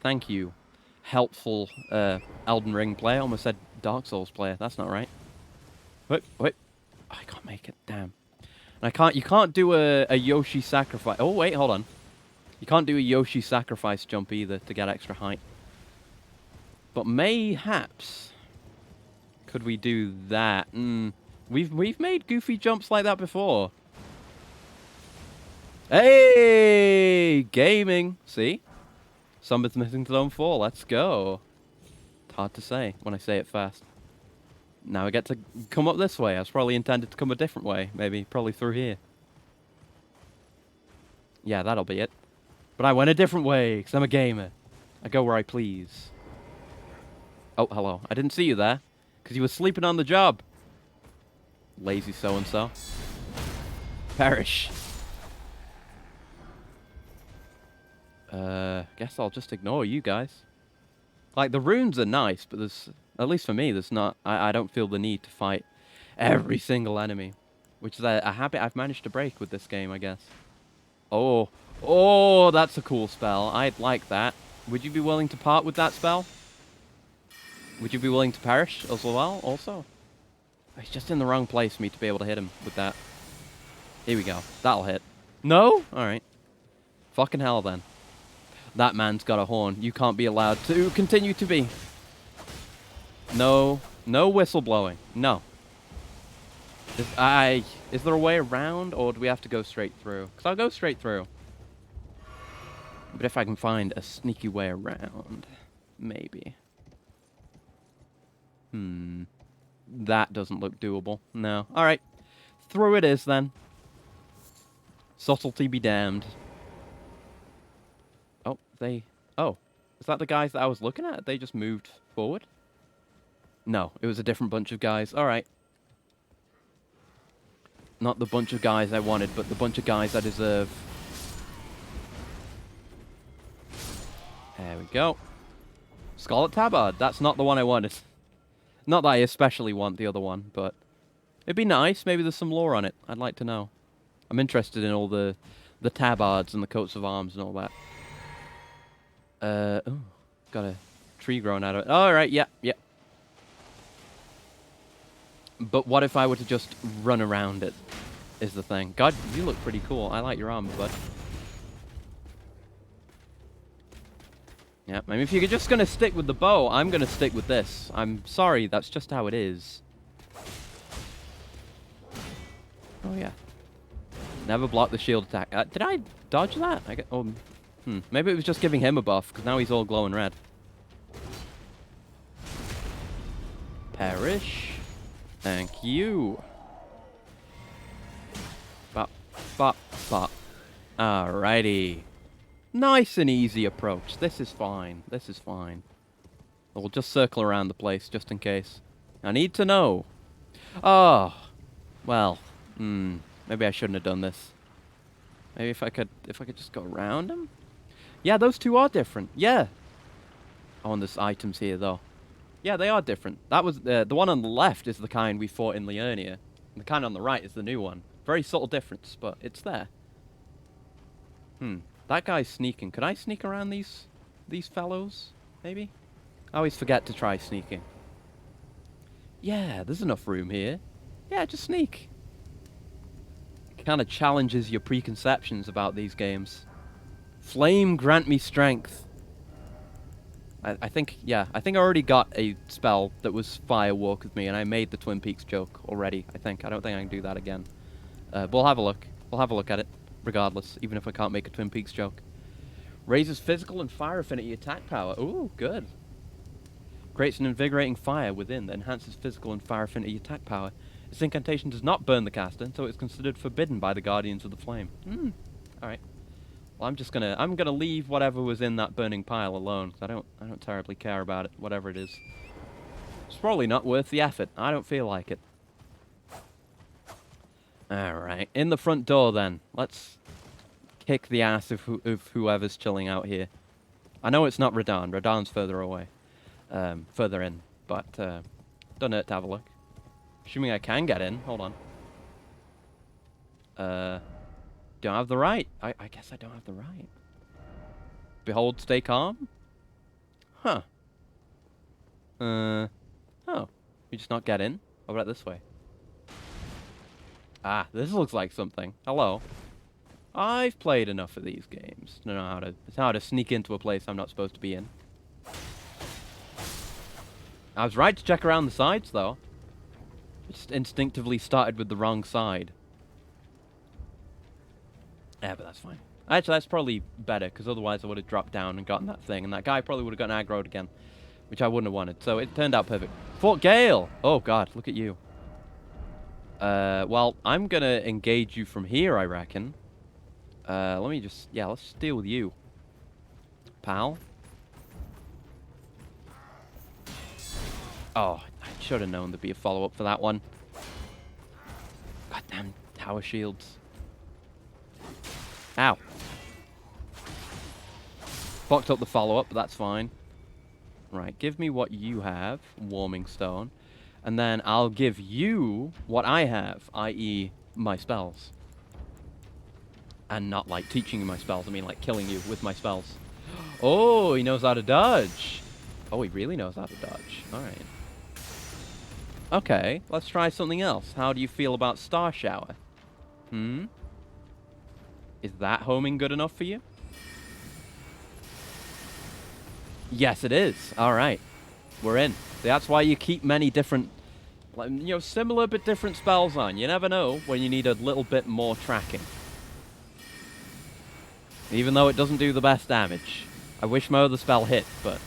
Thank you. Helpful Elden Ring player. Almost said Dark Souls player. That's not right. Wait. Oh, I can't make it. Damn. And you can't do a Yoshi sacrifice. Oh, wait, hold on. You can't do a Yoshi sacrifice jump either to get extra height. But mayhaps could we do that? We've made goofy jumps like that before. Hey, gaming. See? Somebody's missing Zone 4. Let's go. It's hard to say when I say it fast. Now I get to come up this way. I was probably intended to come a different way. Maybe probably through here. Yeah, that'll be it. But I went a different way because I'm a gamer. I go where I please. Oh, hello. I didn't see you there because you were sleeping on the job. Lazy so-and-so. Perish. Guess I'll just ignore you guys. Like, the runes are nice, but there's, at least for me, there's not, I don't feel the need to fight every single enemy. Which is a habit I've managed to break with this game, I guess. Oh, that's a cool spell. I'd like that. Would you be willing to part with that spell? Would you be willing to perish as well, also? He's just in the wrong place for me to be able to hit him with that. Here we go. That'll hit. No? Alright. Fucking hell, then. That man's got a horn. You can't be allowed to continue to be. No. No whistle blowing. No. Is there a way around, or do we have to go straight through? Because I'll go straight through. But if I can find a sneaky way around, maybe. That doesn't look doable. No. Alright. Through it is, then. Subtlety be damned. Oh, is that the guys that I was looking at? They just moved forward? No, it was a different bunch of guys. Alright. Not the bunch of guys I wanted, but the bunch of guys I deserve. There we go. Scarlet Tabard. That's not the one I wanted. Not that I especially want the other one, but it'd be nice. Maybe there's some lore on it. I'd like to know. I'm interested in all the tabards and the coats of arms and all that. Oh, got a tree growing out of it. All right, yeah. But what if I were to just run around it, is the thing. God, you look pretty cool. I like your armor, bud. Yeah, I mean, if you're just going to stick with the bow, I'm going to stick with this. I'm sorry, that's just how it is. Oh, yeah. Never block the shield attack. Did I dodge that? Maybe it was just giving him a buff, because now he's all glowing red. Perish. Thank you. Bop. Alrighty. Nice and easy approach. This is fine. We'll just circle around the place, just in case. I need to know. Oh. Well. Maybe I shouldn't have done this. Maybe if I could just go around him? Yeah, those two are different. Yeah. Oh, and there's items here, though. Yeah, they are different. That was the one on the left is the kind we fought in Liurnia. And the kind on the right is the new one. Very subtle difference, but it's there. That guy's sneaking. Could I sneak around these fellows? Maybe? I always forget to try sneaking. Yeah, there's enough room here. Yeah, just sneak. Kind of challenges your preconceptions about these games. Flame grant me strength. I think I already got a spell that was fire walk with me, and I made the Twin Peaks joke already, I think. I don't think I can do that again. We'll have a look. We'll have a look at it, regardless, even if I can't make a Twin Peaks joke. Raises physical and fire affinity attack power. Ooh, good. Creates an invigorating fire within that enhances physical and fire affinity attack power. Its incantation does not burn the caster, so it's considered forbidden by the Guardians of the Flame. Alright. Well, I'm gonna leave whatever was in that burning pile alone, 'cause I don't terribly care about it, whatever it is. It's probably not worth the effort. I don't feel like it. Alright, in the front door then. Let's kick the ass of whoever's chilling out here. I know it's not Radahn. Radahn's further away. Further in, but don't hurt to have a look. Assuming I can get in. Hold on. Don't have the right. I guess I don't have the right. Behold, stay calm? Huh. Oh. We just not get in? How about this way? Ah, this looks like something. Hello. I've played enough of these games to know how to sneak into a place I'm not supposed to be in. I was right to check around the sides, though. Just instinctively started with the wrong side. Yeah, but that's fine. Actually, that's probably better, because otherwise I would have dropped down and gotten that thing, and that guy probably would have gotten aggroed again, which I wouldn't have wanted. So it turned out perfect. Fort Gale! Oh, God, look at you. Well, I'm going to engage you from here, I reckon. Let me just... Yeah, let's deal with you. Pal. Oh, I should have known there'd be a follow-up for that one. Goddamn tower shields. Ow. Fucked up the follow-up, but that's fine. Right, give me what you have, Warming Stone. And then I'll give you what I have, i.e. my spells. And not, like, teaching you my spells. I mean, like, killing you with my spells. Oh, he knows how to dodge. Oh, he really knows how to dodge. Alright. Okay, let's try something else. How do you feel about Star Shower? Is that homing good enough for you? Yes, it is. Alright. We're in. That's why you keep many different, like, you know, similar but different spells on. You never know when you need a little bit more tracking. Even though it doesn't do the best damage. I wish my other spell hit, but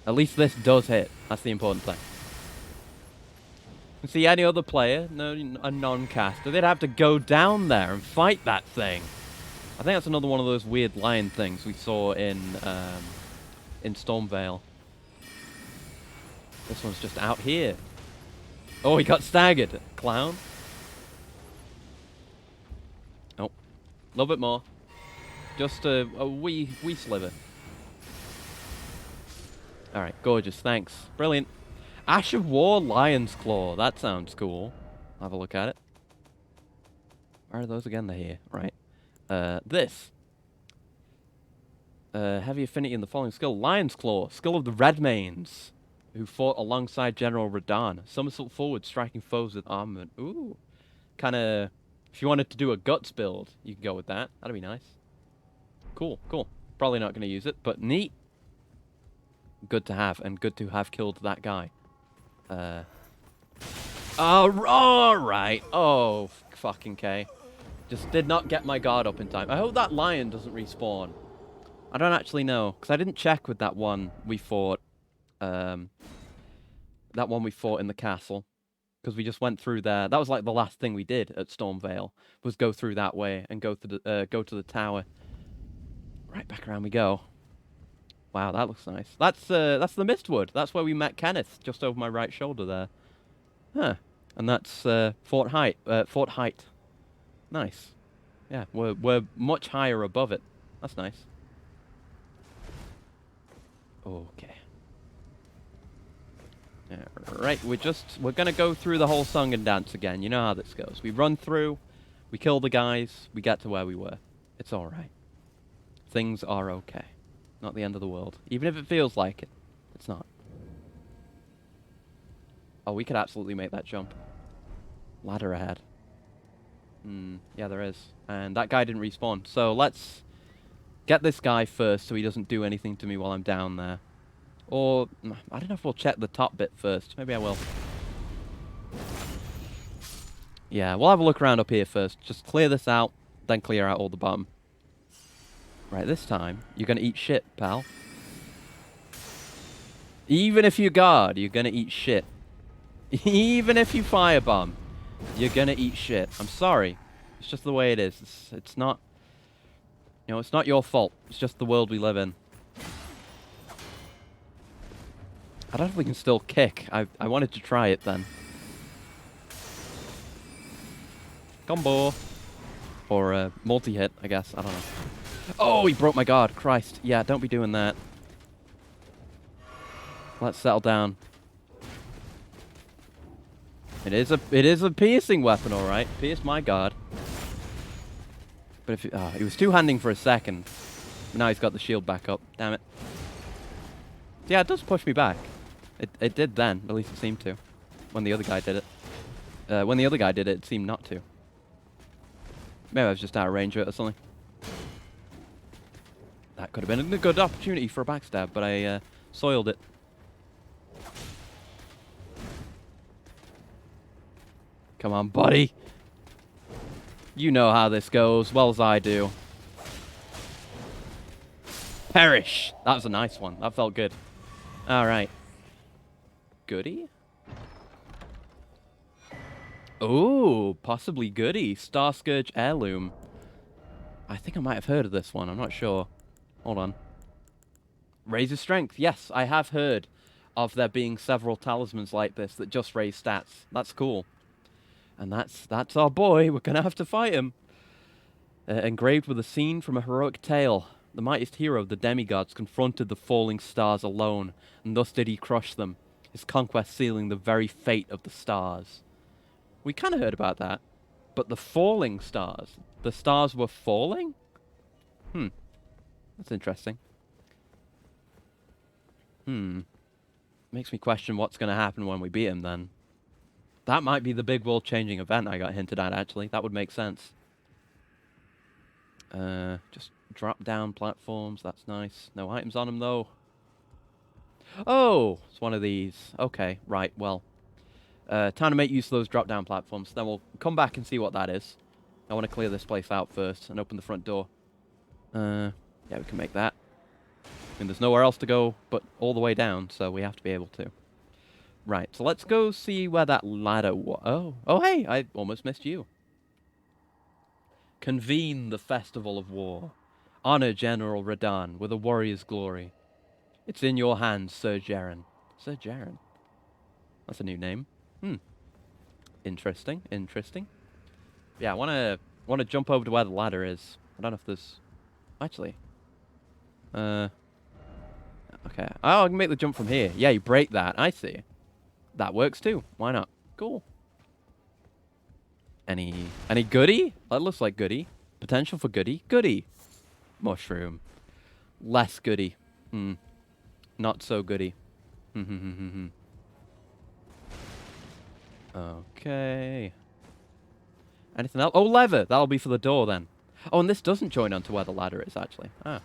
at least this does hit. That's the important thing. See, any other player, a non-caster, they'd have to go down there and fight that thing. I think that's another one of those weird lion things we saw in Stormvale. This one's just out here. Oh, he got staggered. Clown. Oh. A little bit more. Just a wee sliver. Alright, gorgeous, thanks. Brilliant. Ash of War Lion's Claw. That sounds cool. I'll have a look at it. Where are those again? They're here. Right. This. Heavy affinity in the following skill. Lion's Claw. Skill of the Redmanes, who fought alongside General Radahn. Somersault forward, striking foes with armament. Ooh. Kind of... If you wanted to do a guts build, you could go with that. That'd be nice. Cool, cool. Probably not going to use it, but neat. Good to have, and good to have killed that guy. Alright. Oh, fucking K. Just did not get my guard up in time. I hope that lion doesn't respawn. I don't actually know, because I didn't check with that one we fought. That one we fought in the castle. Because we just went through there. That was like the last thing we did at Stormvale, was go through that way and go to the tower. Right, back around we go. Wow, that looks nice. That's the Mistwood. That's where we met Kenneth, just over my right shoulder there. Huh. And that's Fort Height. Fort Height. Nice. Yeah, we're much higher above it. That's nice. Okay. Right, we're gonna go through the whole song and dance again. You know how this goes. We run through, we kill the guys, we get to where we were. It's alright. Things are okay. Not the end of the world. Even if it feels like it, it's not. Oh, we could absolutely make that jump. Ladder ahead. Yeah, there is. And that guy didn't respawn. So let's get this guy first so he doesn't do anything to me while I'm down there. Or, I don't know if we'll check the top bit first. Maybe I will. Yeah, we'll have a look around up here first. Just clear this out, then clear out all the bottom. Right, this time, you're gonna eat shit, pal. Even if you guard, you're gonna eat shit. Even if you firebomb, you're gonna eat shit. I'm sorry. It's just the way it is. It's not... You know, it's not your fault. It's just the world we live in. I don't know if we can still kick. I wanted to try it then. Combo. Or multi-hit, I guess. I don't know. Oh, he broke my guard. Christ. Yeah, don't be doing that. Let's settle down. It is a piercing weapon, all right. Pierced my guard. But if he was two-handing for a second. But now he's got the shield back up. Damn it. Yeah, it does push me back. It did then. At least it seemed to. When the other guy did it. When the other guy did it, it seemed not to. Maybe I was just out of range of it or something. That could have been a good opportunity for a backstab, but I soiled it. Come on, buddy. You know how this goes, well as I do. Perish! That was a nice one. That felt good. Alright. Goody? Ooh, possibly goody. Star Scourge Heirloom. I think I might have heard of this one. I'm not sure. Hold on. Raises strength. Yes, I have heard of there being several talismans like this that just raise stats. That's cool. And that's our boy. We're going to have to fight him. Engraved with a scene from a heroic tale. The mightiest hero of the demigods confronted the falling stars alone, and thus did he crush them, his conquest sealing the very fate of the stars. We kind of heard about that. But the falling stars? The stars were falling? That's interesting. Makes me question what's going to happen when we beat him then. That might be the big world-changing event I got hinted at, actually. That would make sense. Just drop-down platforms. That's nice. No items on them, though. Oh! It's one of these. Okay, right, well. Time to make use of those drop-down platforms. Then we'll come back and see what that is. I want to clear this place out first and open the front door. Yeah, we can make that. I mean, there's nowhere else to go but all the way down, so we have to be able to. Right, so let's go see where that ladder was. Oh, hey, I almost missed you. Convene the festival of war. Honor General Radahn with a warrior's glory. It's in your hands, Sir Jaren. Sir Jaren? That's a new name. Interesting, interesting. Yeah, I want to jump over to where the ladder is. I don't know if there's... Actually. Okay. Oh, I can make the jump from here. Yeah, you break that. I see. That works too. Why not? Cool. Any goody? That looks like goody. Potential for goody. Goody. Mushroom. Less goody. Not so goody. Okay. Anything else? Oh, lever. That'll be for the door then. Oh, and this doesn't join onto where the ladder is, actually. Ah.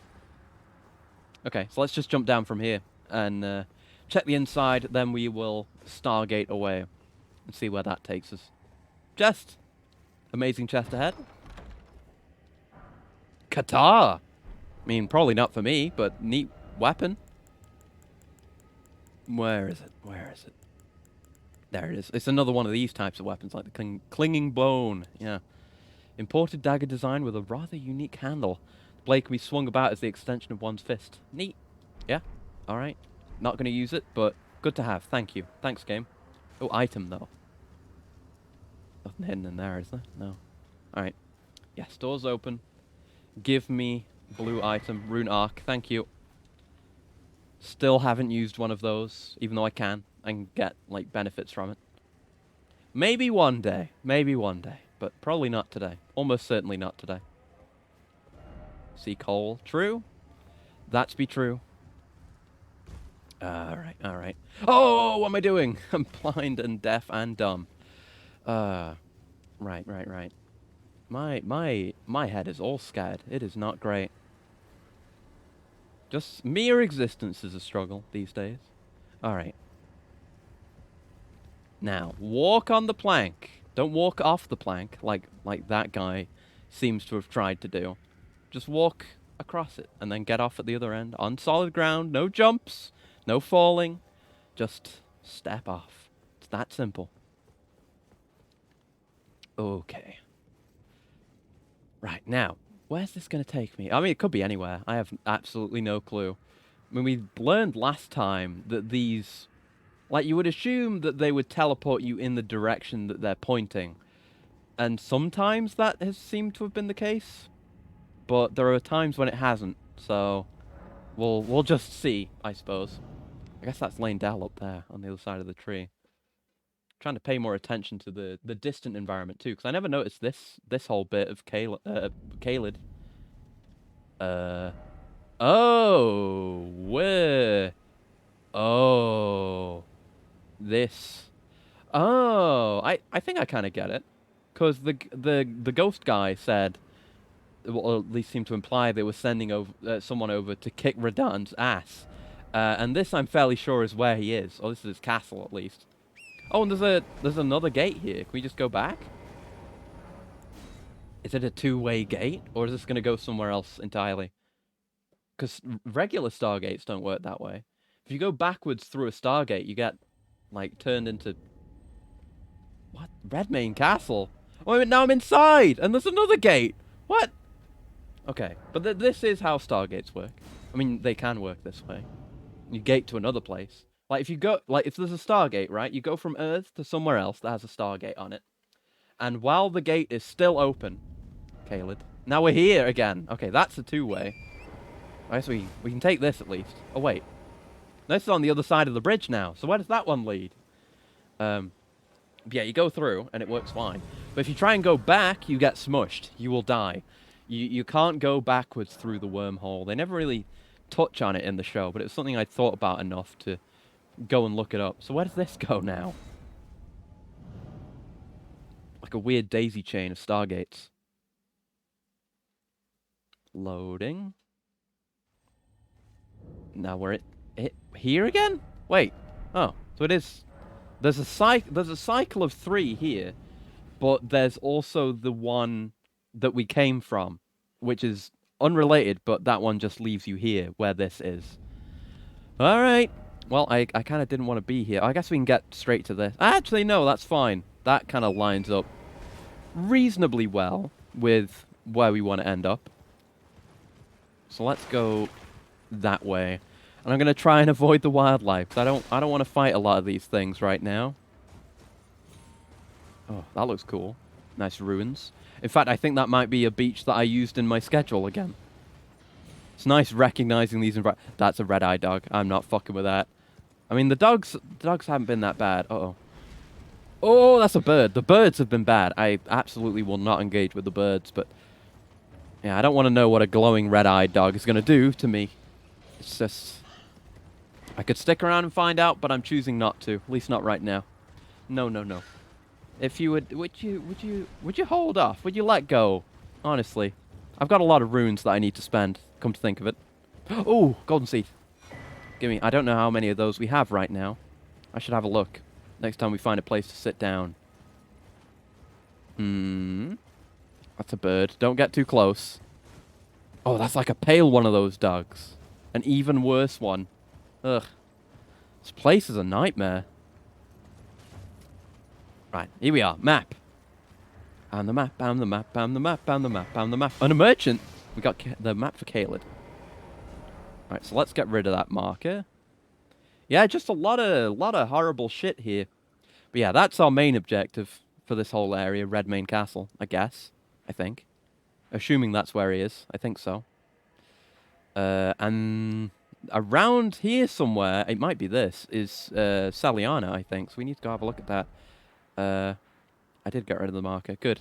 Okay, so let's just jump down from here and check the inside, then we will Stargate away and see where that takes us. Chest. Amazing chest ahead. Katana. I mean, probably not for me, but neat weapon. Where is it? Where is it? There it is. It's another one of these types of weapons, like the clinging bone. Yeah. Imported dagger design with a rather unique handle. The blade can be swung about as the extension of one's fist. Neat. Yeah. All right. Not going to use it, but good to have. Thank you. Thanks, game. Oh, item, though. Nothing hidden in there, is there? No. All right. Yes, door's open. Give me blue item. Rune arc. Thank you. Still haven't used one of those, even though I can get, like, benefits from it. Maybe one day. Maybe one day. But probably not today. Almost certainly not today. See coal. True. That's be true. Alright, alright. Oh, what am I doing? I'm blind and deaf and dumb. Right. My head is all scared. It is not great. Just mere existence is a struggle these days. Alright. Now, walk on the plank. Don't walk off the plank like that guy seems to have tried to do. Just walk across it and then get off at the other end. On solid ground, no jumps, no falling. Just step off. It's that simple. Okay. Right, now, where's this going to take me? I mean, it could be anywhere. I have absolutely no clue. I mean, we learned last time that these... Like, you would assume that they would teleport you in the direction that they're pointing. And sometimes that has seemed to have been the case. But there are times when it hasn't, so... We'll just see, I suppose. I guess that's Lane Dell up there, on the other side of the tree. Trying to pay more attention to the distant environment, too, because I never noticed this whole bit of Caelid. Oh, where? Oh, this. Oh, I think I kind of get it, because the ghost guy said, well, at least seemed to imply they were sending over someone over to kick Radahn's ass, and this I'm fairly sure is where he is, or this is his castle at least. Oh, and there's another gate here. Can we just go back? Is it a two-way gate, or is this going to go somewhere else entirely? Because regular Stargates don't work that way. If you go backwards through a Stargate, you get, like, turned into... What? Redmane Castle? Oh, now I'm inside, and there's another gate! What? Okay, but this is how Stargates work. I mean, they can work this way. You gate to another place. Like, if you go... Like, if there's a Stargate, right? You go from Earth to somewhere else that has a Stargate on it. And while the gate is still open... Caelid. Now we're here again. Okay, that's a two-way. I guess we can take this at least. Oh, wait. This is on the other side of the bridge now. So where does that one lead? Yeah, you go through, and it works fine. But if you try and go back, you get smushed. You will die. You can't go backwards through the wormhole. They never really touch on it in the show, but it was something I thought about enough to go and look it up. So where does this go now? Like a weird daisy chain of Stargates. Loading. Now we're at here again? Wait. Oh, so it is. There's a cycle of 3 here, but there's also the one that we came from, which is unrelated, but that one just leaves you here, where this is. All right. Well, I kind of didn't want to be here. I guess we can get straight to this. Actually, no, that's fine. That kind of lines up reasonably well with where we want to end up. So let's go that way. And I'm going to try and avoid the wildlife, because I don't want to fight a lot of these things right now. Oh, that looks cool. Nice ruins. In fact, I think that might be a beach that I used in my schedule again. It's nice recognizing these That's a red-eye dog. I'm not fucking with that. I mean, the dogs haven't been that bad. Uh-oh. Oh, that's a bird. The birds have been bad. I absolutely will not engage with the birds, but... Yeah, I don't want to know what a glowing red-eyed dog is going to do to me. It's just... I could stick around and find out, but I'm choosing not to. At least not right now. No, no, no. If you would you hold off? Would you let go? Honestly. I've got a lot of runes that I need to spend, come to think of it. Oh, golden seed. Gimme. I don't know how many of those we have right now. I should have a look next time we find a place to sit down. That's a bird. Don't get too close. Oh, that's like a pale one of those dogs. An even worse one. Ugh. This place is a nightmare. Right, here we are. Map. And the map, and the map, and the map, and the map, and the map. And a merchant. We got the map for Caelid. Right, so let's get rid of that marker. Yeah, just a lot of horrible shit here. But yeah, that's our main objective for this whole area, Redmane Castle, I guess. I think. Assuming that's where he is. I think so. And around here somewhere, it might be this, is Saliana, I think. So we need to go have a look at that. I did get rid of the marker. Good.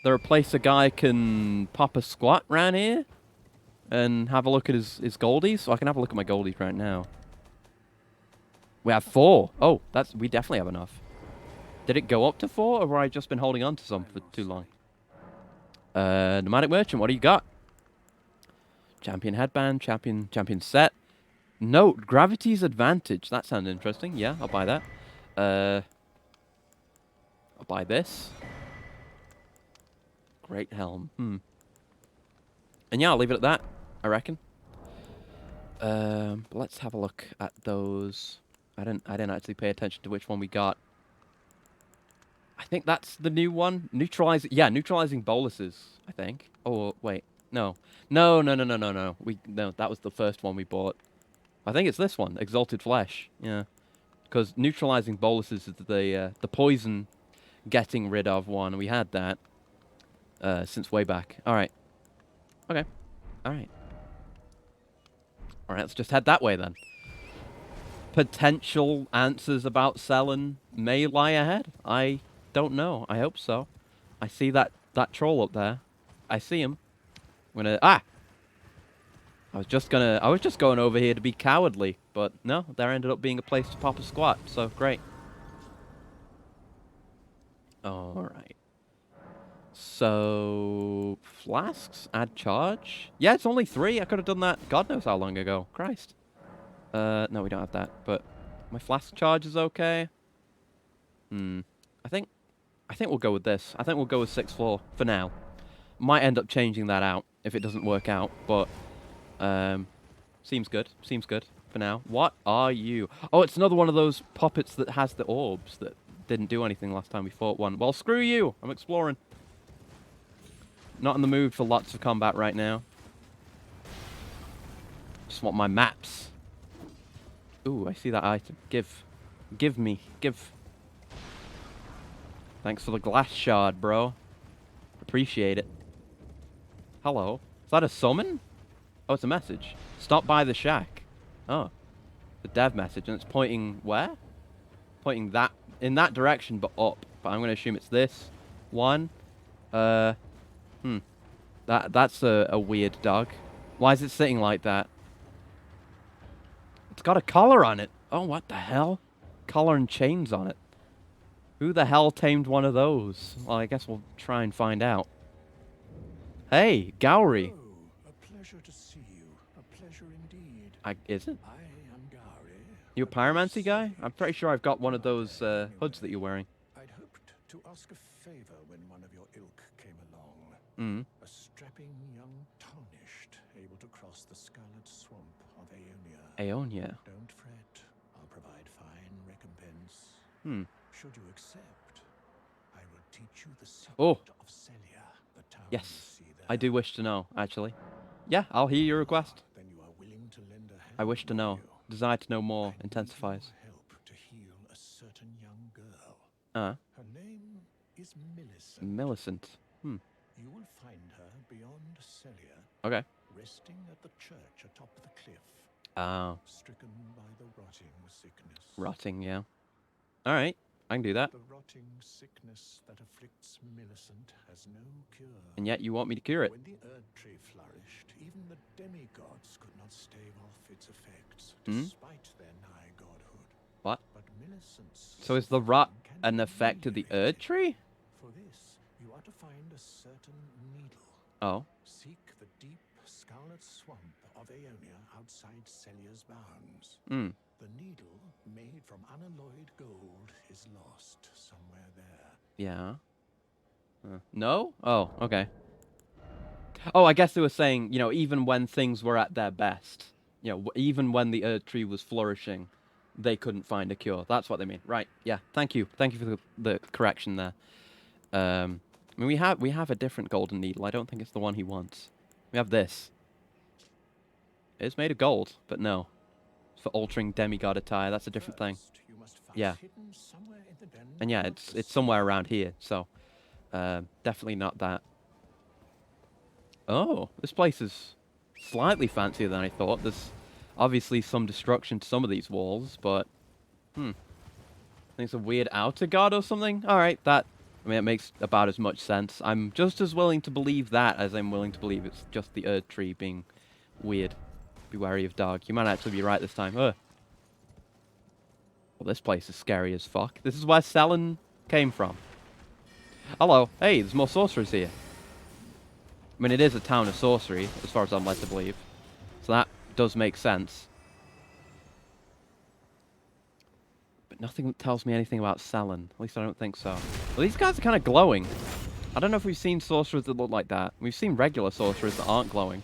There a place a guy can pop a squat around here and have a look at his goldies? So I can have a look at my goldies right now. We have 4. Oh, we definitely have enough. Did it go up to 4, or have I just been holding on to some for too long? Nomadic Merchant, what do you got? Champion headband, champion set. Note, gravity's advantage. That sounds interesting. Yeah, I'll buy that. I'll buy this. Great helm. And yeah, I'll leave it at that, I reckon. Let's have a look at those. I didn't actually pay attention to which one we got. I think that's the new one. Neutralizing boluses, I think. Oh, wait. No. No, that was the first one we bought. I think it's this one, Exalted Flesh. Yeah. Because neutralizing boluses is the poison getting rid of one. We had that since way back. Alright. Okay. Alright. Alright, let's just head that way then. Potential answers about Selen may lie ahead. I don't know. I hope so. I see that troll up there. I see him. I'm gonna... Ah! I was just going over here to be cowardly, but no, there ended up being a place to pop a squat, so great. Alright. So... Flasks? Add charge? Yeah, it's only 3. I could have done that God knows how long ago. Christ. No, we don't have that, but... My flask charge is okay. I think we'll go with this. I think we'll go with 6th floor for now. Might end up changing that out if it doesn't work out, but... Seems good. Seems good for now. What are you? Oh, it's another one of those puppets that has the orbs that didn't do anything last time we fought one. Well, screw you. I'm exploring. Not in the mood for lots of combat right now. Just want my maps. Ooh, I see that item. Give me. Thanks for the glass shard, bro. Appreciate it. Hello. Is that a summon? Oh, it's a message. Stop by the shack. Oh. The dev message, and it's pointing where? Pointing that in that direction, but up. But I'm going to assume it's this one. That's a weird dog. Why is it sitting like that? It's got a collar on it. Oh, what the hell? Collar and chains on it. Who the hell tamed one of those? Well, I guess we'll try and find out. Hey, Gowry. Oh, a pleasure to see you. A pleasure indeed. Is it? I am Gowry. You a pyromancy guy? I'm pretty sure I've got one of those hoods that you're wearing. I'd hoped to ask a favor when one of your ilk came along. A strapping young tarnished, able to cross the scarlet swamp of Aeonia. Aeonia. Don't fret. I'll provide fine recompense. Should you accept, I will teach you the secret of Celia, the town you Yes, see there. I do wish to know, actually. Yeah, I'll hear your request. Then you are willing to lend a hand. I wish to know. will you? Desire to know more I need intensifies. your help to heal a certain young girl. Her name is Millicent. Millicent. You will find her beyond Celia, Okay. resting at the church atop the cliff, Oh, stricken by the rotting sickness. rotting, yeah. Alright, I can do that. The rotting sickness that afflicts Millicent has no cure. And yet you want me to cure it. When the Erd Tree flourished, even the demigods could not stave off its effects, despite their nigh godhood. What? But Millicent's So is the rot suffering can an be effect of the alleviated. Erd Tree? For this, you are to find a certain needle. Oh. Seek the deep scarlet swamp of Aeonia outside Celia's bounds. The needle, made from unalloyed gold, is lost somewhere there. Yeah. No? Oh, okay. Oh, I guess they were saying, you know, even when things were at their best, you know, even when the Erd Tree was flourishing, they couldn't find a cure. That's what they mean. Right, yeah. Thank you. Thank you for the correction there. I mean, we have a different golden needle. I don't think it's the one he wants. We have this. It's made of gold, but no. It's for altering demigod attire. That's a different thing. First, you must find Yeah. hidden somewhere in the den And yeah, of it's the somewhere around here, so definitely not that. Oh, this place is slightly fancier than I thought. There's obviously some destruction to some of these walls, but I think it's a weird outer god or something. All right, I mean, it makes about as much sense. I'm just as willing to believe that as I'm willing to believe it's just the Erd Tree being weird. Be wary of dog. You might actually be right this time. Well, this place is scary as fuck. This is where Selen came from. Hello. Hey, there's more sorcerers here. I mean, it is a town of sorcery, as far as I'm led to believe. So that does make sense. But nothing tells me anything about Selen. At least I don't think so. Well, these guys are kind of glowing. I don't know if we've seen sorcerers that look like that. We've seen regular sorcerers that aren't glowing.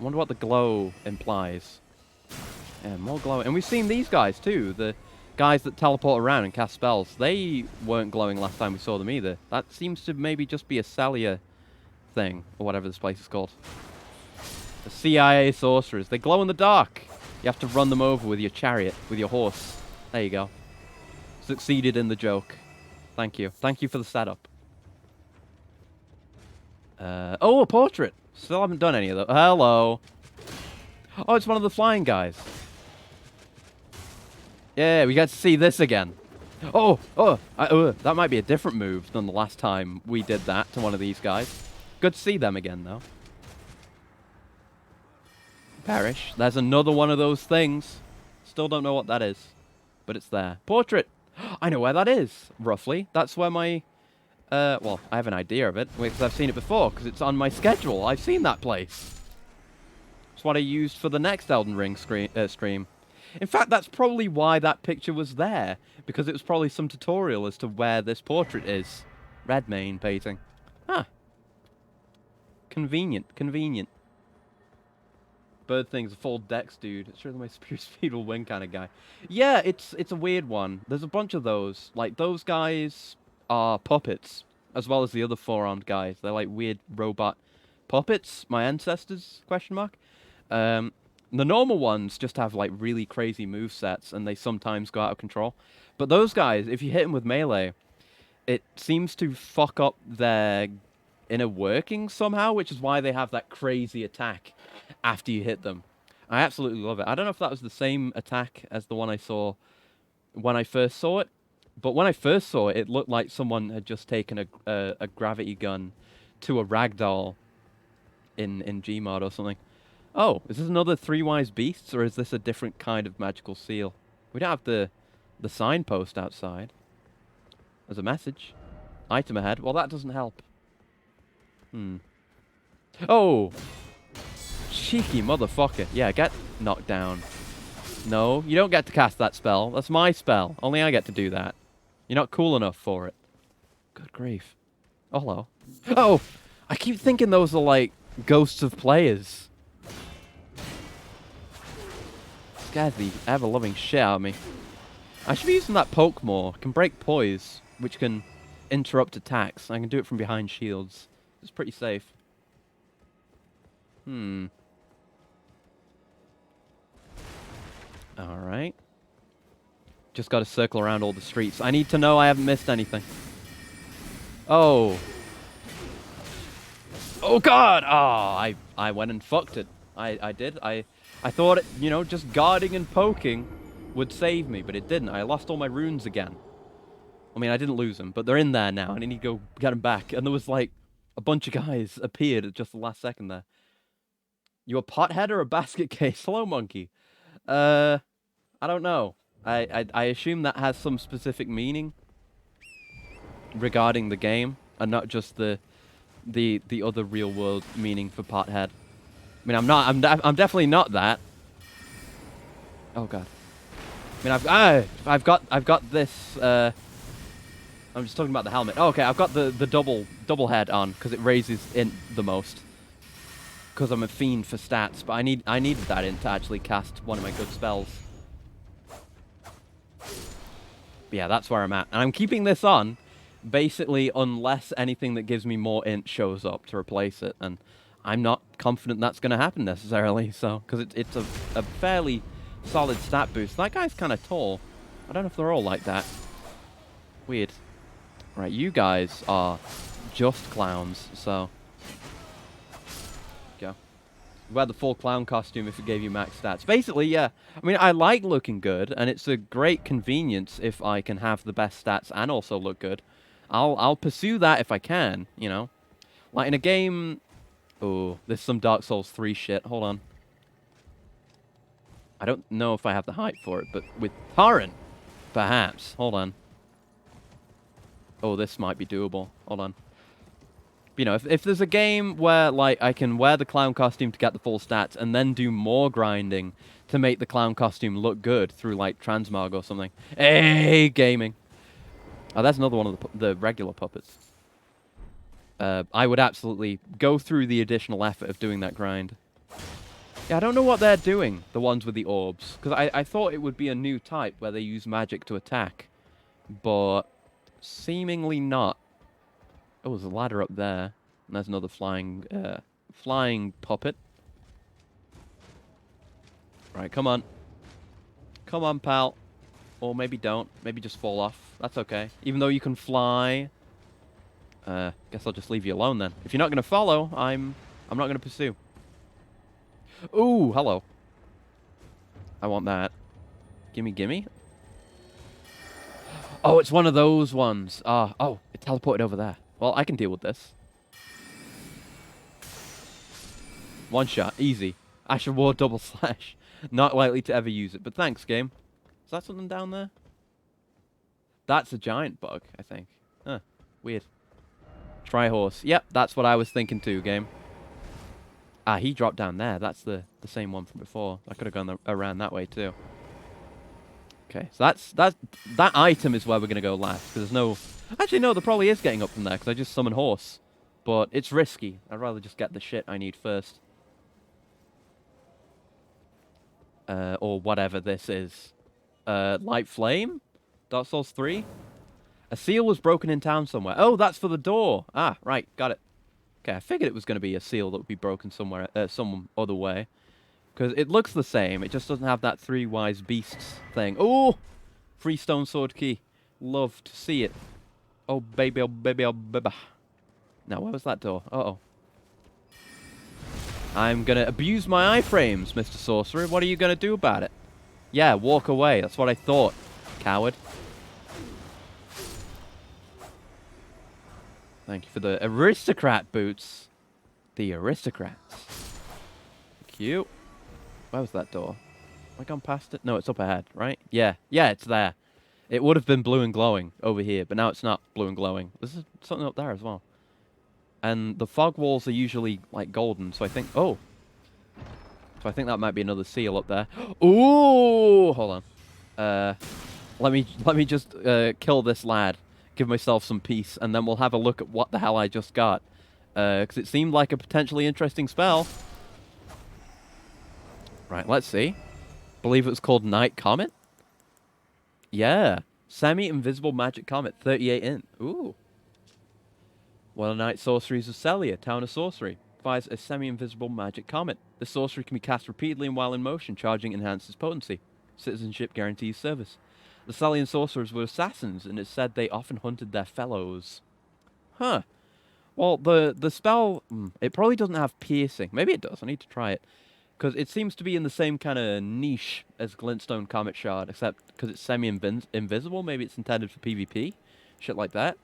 I wonder what the glow implies. Yeah, more glow. And we've seen these guys too. The guys that teleport around and cast spells. They weren't glowing last time we saw them either. That seems to maybe just be a Celia thing, or whatever this place is called. The CIA sorcerers. They glow in the dark. You have to run them over with your chariot, with your horse. There you go. Succeeded in the joke. Thank you. Thank you for the setup. Oh, a portrait. Still haven't done any of those. Hello. Oh, it's one of the flying guys. Yeah, we get to see this again. That might be a different move than the last time we did that to one of these guys. Good to see them again, though. Perish. There's another one of those things. Still don't know what that is, but it's there. Portrait. I know where that is, roughly. That's where my... well, I have an idea of it, because I've seen it before, because it's on my schedule. I've seen that place. It's what I used for the next Elden Ring stream. In fact, that's probably why that picture was there, because it was probably some tutorial as to where this portrait is. Redmane painting. Ah. Convenient, convenient. Bird Thing's a full dex dude. It's really my spirit speed will win kind of guy. Yeah, it's a weird one. There's a bunch of those. Like, those guys are puppets, as well as the other four-armed guys. They're like weird robot puppets. My ancestors, question mark. The normal ones just have like really crazy movesets, and they sometimes go out of control. But those guys, if you hit them with melee, it seems to fuck up their inner workings somehow, which is why they have that crazy attack after you hit them. I absolutely love it. I don't know if that was the same attack as the one I saw when I first saw it, but when I first saw it, it looked like someone had just taken a gravity gun to a ragdoll in Gmod or something. Oh, is this another Three Wise Beasts, or is this a different kind of magical seal? We don't have the signpost outside. There's a message. Item ahead. Well, that doesn't help. Oh! Cheeky motherfucker. Yeah, get knocked down. No, you don't get to cast that spell. That's my spell. Only I get to do that. You're not cool enough for it. Good grief. Oh, hello. Oh! I keep thinking those are like ghosts of players. Scares the ever-loving shit out of me. I should be using that poke more. It can break poise, which can interrupt attacks. I can do it from behind shields. It's pretty safe. Alright. Just got to circle around all the streets. I need to know I haven't missed anything. Oh. Oh god! Oh, I went and fucked it. I did. I thought, you know, just guarding and poking would save me, but it didn't. I lost all my runes again. I mean, I didn't lose them, but they're in there now, and I need to go get them back. And there was, like, a bunch of guys appeared at just the last second there. You a pothead or a basket case? Hello, monkey. I don't know. I assume that has some specific meaning regarding the game, and not just the other real world meaning for pothead. I mean, I'm definitely not that. Oh god. I mean, I've got this. I'm just talking about the helmet. Oh, okay, I've got the double head on because it raises int the most. Because I'm a fiend for stats, but I needed that int to actually cast one of my good spells. But yeah, that's where I'm at, and I'm keeping this on, basically unless anything that gives me more int shows up to replace it, and I'm not confident that's going to happen necessarily. So, because it's a fairly solid stat boost. That guy's kind of tall. I don't know if they're all like that. Weird. Right, you guys are just clowns, so go. Wear the full clown costume if it gave you max stats. Basically, yeah. I mean, I like looking good, and it's a great convenience if I can have the best stats and also look good. I'll pursue that if I can, you know. Like in a game. Oh, there's some Dark Souls 3 shit. Hold on. I don't know if I have the height for it, but with Torrent, perhaps. Hold on. Oh, this might be doable. Hold on. You know, if there's a game where, like, I can wear the clown costume to get the full stats and then do more grinding to make the clown costume look good through, like, transmog or something. Hey, gaming. Oh, that's another one of the regular puppets. I would absolutely go through the additional effort of doing that grind. Yeah, I don't know what they're doing, the ones with the orbs. Because I thought it would be a new type where they use magic to attack. But seemingly not. Oh, there's a ladder up there. And there's another flying puppet. Right, come on. Come on, pal. Or maybe don't. Maybe just fall off. That's okay. Even though you can fly. Guess I'll just leave you alone then. If you're not going to follow, I'm not going to pursue. Ooh, hello. I want that. Gimme, gimme. Oh, it's one of those ones. Oh, it teleported over there. Well, I can deal with this. One shot, easy. Asher Ward double slash. Not likely to ever use it, but thanks, game. Is that something down there? That's a giant bug, I think. Huh, weird. Tri-horse. Yep, that's what I was thinking too, game. Ah, he dropped down there. That's the same one from before. I could have gone around that way too. Okay, so that item is where we're gonna go last. Because there's no. Actually, no, there probably is getting up from there because I just summoned horse, but it's risky. I'd rather just get the shit I need first. Or whatever this is. Light Flame? Dark Souls 3? A seal was broken in town somewhere. Oh, that's for the door. Ah, right, got it. Okay, I figured it was going to be a seal that would be broken somewhere, some other way. Because it looks the same, it just doesn't have that three wise beasts thing. Oh! Freestone sword key. Love to see it. Oh, baby, oh, baby, oh, baby. Now, where was that door? Uh-oh. I'm going to abuse my iframes, Mr. Sorcerer. What are you going to do about it? Yeah, walk away. That's what I thought, coward. Thank you for the aristocrat boots. The aristocrats. Cute. Where was that door? Have I gone past it? No, it's up ahead, right? Yeah. Yeah, it's there. It would have been blue and glowing over here, but now it's not blue and glowing. There's something up there as well. And the fog walls are usually, like, golden, so I think... Oh! So I think that might be another seal up there. Ooh! Hold on. Let me just kill this lad. Give myself some peace, and then we'll have a look at what the hell I just got. Because it seemed like a potentially interesting spell. Right, let's see. Believe it was called Night Comet? Yeah. Semi-invisible magic comet, 38 int. Ooh. Well, Night Sorceries of Celia, Town of Sorcery. Fires a semi-invisible magic comet. The sorcery can be cast repeatedly and while in motion, charging enhances potency. Citizenship guarantees service. The Celian sorcerers were assassins, and it's said they often hunted their fellows. Huh. Well, the spell, it probably doesn't have piercing. Maybe it does. I need to try it. Because it seems to be in the same kind of niche as Glintstone Comet Shard, except because it's semi-invisible. Maybe it's intended for PvP. Shit like that.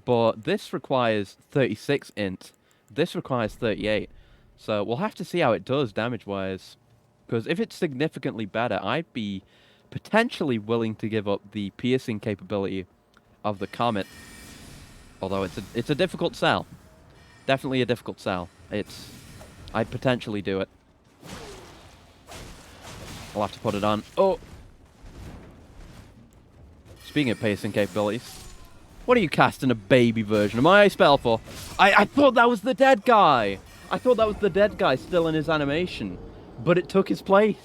But this requires 36 int. This requires 38. So we'll have to see how it does damage-wise. Because if it's significantly better, I'd be potentially willing to give up the piercing capability of the Comet. Although it's a difficult sell. Definitely a difficult sell. I'd potentially do it. I'll have to put it on. Oh! Speaking of piercing capabilities, what are you casting a baby version of my spell for? I thought that was the dead guy! I thought that was the dead guy still in his animation. But it took his place.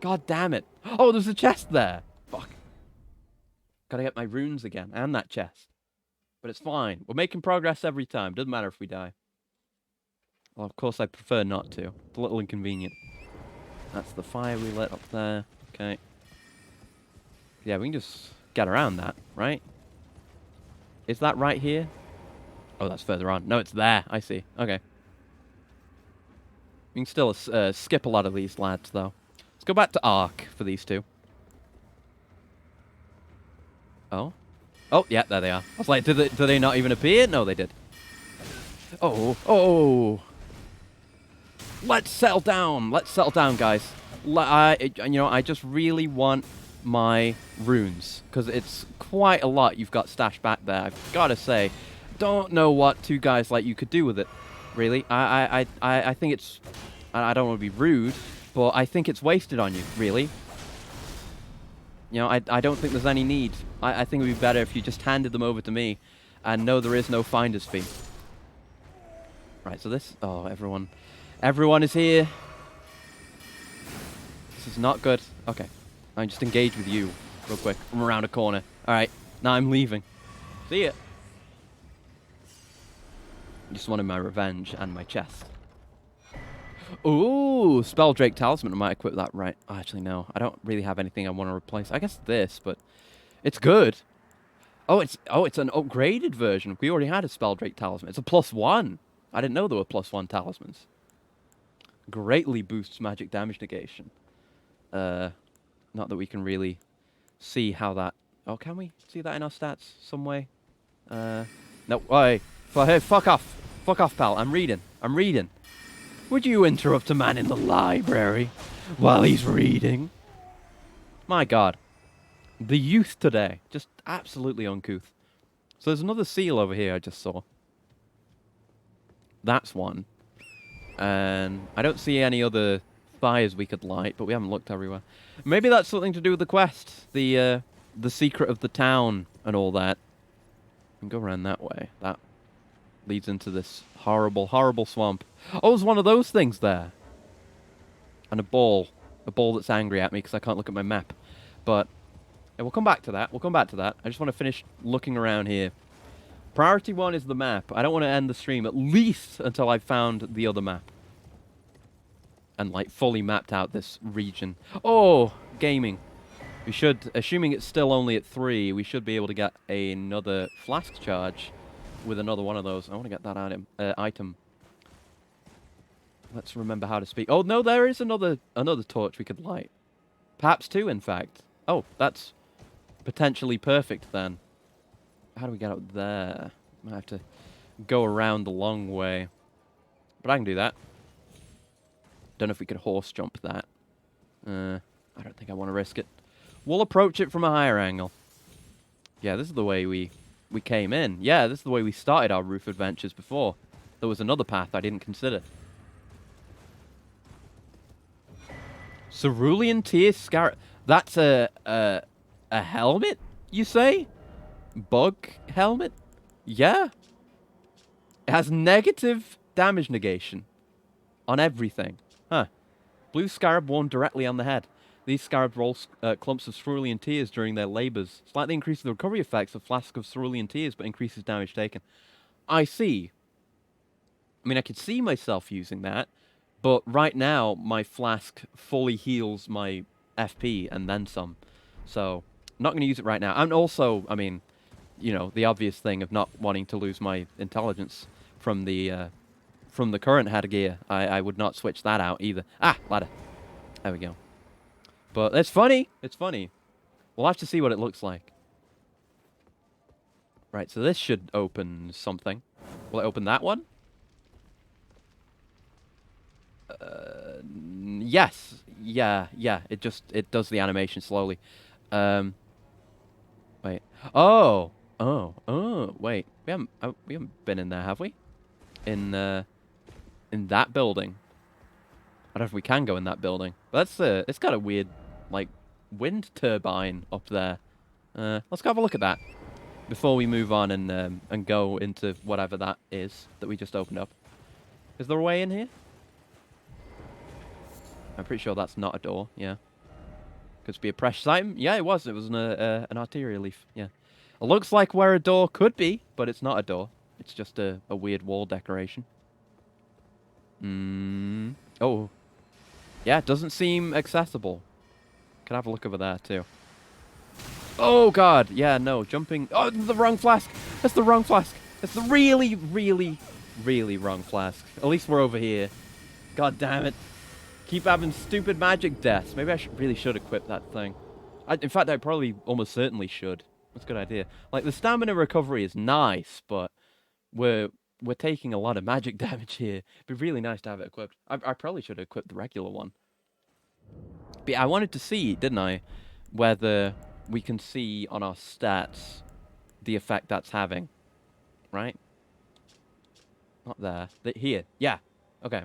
God damn it. Oh, there's a chest there. Fuck. Gotta get my runes again, and that chest. But it's fine. We're making progress every time. Doesn't matter if we die. Well, of course, I prefer not to. It's a little inconvenient. That's the fire we lit up there. Okay. Yeah, we can just get around that, right? Is that right here? Oh, that's further on. No, it's there. I see. Okay. We can still skip a lot of these lads, though. Let's go back to Ark for these two. Oh? Oh, yeah, there they are. I was like, did they not even appear? No, they did. Oh, oh. Let's settle down. Let's settle down, guys. I just really want my runes, because it's quite a lot you've got stashed back there. I've got to say, don't know what two guys like you could do with it. Really, I think it's. I don't want to be rude, but I think it's wasted on you. Really. You know, I don't think there's any need. I think it would be better if you just handed them over to me, and no, there is no finder's fee. Right. So this. Oh, everyone is here. This is not good. Okay. I just engage with you real quick from around a corner. Alright. Now I'm leaving. See ya. Just wanted my revenge and my chest. Ooh, Spelldrake Talisman. I might equip that right. Oh, actually, no. I don't really have anything I want to replace. I guess this, but it's good. Oh, it's an upgraded version. We already had a Spelldrake Talisman. It's a +1. I didn't know there were +1 talismans. Greatly boosts magic damage negation. Not that we can really see how that... Oh, can we see that in our stats some way? No. Hey, fuck off. Fuck off, pal. I'm reading. Would you interrupt a man in the library while he's reading? My God. The youth today. Just absolutely uncouth. So there's another seal over here I just saw. That's one. And I don't see any other fires we could light, but we haven't looked everywhere. Maybe that's something to do with the quest. The secret of the town and all that. We can go around that way. That leads into this horrible, horrible swamp. Oh, there's one of those things there. And a ball. A ball that's angry at me because I can't look at my map. But yeah, we'll come back to that. I just want to finish looking around here. Priority 1 is the map. I don't want to end the stream at least until I've found the other map. And, like, fully mapped out this region. Oh, gaming. We should, assuming it's still only at 3, we should be able to get another flask charge with another one of those. I want to get that item. Let's remember how to speak. Oh, no, there is another torch we could light. Perhaps 2, in fact. Oh, that's potentially perfect, then. How do we get up there? Might have to go around the long way. But I can do that. Don't know if we could horse jump that. I don't think I want to risk it. We'll approach it from a higher angle. Yeah, this is the way we came in. Yeah, this is the way we started our roof adventures before. There was another path I didn't consider. Cerulean Tear Scarab. That's a helmet, you say? Bug helmet? Yeah. It has negative damage negation on everything. Huh. Blue scarab worn directly on the head. These scarabs roll clumps of cerulean tears during their labors. Slightly increases the recovery effects of flask of cerulean tears, but increases damage taken. I see. I mean, I could see myself using that, but right now, my flask fully heals my FP and then some. So, I'm not going to use it right now. And also, I mean, you know, the obvious thing of not wanting to lose my intelligence from the current headgear. I would not switch that out either. Ah, ladder. There we go. But it's funny. It's funny. We'll have to see what it looks like. Right, so this should open something. Will it open that one? Yes. Yeah. It does the animation slowly. Wait. Oh, wait. We haven't been in there, have we? In that building. I don't know if we can go in that building. But that's it's got a weird, like, wind turbine up there. Let's go have a look at that before we move on and go into whatever that is that we just opened up. Is there a way in here? I'm pretty sure that's not a door. Yeah. Could be a precious item. Yeah, it was. It was an arterial leaf. Yeah. It looks like where a door could be, but it's not a door. It's just a weird wall decoration. Oh. Yeah, it doesn't seem accessible. Can I have a look over there, too? Oh, God. Yeah, no. Jumping. Oh, the wrong flask. That's the wrong flask. That's the really, really, really wrong flask. At least we're over here. God damn it. Keep having stupid magic deaths. Maybe I really should equip that thing. In fact, I probably almost certainly should. That's a good idea. Like, the stamina recovery is nice, but we're taking a lot of magic damage here. It'd be really nice to have it equipped. I probably should have equipped the regular one. But yeah, I wanted to see, didn't I, whether we can see on our stats the effect that's having. Right? Not there. Here. Yeah. Okay.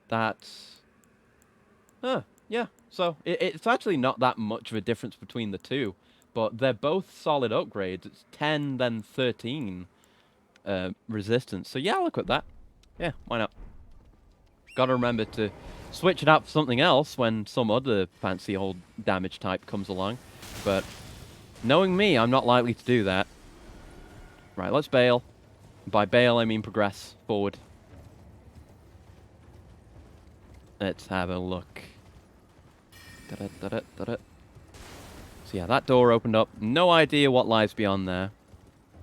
That's... Huh. Yeah. So, it's actually not that much of a difference between the two. But they're both solid upgrades. It's 10, then 13 resistance. So yeah, I'll equip that. Yeah, why not? Gotta remember to switch it out for something else when some other fancy old damage type comes along. But knowing me, I'm not likely to do that. Right, let's bail. By bail, I mean progress forward. Let's have a look. Da-da-da-da-da-da. So yeah, that door opened up. No idea what lies beyond there.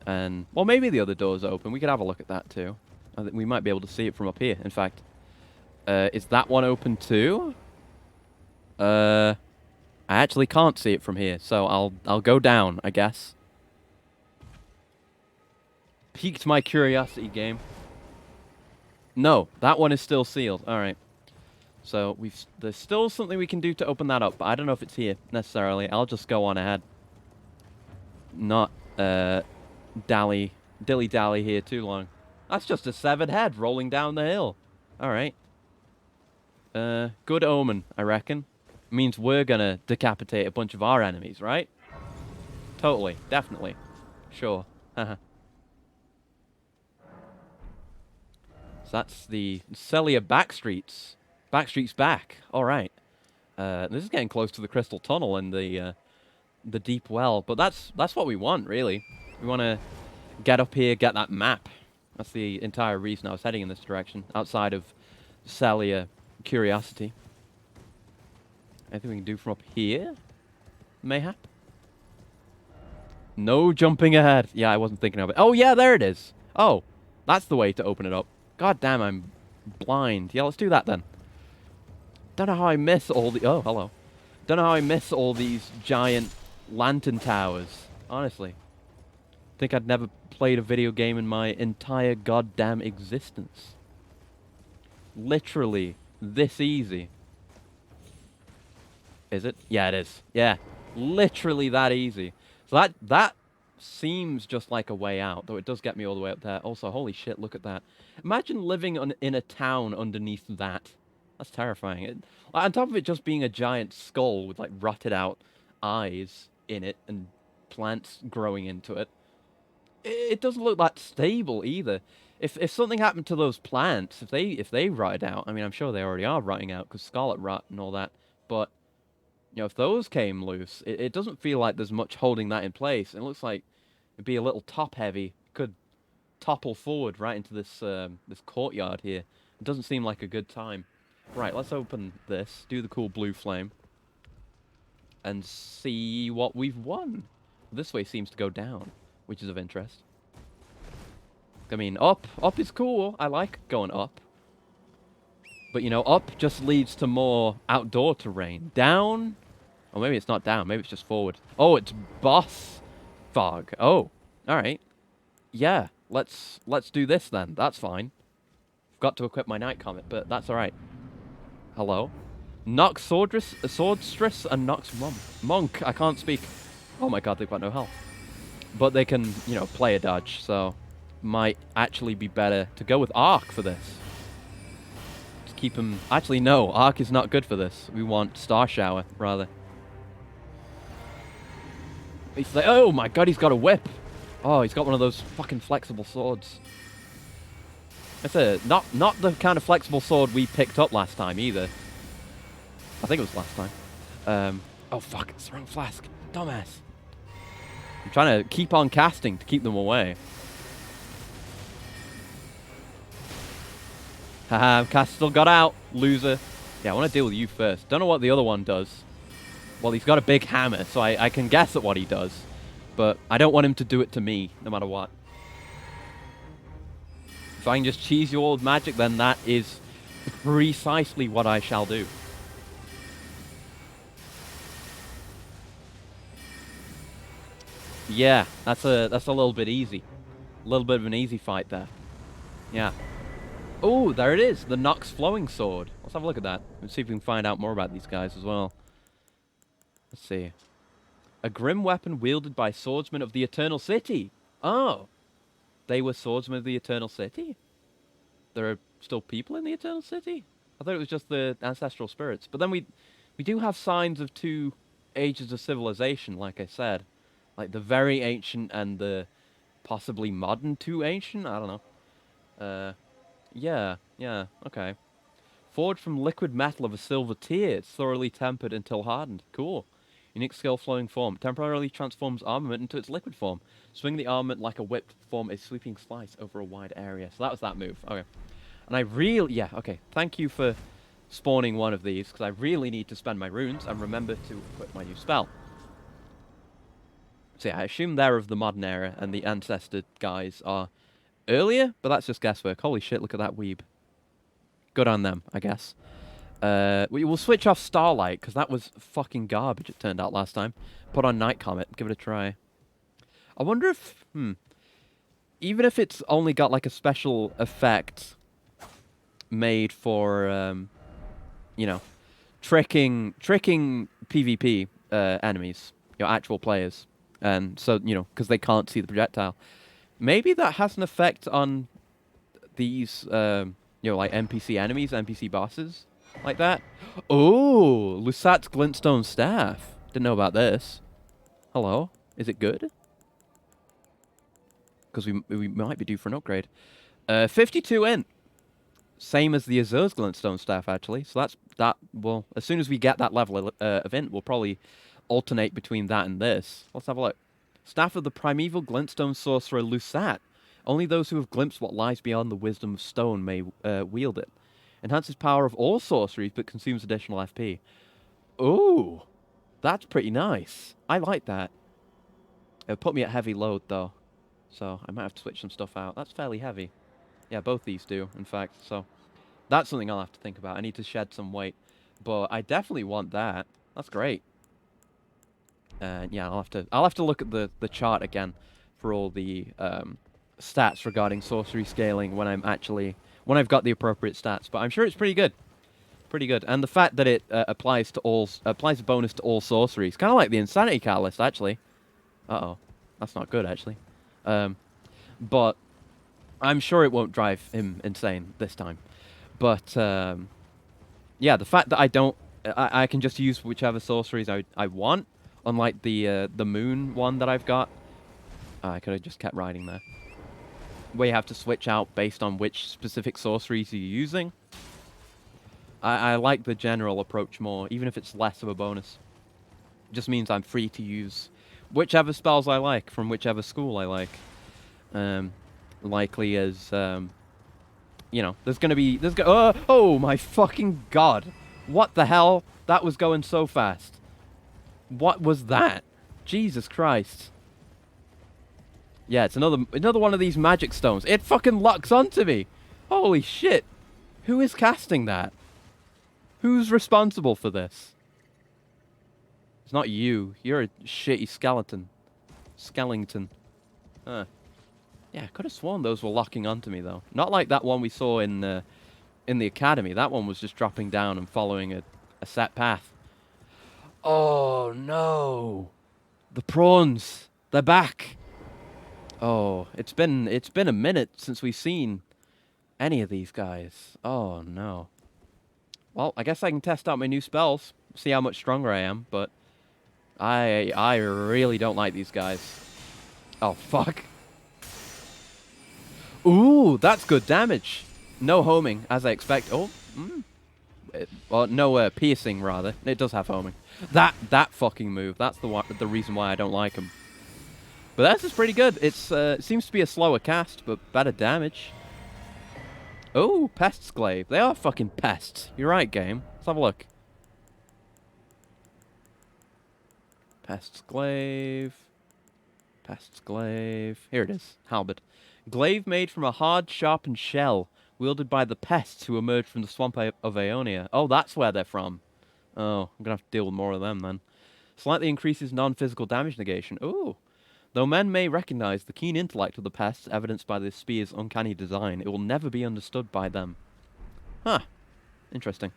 And, well, maybe the other door's open. We could have a look at that too. I think we might be able to see it from up here, in fact. Is that one open too? I actually can't see it from here, so I'll go down, I guess. Piqued my curiosity, game. No, that one is still sealed. All right. So there's still something we can do to open that up, but I don't know if it's here necessarily. I'll just go on ahead. Not dilly-dally here too long. That's just a severed head rolling down the hill. All right. Good omen, I reckon. Means we're gonna decapitate a bunch of our enemies, right? Totally, definitely, sure. Haha. So that's the Celia Backstreets. Backstreet's back. All right. This is getting close to the Crystal Tunnel and the deep well, but that's what we want, really. We want to get up here, get that map. That's the entire reason I was heading in this direction, outside of Celia curiosity. Anything we can do from up here? Mayhap? No jumping ahead. Yeah, I wasn't thinking of it. Oh, yeah, there it is. Oh, that's the way to open it up. God damn, I'm blind. Yeah, let's do that then. Don't know how I miss all the... Oh, hello. Don't know how I miss all these giant lantern towers. Honestly. Think I'd never played a video game in my entire goddamn existence. Literally this easy. Is it? Yeah, it is. Yeah. Literally that easy. So that seems just like a way out, though it does get me all the way up there. Also, holy shit, look at that. Imagine living in a town underneath that. That's terrifying. On top of it just being a giant skull with, like, rotted out eyes in it and plants growing into it. It doesn't look that stable either. If something happened to those plants, if they rotted out, I mean, I'm sure they already are rotting out because scarlet rot and all that, but you know, if those came loose, it doesn't feel like there's much holding that in place. It looks like it'd be a little top-heavy. Could topple forward right into this this courtyard here. It doesn't seem like a good time. Right, let's open this, do the cool blue flame, and see what we've won. This way seems to go down, which is of interest. I mean, up is cool. I like going up. But, you know, up just leads to more outdoor terrain. Down... Or maybe it's not down. Maybe it's just forward. Oh, it's boss fog. Oh, all right. Yeah, let's do this then. That's fine. Forgot to equip my Night Comet, but that's all right. Hello? Nox Swordstress and Nox Monk. I can't speak. Oh my god, they've got no health. But they can, you know, play a dodge, so might actually be better to go with Arc for this. To keep him... Actually, no. Arc is not good for this. We want Star Shower, rather. He's like, oh my god, he's got a whip. Oh, he's got one of those fucking flexible swords. It's not the kind of flexible sword we picked up last time either. I think it was last time. Oh fuck, it's the wrong flask. Dumbass. I'm trying to keep on casting to keep them away. Haha, cast still got out, loser. Yeah, I want to deal with you first. Don't know what the other one does. Well, he's got a big hammer, so I can guess at what he does. But I don't want him to do it to me, no matter what. If I can just cheese you all with magic, then that is precisely what I shall do. Yeah, that's a little bit easy. A little bit of an easy fight there. Yeah. Oh, there it is, the Nox Flowing Sword. Let's have a look at that. Let's see if we can find out more about these guys as well. Let's see. A grim weapon wielded by swordsmen of the Eternal City. Oh. They were swordsmen of the Eternal City? There are still people in the Eternal City? I thought it was just the ancestral spirits. But then we do have signs of two ages of civilization, like I said. Like the very ancient and the possibly modern too ancient? I don't know. Yeah, okay. Forged from liquid metal of a silver tier. It's thoroughly tempered until hardened. Cool. Unique skill flowing form. Temporarily transforms armament into its liquid form. Swing the armament like a whip to form a sweeping slice over a wide area. So that was that move. Okay. And I really... Yeah, okay. Thank you for spawning one of these, because I really need to spend my runes and remember to equip my new spell. So yeah, I assume they're of the modern era, and the ancestor guys are earlier, but that's just guesswork. Holy shit, look at that weeb. Good on them, I guess. We will switch off Starlight, because that was fucking garbage, it turned out last time. Put on Night Comet, give it a try. I wonder if, even if it's only got like a special effect made for, you know, tricking PvP enemies, you know, actual players. And so, you know, because they can't see the projectile. Maybe that has an effect on these, you know, like NPC enemies, NPC bosses. Like that. Oh, Lusat's Glintstone Staff. Didn't know about this. Hello. Is it good? Because we might be due for an upgrade. 52 int. Same as the Azur's Glintstone Staff, actually. So that will... As soon as we get that level of int, we'll probably alternate between that and this. Let's have a look. Staff of the Primeval Glintstone Sorcerer Lusat. Only those who have glimpsed what lies beyond the wisdom of stone may wield it. Enhances power of all sorceries, but consumes additional FP. Ooh, that's pretty nice. I like that. It'll put me at heavy load, though. So I might have to switch some stuff out. That's fairly heavy. Yeah, both these do, in fact. So that's something I'll have to think about. I need to shed some weight. But I definitely want that. That's great. And yeah, I'll have to look at the chart again for all the stats regarding sorcery scaling when I've got the appropriate stats. But I'm sure it's pretty good. Pretty good. And the fact that it applies a bonus to all sorceries. Kind of like the Insanity Catalyst, actually. Uh-oh. That's not good, actually. But I'm sure it won't drive him insane this time. But, yeah, the fact that I can just use whichever sorceries I want, unlike the moon one that I've got. I could have just kept riding there. Where you have to switch out based on which specific sorceries you're using. I like the general approach more, even if it's less of a bonus. It just means I'm free to use whichever spells I like, from whichever school I like. Likely as, you know, there's gonna be... oh my fucking god! What the hell? That was going so fast. What was that? Jesus Christ. Yeah, it's another one of these magic stones. It fucking locks onto me! Holy shit! Who is casting that? Who's responsible for this? It's not you. You're a shitty skeleton. Skellington. Huh. Yeah, I could have sworn those were locking onto me, though. Not like that one we saw in the academy. That one was just dropping down and following a set path. Oh, no. The prawns. They're back. Oh, it's been a minute since we've seen any of these guys. Oh, no. Well, I guess I can test out my new spells, see how much stronger I am, but I really don't like these guys. Oh, fuck. Ooh, that's good damage. No homing, as I expect. Oh, well, no piercing, rather. It does have homing. That fucking move, that's the reason why I don't like him. But this is pretty good. It seems to be a slower cast, but better damage. Oh, Pest's Glaive. They are fucking pests. You're right, game. Let's have a look. Pest's Glaive. Pest's Glaive. Here it is. Halberd. Glaive made from a hard, sharpened shell, wielded by the pests who emerged from the swamp of Aeonia. Oh, that's where they're from. Oh, I'm going to have to deal with more of them, then. Slightly increases non-physical damage negation. Ooh. Though men may recognize the keen intellect of the pests evidenced by this spear's uncanny design, it will never be understood by them. Huh. Interesting.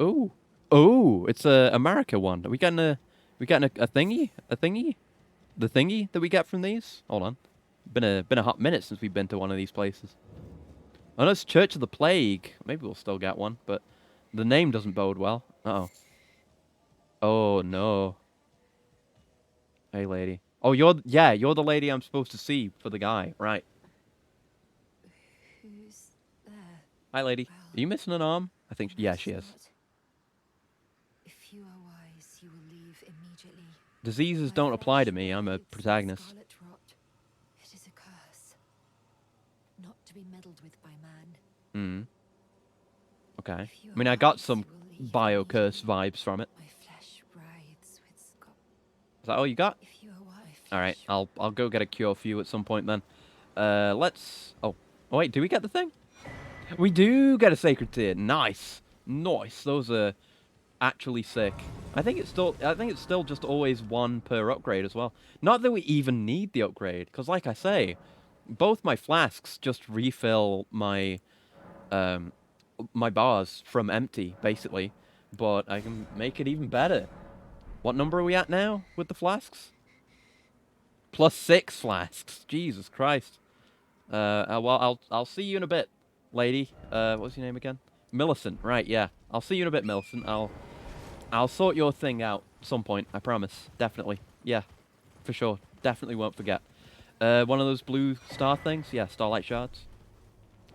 Ooh. Oh, it's a America one. Are we getting a thingy? A thingy? The thingy that we get from these? Hold on. Been a hot minute since we've been to one of these places. Oh no, it's Church of the Plague. Maybe we'll still get one, but the name doesn't bode well. Uh-oh. Oh no. Hey, lady. Oh, you're the lady I'm supposed to see for the guy, right? Who's there? Hi, lady. Are you missing an arm? I think, yeah, she is. If you are wise, you will leave immediately. Diseases My don't apply to flesh me. I'm a breathes with protagonist. scarlet rot. It is a curse, not to be meddled with by man. Okay. If you I mean, are I got wise, some you will leave bio-curse immediately. vibes from it. My flesh writhes with Is that all you got? If you are wise, All right, I'll go get a cure for you at some point then. Let's. Oh, wait, do we get the thing? We do get a sacred tear. Nice, nice. Those are actually sick. I think it's still just always one per upgrade as well. Not that we even need the upgrade, because like I say, both my flasks just refill my my bars from empty basically, but I can make it even better. What number are we at now with the flasks? +6 flasks. Jesus Christ. Well, I'll see you in a bit, lady. What's your name again? Millicent. Right, yeah. I'll see you in a bit, Millicent. I'll sort your thing out at some point. I promise. Definitely. Yeah, for sure. Definitely won't forget. One of those blue star things. Yeah, starlight shards.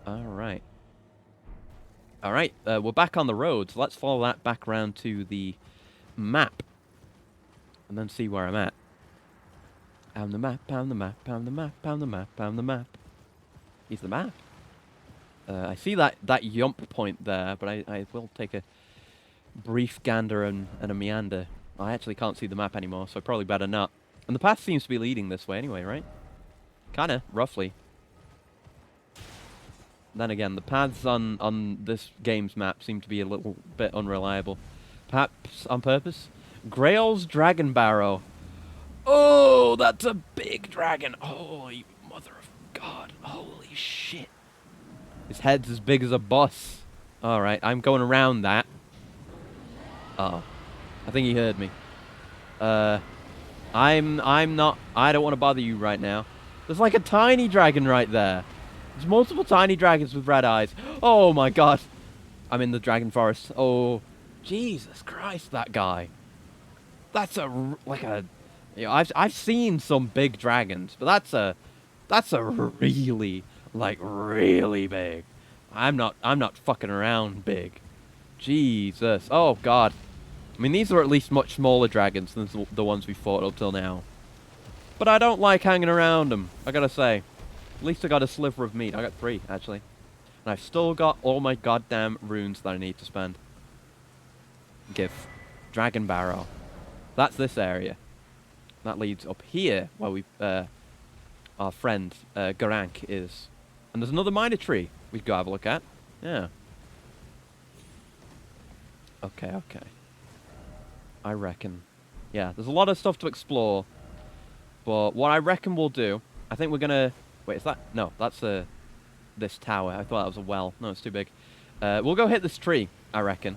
All right. All right. We're back on the road. So let's follow that back around to the map, and then see where I'm at. Pound the map, pound the map, pound the map, pound the map, pound the map. Here's the map. I see that yump point there, but I will take a brief gander and a meander. I actually can't see the map anymore, so I probably better not. And the path seems to be leading this way anyway, right? Kinda, roughly. Then again, the paths on this game's map seem to be a little bit unreliable. Perhaps on purpose? Grail's Dragon Barrow. Oh, that's a big dragon. Holy mother of God. Holy shit. His head's as big as a bus. Alright, I'm going around that. Uh-oh. I think he heard me. I'm not... I don't want to bother you right now. There's like a tiny dragon right there. There's multiple tiny dragons with red eyes. Oh my God. I'm in the dragon forest. Oh, Jesus Christ, that guy. That's like a... You know, I've seen some big dragons, but that's a really, like, really big. I'm not fucking around big. Jesus. Oh God. I mean, these are at least much smaller dragons than the ones we fought up till now. But I don't like hanging around them, I gotta say. At least I got a sliver of meat. I got 3, actually. And I've still got all my goddamn runes that I need to spend. Give. Dragon Barrow. That's this area. That leads up here, where we, our friend, Garank is. And there's another minor tree we could go have a look at. Yeah. Okay, okay. I reckon. Yeah, there's a lot of stuff to explore. But what I reckon we'll do, I think we're gonna... Wait, is that... No, that's this tower. I thought that was a well. No, it's too big. We'll go hit this tree, I reckon.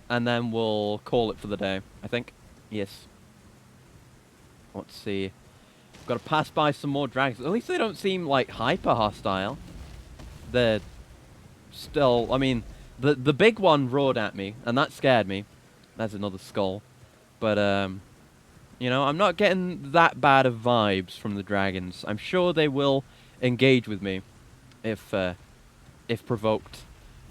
And then we'll call it for the day, I think. Yes. Let's see. We've got to pass by some more dragons. At least they don't seem, like, hyper hostile. They're still... I mean, the big one roared at me, and that scared me. There's another skull. But, you know, I'm not getting that bad of vibes from the dragons. I'm sure they will engage with me if provoked.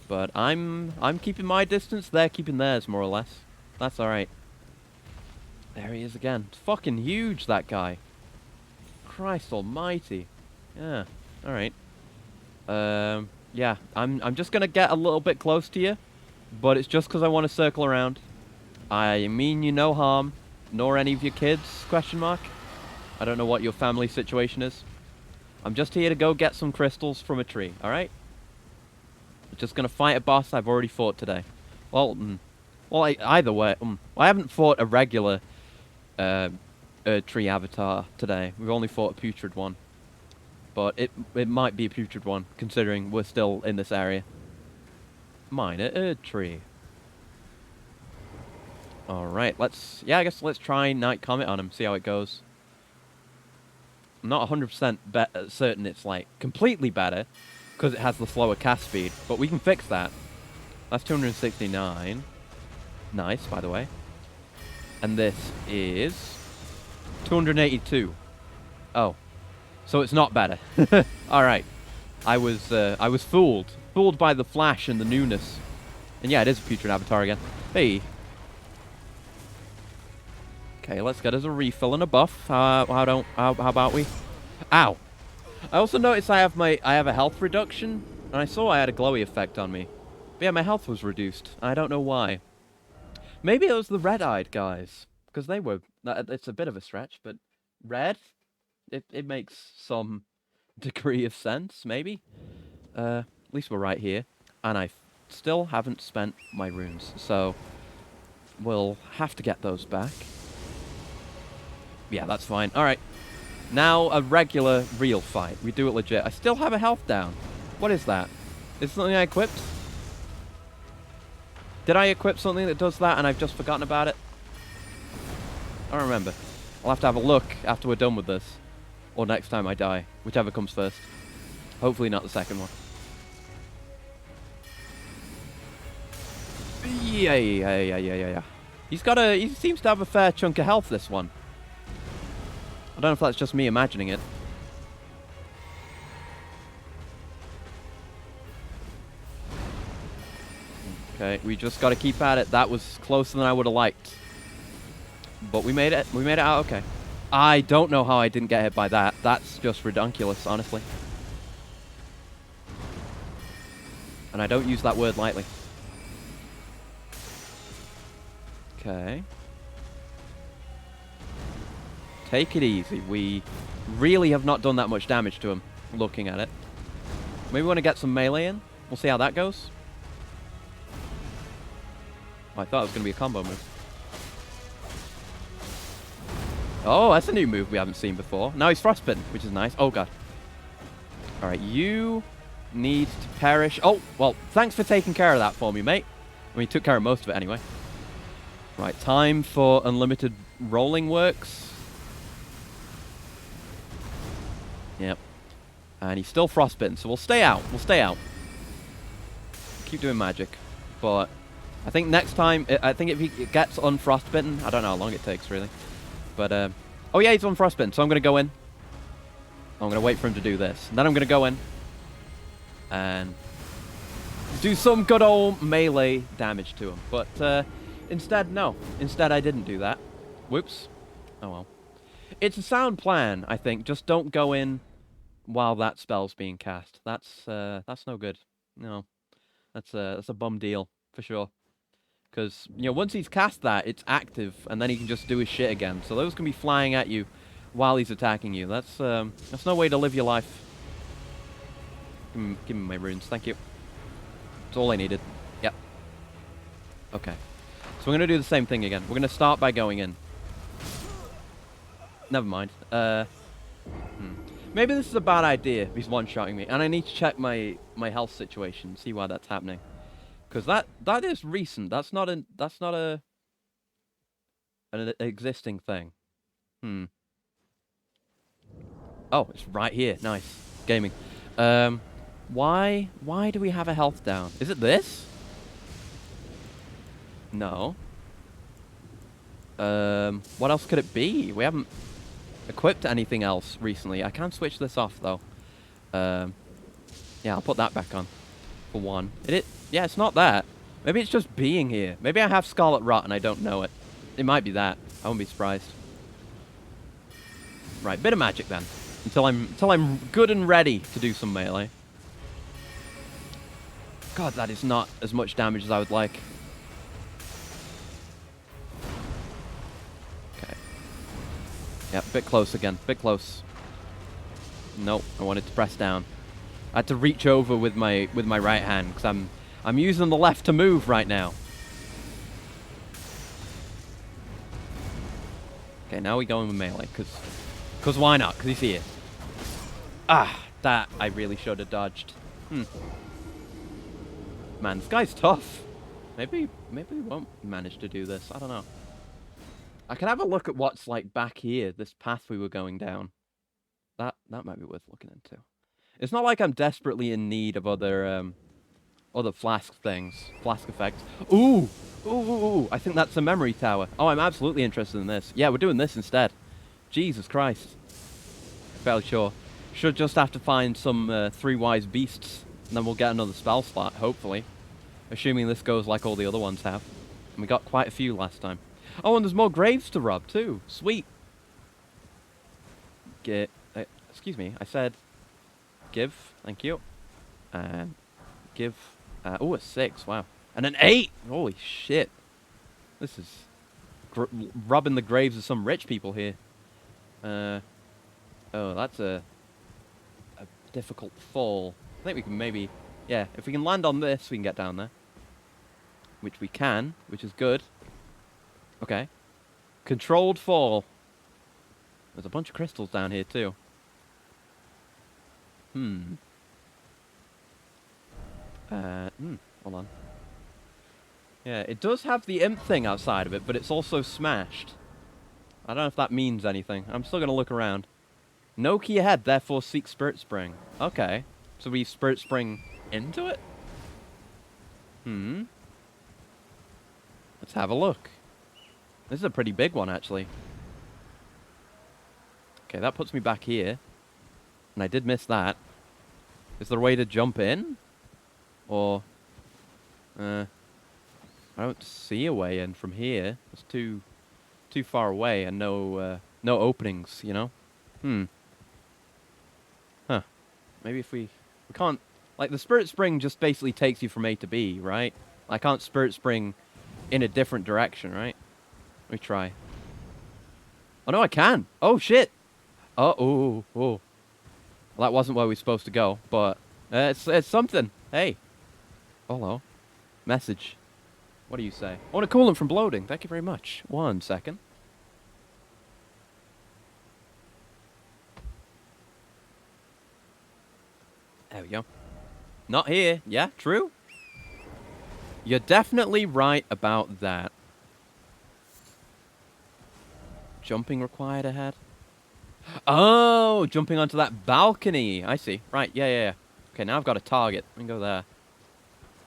But I'm keeping my distance. They're keeping theirs, more or less. That's all right. There he is again. It's fucking huge, that guy. Christ almighty. Yeah. All right. Yeah. I'm just gonna get a little bit close to you, but it's just because I want to circle around. I mean you no harm, nor any of your kids, question mark. I don't know what your family situation is. I'm just here to go get some crystals from a tree, alright? Just gonna fight a boss I've already fought today. Well, either way, I haven't fought a regular tree avatar today. We've only fought a putrid one. But it might be a putrid one, considering we're still in this area. Minor tree. Alright, I guess let's try Night Comet on him, see how it goes. I'm not 100% certain it's, like, completely better, because it has the slower cast speed, but we can fix that. That's 269. Nice, by the way. And this is 282. Oh. So it's not better. Alright. I was fooled. fooled by the flash and the newness. And yeah, it is a Putrid Avatar again. Hey. Okay, let's get us a refill and a buff. How about we? Ow. I also noticed I have a health reduction, and I saw I had a glowy effect on me. But yeah, my health was reduced. I don't know why. Maybe it was the red-eyed guys, because they were. It's a bit of a stretch, but red. It makes some degree of sense, maybe. At least we're right here, and I still haven't spent my runes, so we'll have to get those back. Yeah, that's fine. All right. Now a regular, real fight. We do it legit. I still have a health down. What is that? Is it something I equipped? Did I equip something that does that and I've just forgotten about it? I don't remember. I'll have to have a look after we're done with this. Or next time I die. Whichever comes first. Hopefully not the second one. Yeah. He seems to have a fair chunk of health, this one. I don't know if that's just me imagining it. Okay, we just got to keep at it. That was closer than I would have liked. But we made it. We made it out okay. I don't know how I didn't get hit by that. That's just redunculous, honestly. And I don't use that word lightly. Okay. Take it easy. We really have not done that much damage to him, looking at it. Maybe we want to get some melee in. We'll see how that goes. Oh, I thought it was going to be a combo move. Oh, that's a new move we haven't seen before. Now he's frostbitten, which is nice. Oh, God. All right, you need to perish. Oh, well, thanks for taking care of that for me, mate. I mean, he took care of most of it anyway. Right, time for unlimited rolling works. Yep. And he's still frostbitten, so we'll stay out. We'll stay out. Keep doing magic. But I think next time, I think if he gets unfrostbitten, I don't know how long it takes, really. But, oh yeah, he's unfrostbitten, so I'm going to go in. I'm going to wait for him to do this. And then I'm going to go in. And do some good old melee damage to him. But, instead, no. Instead, I didn't do that. Whoops. Oh well. It's a sound plan, I think. Just don't go in while that spell's being cast. That's no good. No. That's a bum deal, for sure. Because, you know, once he's cast that, it's active, and then he can just do his shit again. So those can be flying at you while he's attacking you. That's no way to live your life. Give me my runes, thank you. That's all I needed. Yep. Okay. So we're going to do the same thing again. We're going to start by going in. Never mind. Maybe this is a bad idea. He's one-shotting me, and I need to check my health situation, see why that's happening. Because that is recent. That's not an existing thing. Oh, it's right here. Nice. Gaming. Why do we have a health down? Is it this? No. What else could it be? We haven't equipped anything else recently. I can switch this off though. Yeah, I'll put that back on for one. Yeah, it's not that. Maybe it's just being here. Maybe I have Scarlet Rot and I don't know it. It might be that. I won't be surprised. Right, bit of magic then. Until I'm good and ready to do some melee. God, that is not as much damage as I would like. Okay. Yeah, bit close again. Bit close. Nope, I wanted to press down. I had to reach over with my right hand because I'm using the left to move right now. Okay, now we go in with melee because why not? Because he's here. Ah, that I really should have dodged. Man, this guy's tough. Maybe we won't manage to do this. I don't know. I can have a look at what's like back here. This path we were going down. That might be worth looking into. It's not like I'm desperately in need of other flask things, flask effects. Ooh, I think that's a memory tower. Oh, I'm absolutely interested in this. Yeah, we're doing this instead. Jesus Christ. Fairly sure. Should just have to find some 3 wise beasts And then we'll get another spell slot, hopefully. Assuming this goes like all the other ones have. And we got quite a few last time. Oh, and there's more graves to rob, too. Sweet. Excuse me, I said give. Thank you. And give. Oh, a 6. Wow. And an 8! Holy shit. This is robbing the graves of some rich people here. Oh, that's a difficult fall. I think we can maybe... Yeah, if we can land on this, we can get down there. Which we can, which is good. Okay. Controlled fall. There's a bunch of crystals down here, too. Hold on. Yeah, it does have the imp thing outside of it, but it's also smashed. I don't know if that means anything. I'm still going to look around. No key ahead, therefore seek Spirit Spring. Okay. So we Spirit Spring into it? Let's have a look. This is a pretty big one, actually. Okay, that puts me back here. And I did miss that. Is there a way to jump in? Or... I don't see a way in from here. It's too far away and no openings, you know? Huh. Maybe if we can't... Like, the Spirit Spring just basically takes you from A to B, right? I can't Spirit Spring in a different direction, right? Let me try. Oh, no, I can! Oh, shit! Oh. Well, that wasn't where we were supposed to go, but... it's something. Hey. Hello. Message. What do you say? I want a coolant from bloating. Thank you very much. 1 second. There we go. Not here. Yeah, true. You're definitely right about that. Jumping required ahead. Oh, jumping onto that balcony. I see. Right, yeah. Okay, now I've got a target. We can go there.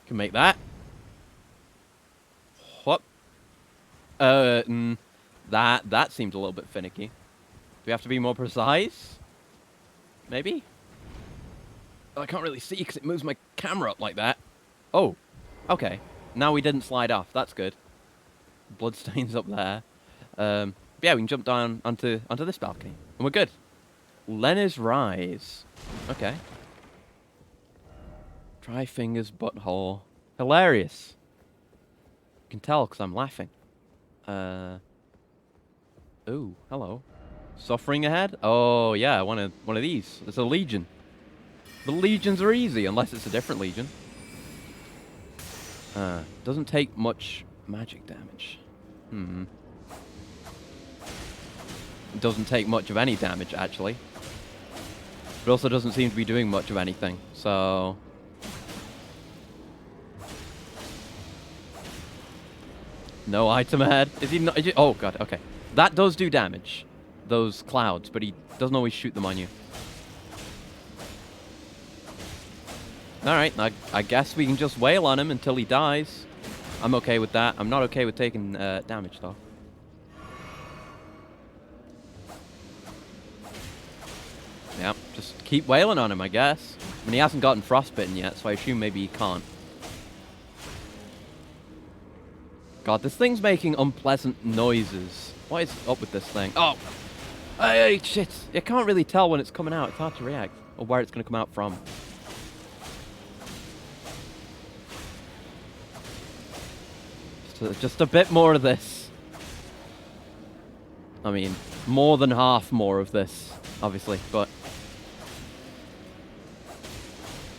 Can make that. What? That seems a little bit finicky. Do we have to be more precise? Maybe? Oh, I can't really see because it moves my camera up like that. Oh, okay. Now we didn't slide off. That's good. Bloodstains up there. Yeah, we can jump down onto this balcony. And we're good. Lena's Rise. Okay. Dry fingers, butthole. Hilarious. You can tell because I'm laughing. Ooh, hello. Suffering ahead? Oh, yeah, one of these. It's a legion. The legions are easy, unless it's a different legion. Doesn't take much magic damage. Doesn't take much of any damage, actually. But also doesn't seem to be doing much of anything, so... No item ahead. Is he not... oh, God, okay. That does do damage. Those clouds, but he doesn't always shoot them on you. Alright, I guess we can just wail on him until he dies. I'm okay with that. I'm not okay with taking damage, though. Yeah, just keep wailing on him, I guess. I mean, he hasn't gotten frostbitten yet, so I assume maybe he can't. God, this thing's making unpleasant noises. What is up with this thing? Oh! Hey, shit! You can't really tell when it's coming out. It's hard to react. Or where it's going to come out from. Just a bit more of this. I mean, more than half more of this, obviously, but...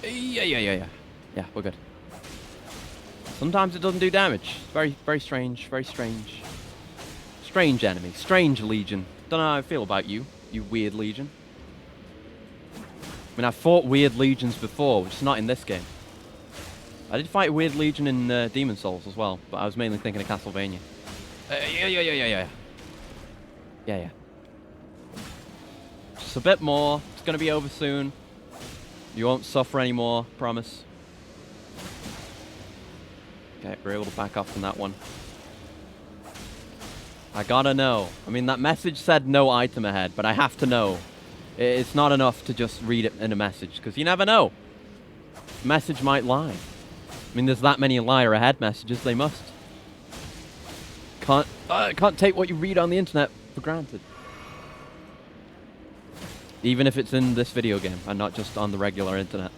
Yeah. Yeah, we're good. Sometimes it doesn't do damage. It's very, very strange, very strange. Strange enemy, strange legion. Don't know how I feel about you, you weird legion. I mean, I've fought weird legions before, which is not in this game. I did fight a weird legion in Demon Souls as well, but I was mainly thinking of Castlevania. Yeah. Just a bit more. It's going to be over soon. You won't suffer anymore, promise. Okay, we're able to back off from that one. I gotta know. I mean, that message said no item ahead, but I have to know. It's not enough to just read it in a message, because you never know. message might lie. I mean, there's that many liar ahead messages, they must. Can't take what you read on the internet for granted. Even if it's in this video game and not just on the regular internet.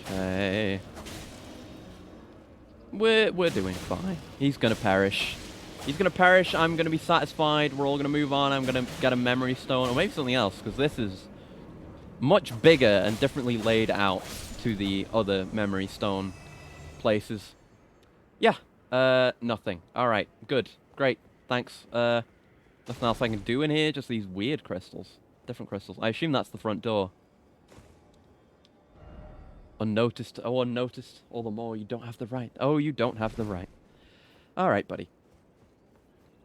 Okay. We're doing fine. He's gonna perish. He's gonna perish, I'm gonna be satisfied, we're all gonna move on, I'm gonna get a memory stone, or maybe something else, because this is much bigger and differently laid out to the other memory stone places. Yeah, nothing. Alright, good, great, thanks. Nothing else I can do in here, just these weird crystals. Different crystals. I assume that's the front door. Unnoticed, oh unnoticed, all the more you don't have the right. Oh, you don't have the right. Alright, buddy.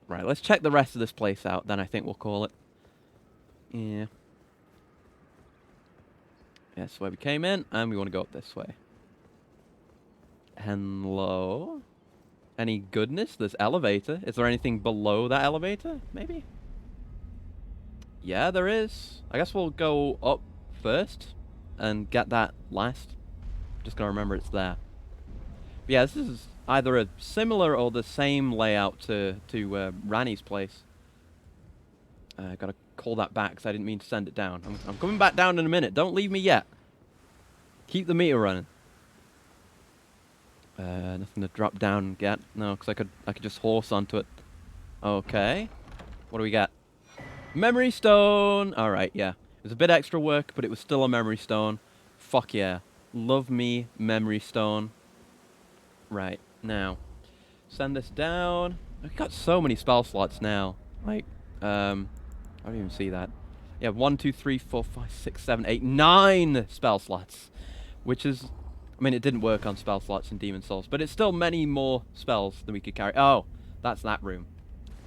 Right, let's check the rest of this place out, then I think we'll call it. Yeah. That's where we came in, and we want to go up this way. Hello? Any goodness? There's elevator. Is there anything below that elevator? Maybe? Yeah, there is. I guess we'll go up first and get that last. Just gotta remember it's there. But yeah, this is either a similar or the same layout to Rani's place. Gotta call that back because I didn't mean to send it down. I'm coming back down in a minute. Don't leave me yet. Keep the meter running. Nothing to drop down yet. No, because I could just horse onto it. Okay. What do we got? Memory stone. All right, yeah. It was a bit extra work, but it was still a memory stone. Fuck yeah. Love me memory stone. Right. Now, send this down. I've got so many spell slots now. Like, I don't even see that. Yeah, 1, 2, 3, 4, 5, 6, 7, 8, 9 spell slots. Which is, I mean, it didn't work on spell slots in Demon Souls, but it's still many more spells than we could carry. Oh, that's that room.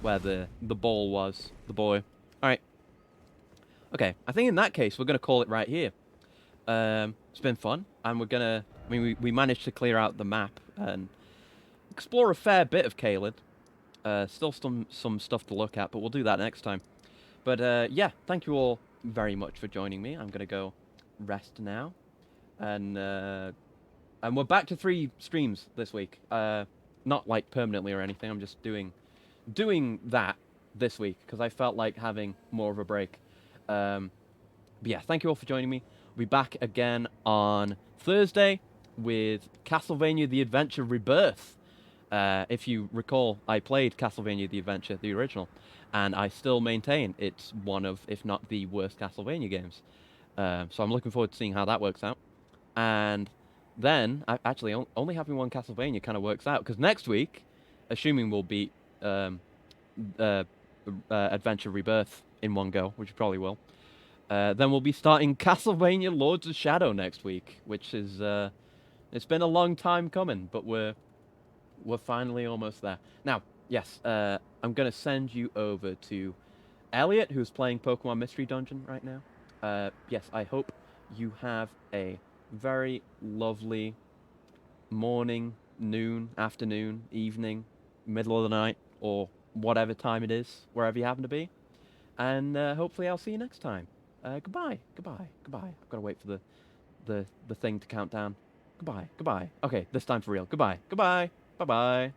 Where the ball was. The boy. Alright. Okay, I think in that case, we're going to call it right here. It's been fun, and we're going to... I mean, we managed to clear out the map and explore a fair bit of Caelid. Still some stuff to look at, but we'll do that next time. But yeah, thank you all very much for joining me. I'm going to go rest now. And we're back to 3 streams this week. Not like permanently or anything, I'm just doing that this week, because I felt like having more of a break. But yeah, thank you all for joining me. We'll be back again on Thursday with Castlevania The Adventure Rebirth. If you recall, I played Castlevania The Adventure, the original, and I still maintain it's one of, if not the worst Castlevania games. So I'm looking forward to seeing how that works out. And then, actually, only having one Castlevania kind of works out, because next week, assuming we'll beat Adventure Rebirth in one go, which we probably will, then we'll be starting Castlevania Lords of Shadow next week, which is, it's been a long time coming, but we're finally almost there. Now, yes, I'm going to send you over to Elliot, who's playing Pokemon Mystery Dungeon right now. Yes, I hope you have a very lovely morning, noon, afternoon, evening, middle of the night, or whatever time it is, wherever you happen to be. And hopefully I'll see you next time. Goodbye. I've got to wait for the thing to count down. Goodbye. Okay, this time for real. Goodbye. Bye-bye.